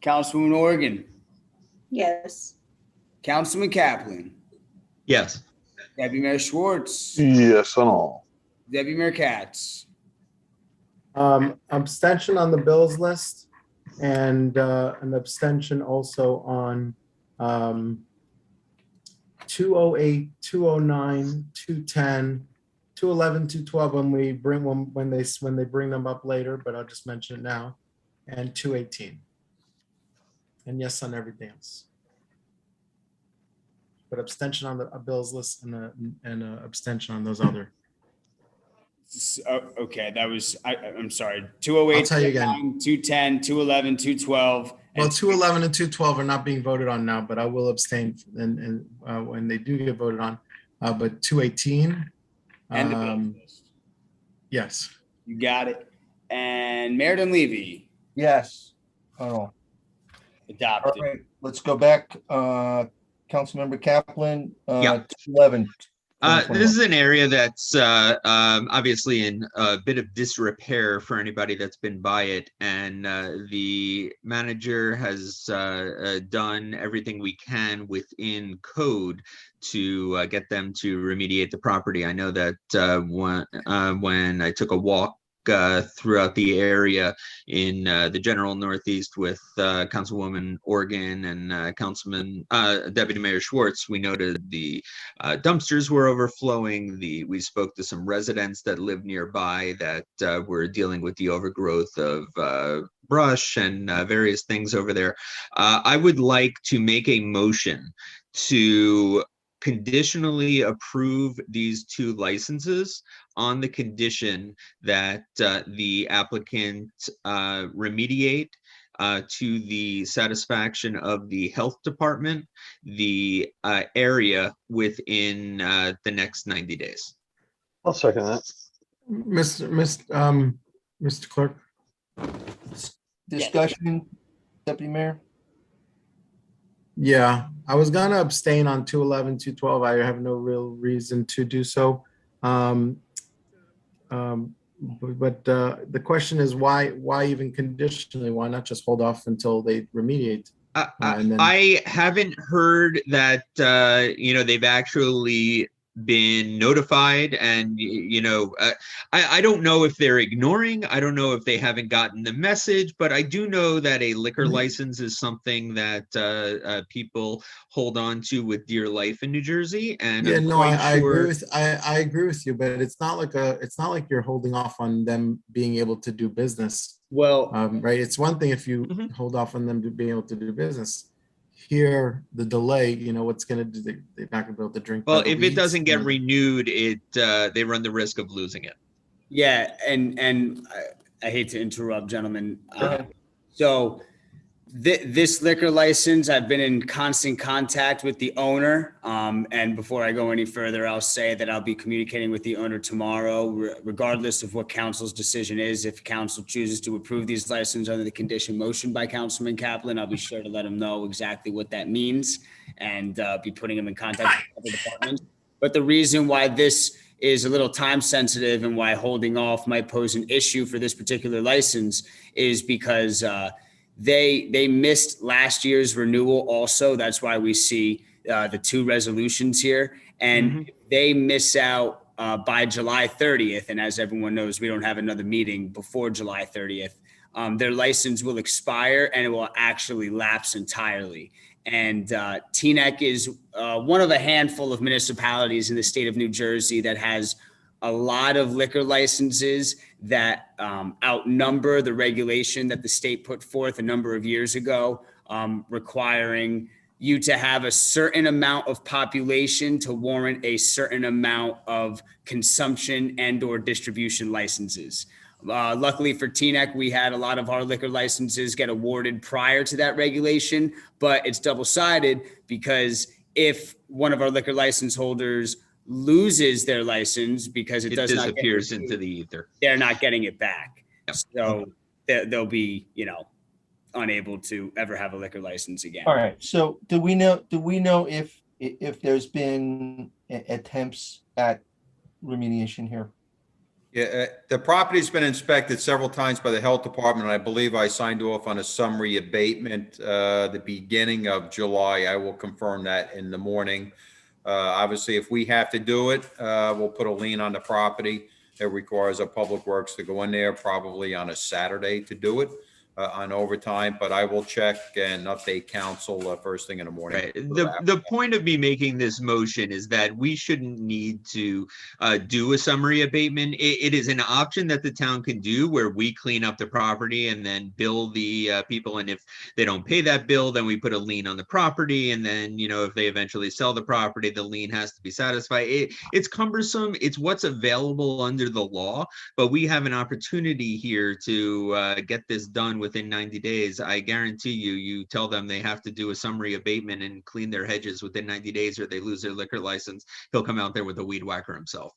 Councilwoman Organ. Yes. Councilman Kaplan. Yes. Deputy Mayor Schwartz, Yes, on all. Deputy Mayor Katz. Abstention on the bills list and an abstention also on 208, 209, 210, 211, 212 when they bring them up later, but I'll just mention it now, and 218. And yes on everything else. But abstention on the bills list and a abstention on those other. Okay, that was, I'm sorry, 208, I'll tell you again. 210, 211, 212. Well, 211 and 212 are not being voted on now, but I will abstain and when they do get voted on. But 218. And the bills list. Yes. You got it. And Mayor Dunleavy. Yes. Oh. Adopted. All right, let's go back. Councilmember Kaplan, Yeah. 11. This is an area that's obviously in a bit of disrepair for anybody that's been by it, and the manager has done everything we can within code to get them to remediate the property. I know that when I took a walk throughout the area in the general Northeast with Councilwoman Organ and Councilman Deputy Mayor Schwartz, we noted the dumpsters were overflowing. We spoke to some residents that live nearby that were dealing with the overgrowth of brush and various things over there. I would like to make a motion to conditionally approve these two licenses on the condition that the applicant remediate to the satisfaction of the health department, the area within the next 90 days. I'll second that. Mr. Clerk. Discussion, Deputy Mayor? Yeah, I was gonna abstain on 211, 212. I have no real reason to do so. But the question is why even conditionally? Why not just hold off until they remediate? I haven't heard that they've actually been notified, and I don't know if they're ignoring. I don't know if they haven't gotten the message, but I do know that a liquor license is something that people hold on to with dear life in New Jersey. And yeah, I'm no, quite I sure... agree with I agree with you, but it's not like you're holding off on them being able to do business. Well, right. It's one thing if you hold off on them to being able to do business. Here, the delay, what's going to do? They're not going to be able to drink. Well, if it doesn't get renewed, they run the risk of losing it. Yeah, and I hate to interrupt, gentlemen. So this liquor license, I've been in constant contact with the owner. And before I go any further, I'll say that I'll be communicating with the owner tomorrow, regardless of what council's decision is. If council chooses to approve these licenses under the condition motioned by Councilman Kaplan, I'll be sure to let him know exactly what that means and be putting him in contact with the department. But the reason why this is a little time sensitive and why holding off might pose an issue for this particular license is because they missed last year's renewal also. That's why we see the two resolutions here. And they miss out by July 30th. And as everyone knows, we don't have another meeting before July 30th. Their license will expire and it will actually lapse entirely. And Teaneck is one of a handful of municipalities in the state of New Jersey that has a lot of liquor licenses that outnumber the regulation that the state put forth a number of years ago, requiring you to have a certain amount of population to warrant a certain amount of consumption and or distribution licenses. Luckily for Teaneck, we had a lot of our liquor licenses get awarded prior to that regulation, but it's double-sided because if one of our liquor license holders loses their license because it disappears into the ether, they're not getting it back. Yep. So they'll be, unable to ever have a liquor license again. All right. So do we know if there's been attempts at remediation here? Yeah, the property's been inspected several times by the health department, and I believe I signed off on a summary abatement the beginning of July. I will confirm that in the morning. Obviously, if we have to do it, we'll put a lien on the property. It requires a public works to go in there probably on a Saturday to do it on overtime, but I will check and update council first thing in the morning. Right. The point of me making this motion is that we shouldn't need to do a summary abatement. It is an option that the town can do where we clean up the property and then bill the people. And if they don't pay that bill, then we put a lien on the property. And then, you know, if they eventually sell the property, the lien has to be satisfied. It's cumbersome. It's what's available under the law, but we have an opportunity here to get this done within 90 days. I guarantee you tell them they have to do a summary abatement and clean their hedges within 90 days or they lose their liquor license. He'll come out there with a weed whacker himself.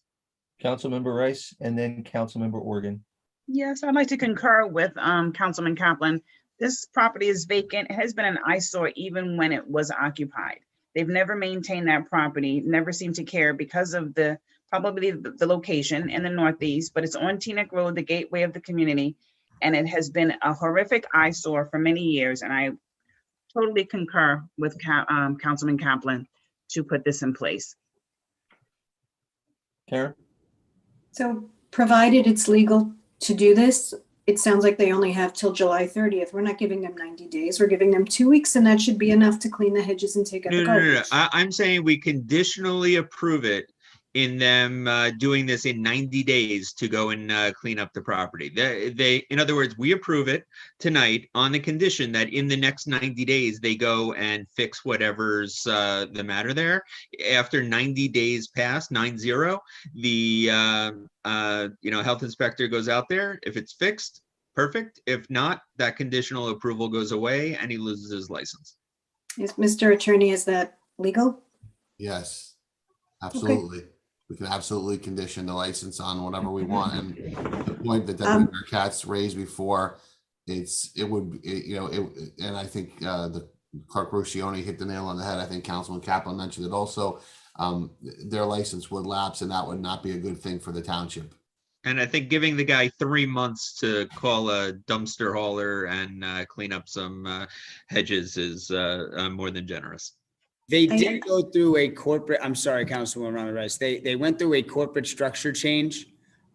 Councilmember Rice and then Councilmember Organ. Yes, I'd like to concur with Councilman Kaplan. This property is vacant. It has been an eyesore even when it was occupied. They've never maintained that property, never seemed to care because of probably the location in the Northeast, but it's on Teaneck Road, the gateway of the community. And it has been a horrific eyesore for many years. And I totally concur with Councilman Kaplan to put this in place. Karen? So provided it's legal to do this, it sounds like they only have till July 30th. We're not giving them 90 days. We're giving them 2 weeks, and that should be enough to clean the hedges and take out the garbage. I'm saying we conditionally approve it in them doing this in 90 days to go and clean up the property. In other words, we approve it tonight on the condition that in the next 90 days, they go and fix whatever's the matter there. After 90 days pass, 9-0, the health inspector goes out there. If it's fixed, perfect. If not, that conditional approval goes away and he loses his license. Is Mr. Attorney, is that legal? Yes, absolutely. Okay. We can absolutely condition the license on whatever we want. And the point that Deputy Mayor Katz raised before, and I think the Clerk Ruscioni hit the nail on the head. I think Councilman Kaplan mentioned it also. Their license would lapse, and that would not be a good thing for the township. And I think giving the guy 3 months to call a dumpster hauler and clean up some hedges is more than generous. They did go through a corporate, I'm sorry, Councilwoman Ramirez, they went through a corporate structure change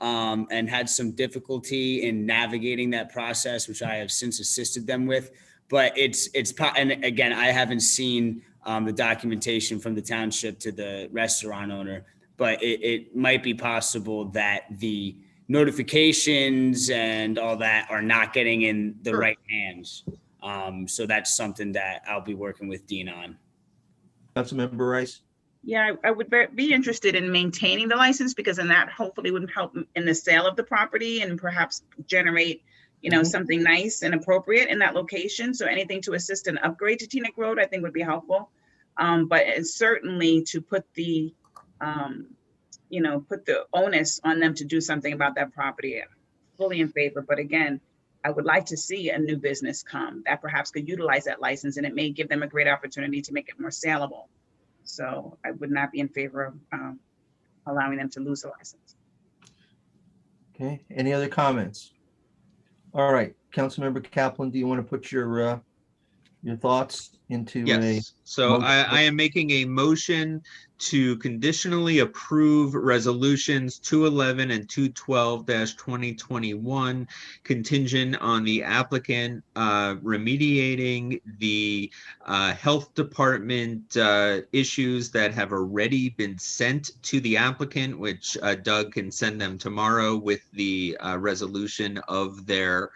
and had some difficulty in navigating that process, which I have since assisted them with. But and again, I haven't seen the documentation from the township to the restaurant owner, but it might be possible that the notifications and all that are not getting in the right hands. So that's something that I'll be working with Dean on. Councilmember Rice? Yeah, I would be interested in maintaining the license because then that hopefully would help in the sale of the property and perhaps generate, something nice and appropriate in that location. So anything to assist an upgrade to Teaneck Road, I think would be helpful. But it's certainly to put the, put the onus on them to do something about that property. Fully in favor. But again, I would like to see a new business come that perhaps could utilize that license, and it may give them a great opportunity to make it more saleable. So I would not be in favor of allowing them to lose the license. Okay, any other comments? All right, Councilmember Kaplan, do you want to put your thoughts into Yes. So I am making a motion to conditionally approve resolutions 211 and 212-2021 contingent on the applicant remediating the health department issues that have already been sent to the applicant, which Doug can send them tomorrow with the resolution of their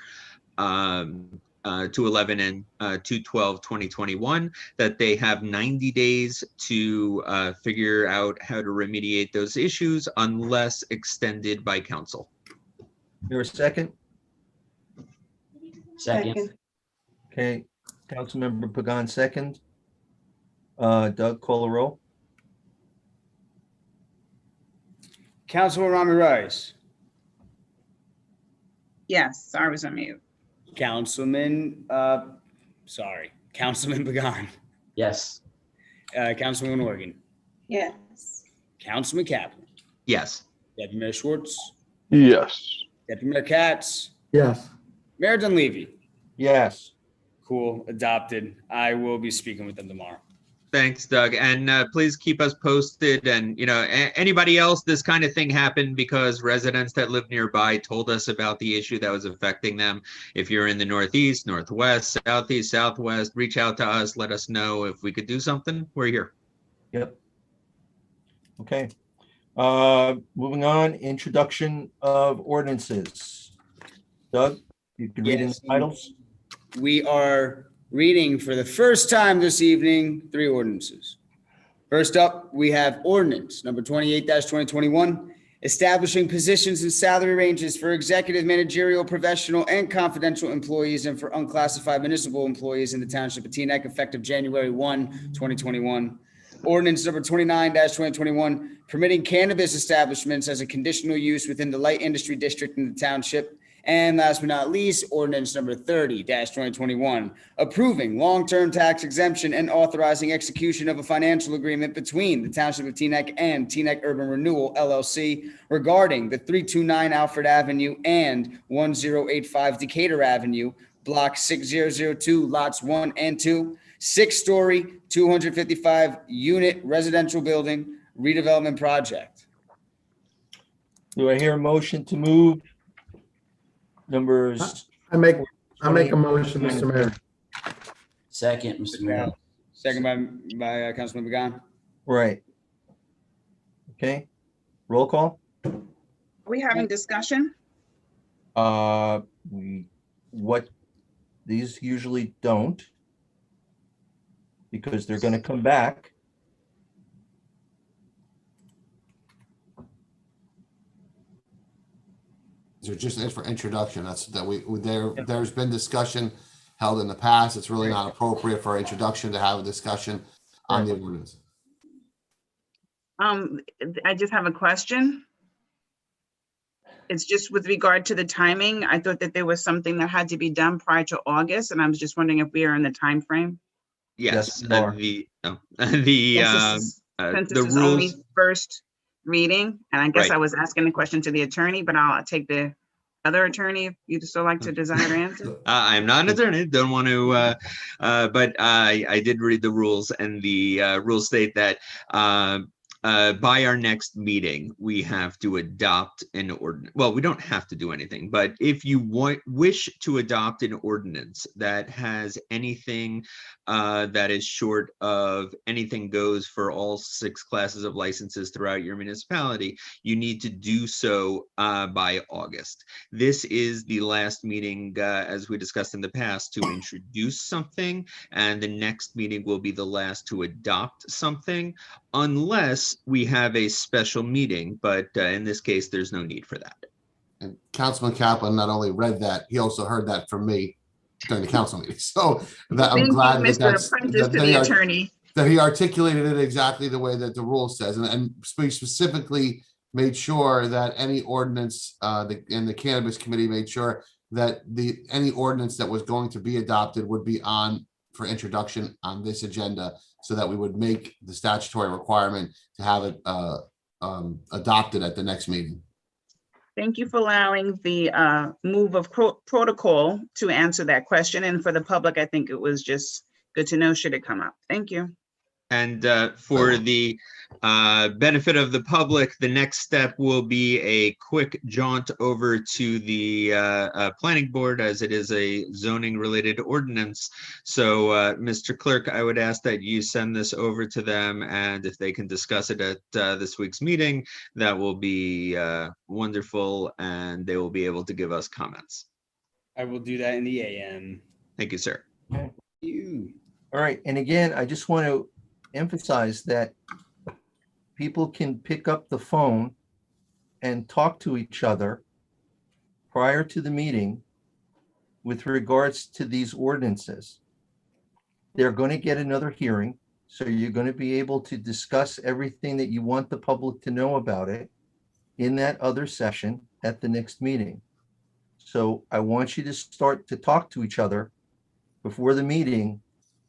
211 and 212-2021, that they have 90 days to figure out how to remediate those issues unless extended by council. Your second? Second. Okay, Councilmember Pagan second. Doug, call a roll. Councilwoman Ramirez. Yes, I was on mute. Councilman Pagan. Yes. Councilwoman Organ. Yes. Councilman Kaplan. Yes. Deputy Mayor Schwartz. Yes. Deputy Mayor Katz. Yes. Mayor Dunleavy. Yes. Cool. Adopted. I will be speaking with them tomorrow. Thanks, Doug. And please keep us posted. And, you know, anybody else, this kind of thing happened because residents that live nearby told us about the issue that was affecting them. If you're in the Northeast, Northwest, Southeast, Southwest, reach out to us. Let us know if we could do something. We're here. Yep. Okay. Moving on, introduction of ordinances. Doug, you can read in the titles. We are reading for the first time this evening 3 ordinances. First up, we have ordinance number 28-2021, establishing positions and salary ranges for executive, managerial, professional, and confidential employees and for unclassified municipal employees in the township of Teaneck effective January 1, 2021. Ordinance number 29-2021, permitting cannabis establishments as a conditional use within the light industry district in the township. And last but not least, ordinance number 30-2021, approving long-term tax exemption and authorizing execution of a financial agreement between the Township of Teaneck and Teaneck Urban Renewal LLC regarding the 329 Alfred Avenue and 1085 Decatur Avenue, Block 6002, Lots 1 and 2, 6-story, 255-unit residential building redevelopment project. Do I hear a motion to move numbers? I make a motion, Mr. Mayor. Second, Mr. Mayor. Second by Councilman Began. Right. Okay. Roll call. Are we having discussion? These usually don't, because they're going to come back. They're just for introduction. There's been discussion held in the past. It's really not appropriate for introduction to have a discussion on the ordinance. I just have a question. It's just with regard to the timing. I thought that there was something that had to be done prior to August, and I was just wondering if we are in the time frame. Yes, Yes, Laura. the Since this is only rules. first reading, and I guess Right. I was asking the question to the attorney, but I'll take the other attorney if you'd still like to desire to answer. I'm not an attorney, don't want to, but I did read the rules, and the rules state that by our next meeting, we have to adopt an ordinance. Well, we don't have to do anything, but if you wish to adopt an ordinance that has anything that is short of anything goes for all 6 classes of licenses throughout your municipality, you need to do so by August. This is the last meeting, as we discussed in the past, to introduce something, and the next meeting will be the last to adopt something, unless we have a special meeting, but in this case, there's no need for that. And Councilman Kaplan not only read that, he also heard that from me during the council meeting. So that I'm glad that that's Apprentice to the attorney. that he articulated it exactly the way that the rule says, and specifically made sure that any ordinance, and the cannabis committee made sure that any ordinance that was going to be adopted would be on for introduction on this agenda, so that we would make the statutory requirement to have it adopted at the next meeting. Thank you for allowing the move of protocol to answer that question. And for the public, I think it was just good to know should it come up. Thank you. And for the benefit of the public, the next step will be a quick jaunt over to the planning board, as it is a zoning related ordinance. So Mr. Clerk, I would ask that you send this over to them, and if they can discuss it at this week's meeting, that will be wonderful, and they will be able to give us comments. I will do that in the AM. Thank you, sir. Okay. You. All right. And again, I just want to emphasize that people can pick up the phone and talk to each other prior to the meeting with regards to these ordinances. They're going to get another hearing, so you're going to be able to discuss everything that you want the public to know about it in that other session at the next meeting. So I want you to start to talk to each other before the meeting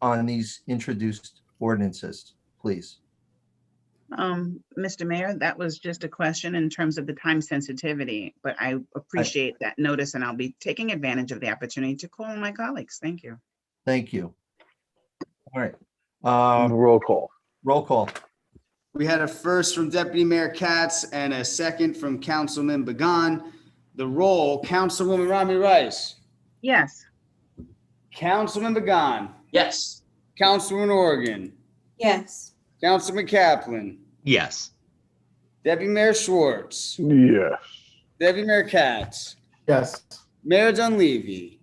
on these introduced ordinances, please. Mr. Mayor, that was just a question in terms of the time sensitivity, but I appreciate that notice, and I'll be taking advantage of the opportunity to call my colleagues. Thank you. Thank you. All right. Roll call. Roll call. We had a first from Deputy Mayor Katz and a second from Councilman Began. The roll, Councilwoman Rami Rice, Yes. Councilman Began, Yes. Councilman Organ, Yes. Councilman Kaplan, Yes. Deputy Mayor Schwartz, Yes. Deputy Mayor Katz, Yes. Mayor Dunleavy.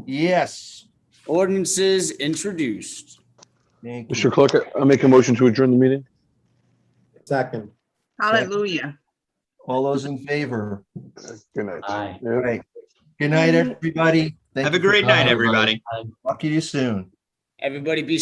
Yes. Ordinances introduced. Thank you. Mr. Clerk, I make a motion to adjourn the meeting. Second. Hallelujah. All those in favor? Good night. Aye. Yeah. All right. Good night, everybody. Thank Have a you for great night, coming. everybody. Talk to you soon. Everybody be